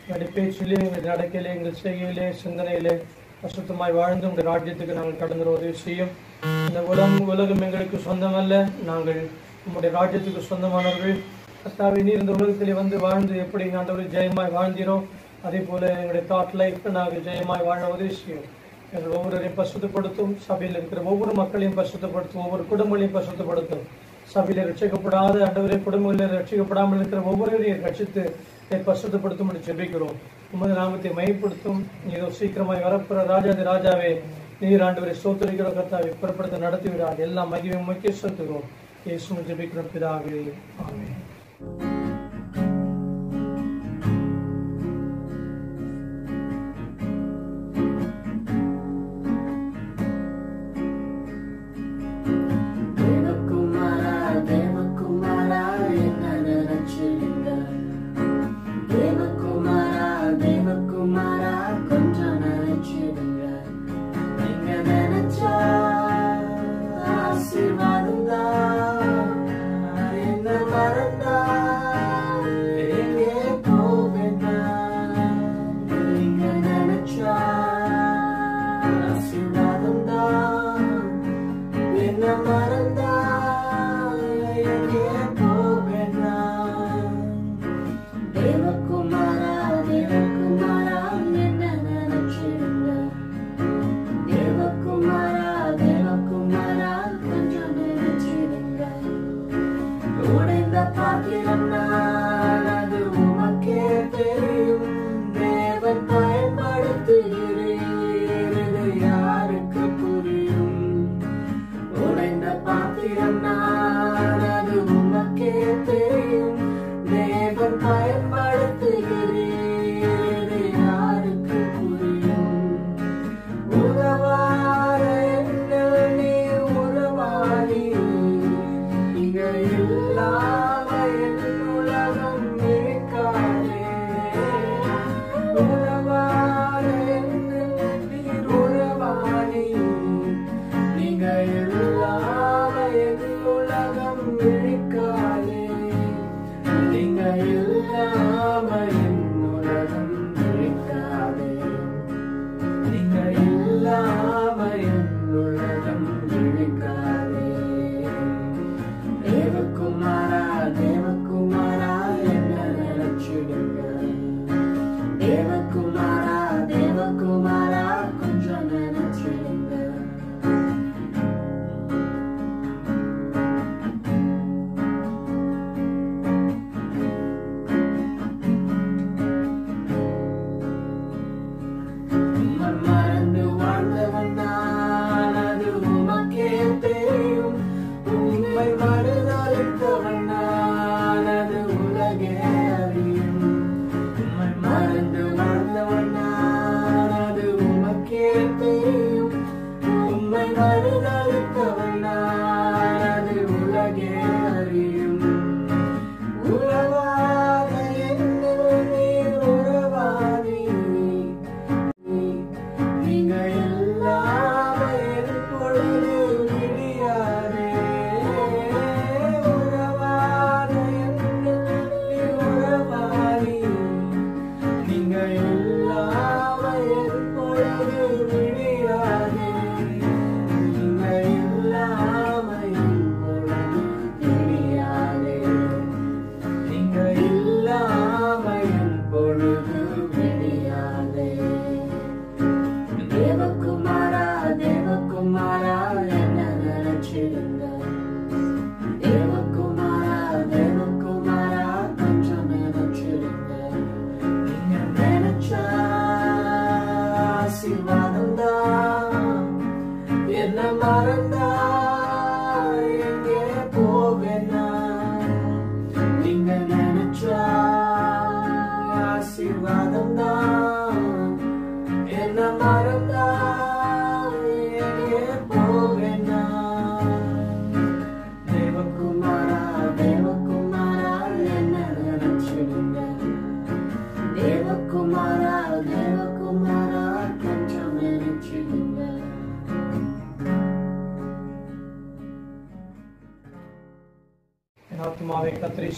எங்களுடைய பேச்சிலே, எங்களுடைய நடக்கையிலே, எங்கள் செய்கையிலே, சிந்தனையிலே பரிசுத்தமாய் வாழ்ந்து உங்களுடைய ராஜ்யத்துக்கு நாங்கள் கடந்து உதவி செய்யும். இந்த உலகம் எங்களுக்கு சொந்தமல்ல, நாங்கள் உங்களுடைய ராஜ்யத்துக்கு சொந்தமானவர்கள். கர்த்தாவே, நீர் இந்த உலகத்திலே வந்து வாழ்ந்து எப்படி ஆண்டவரை ஜெயமாய் வாழ்ந்தீரோ அதே போல எங்களுடைய தாட் லைஃப் நாங்கள் ஜெயமாய் வாழ உதவி செய்யும். எங்கள் ஒவ்வொருவரையும் பரிசுத்தப்படுத்தும். சபையில் இருக்கிற ஒவ்வொரு மக்களையும் பரிசுத்தப்படுத்தும். ஒவ்வொரு குடும்பங்களையும் பரிசுத்தப்படுத்தும். சபையில ரட்சிக்கப்படாத ஆண்டவரை, குடும்பங்களில் ரட்சிக்கப்படாமல் இருக்கிற ஒவ்வொருவரையும் ரட்சித்து பரிசுத்தப்படுத்தும் என்று ஜெபிக்கிறோம். உமது நாமத்தை மையப்படுத்தும். நீரோ சீக்கிரமாய் வரப்புற ராஜாதி ராஜாவே, நீர் ஆண்டவரை ஸ்தோத்திரிக்கிற கர்த்தாவை புறப்படுத்த நடத்திவிடாது. எல்லா மகிமையும் முக்கிய செலுத்துகிறோம். இயேசுவின் ஜெபிக்கிறோம் பிதாவே, ஆமென். இல்லாம என்னுள்ள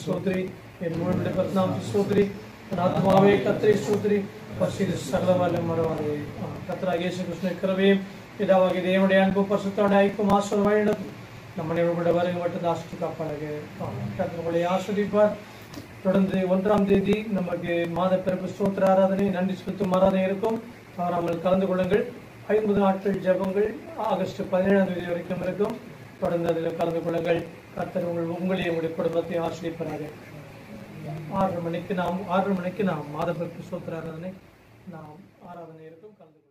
ஸ்தோத்திரி, என் முழுமையுடைய பரிசுத்தநாமத்தை ஸ்தோத்திரி, என் ஆத்மாவே கர்த்தரை ஸ்தோத்திரி, பரிசுத்த சகல வல்லமையுள்ள மறவாதே. கர்த்தராகிய இயேசு கிறிஸ்துவின் கிருபையும் பிதாவாகிய தேவனுடைய அன்பு பரிசுத்தமுடைய ஐக்கியமும் ஆசீர்வாதமும் வழிநடத்தும் நம்மை உங்களுடைய வருகை மட்டும் ஆசிரியர் காப்பாளக. கர்த்தர் உங்களை ஆசீர்வதிப்பார். தொடர்ந்து 1ஆம் தேதி நமக்கு மாத பிறப்பு ஸ்தோத்திர ஆராதனை, நன்றி செலுத்தும் ஆராதனை இருக்கும். தவறாமல் கலந்து கொள்ளுங்கள். 50 நாட்கள் ஜெபங்கள் ஆகஸ்ட் 17ஆம் தேதி வரைக்கும் இருக்கும். தொடர்ந்து அதில் கலந்து கொள்ளுங்கள். கர்த்தர் உங்களையும் உங்களுடைய குடும்பத்தை ஆசீர்வதிப்பாராக. 6:30 மணிக்கு நாம் மாத பிறப்பு ஸ்தோத்திர ஆராதனை இருக்கும். கலந்து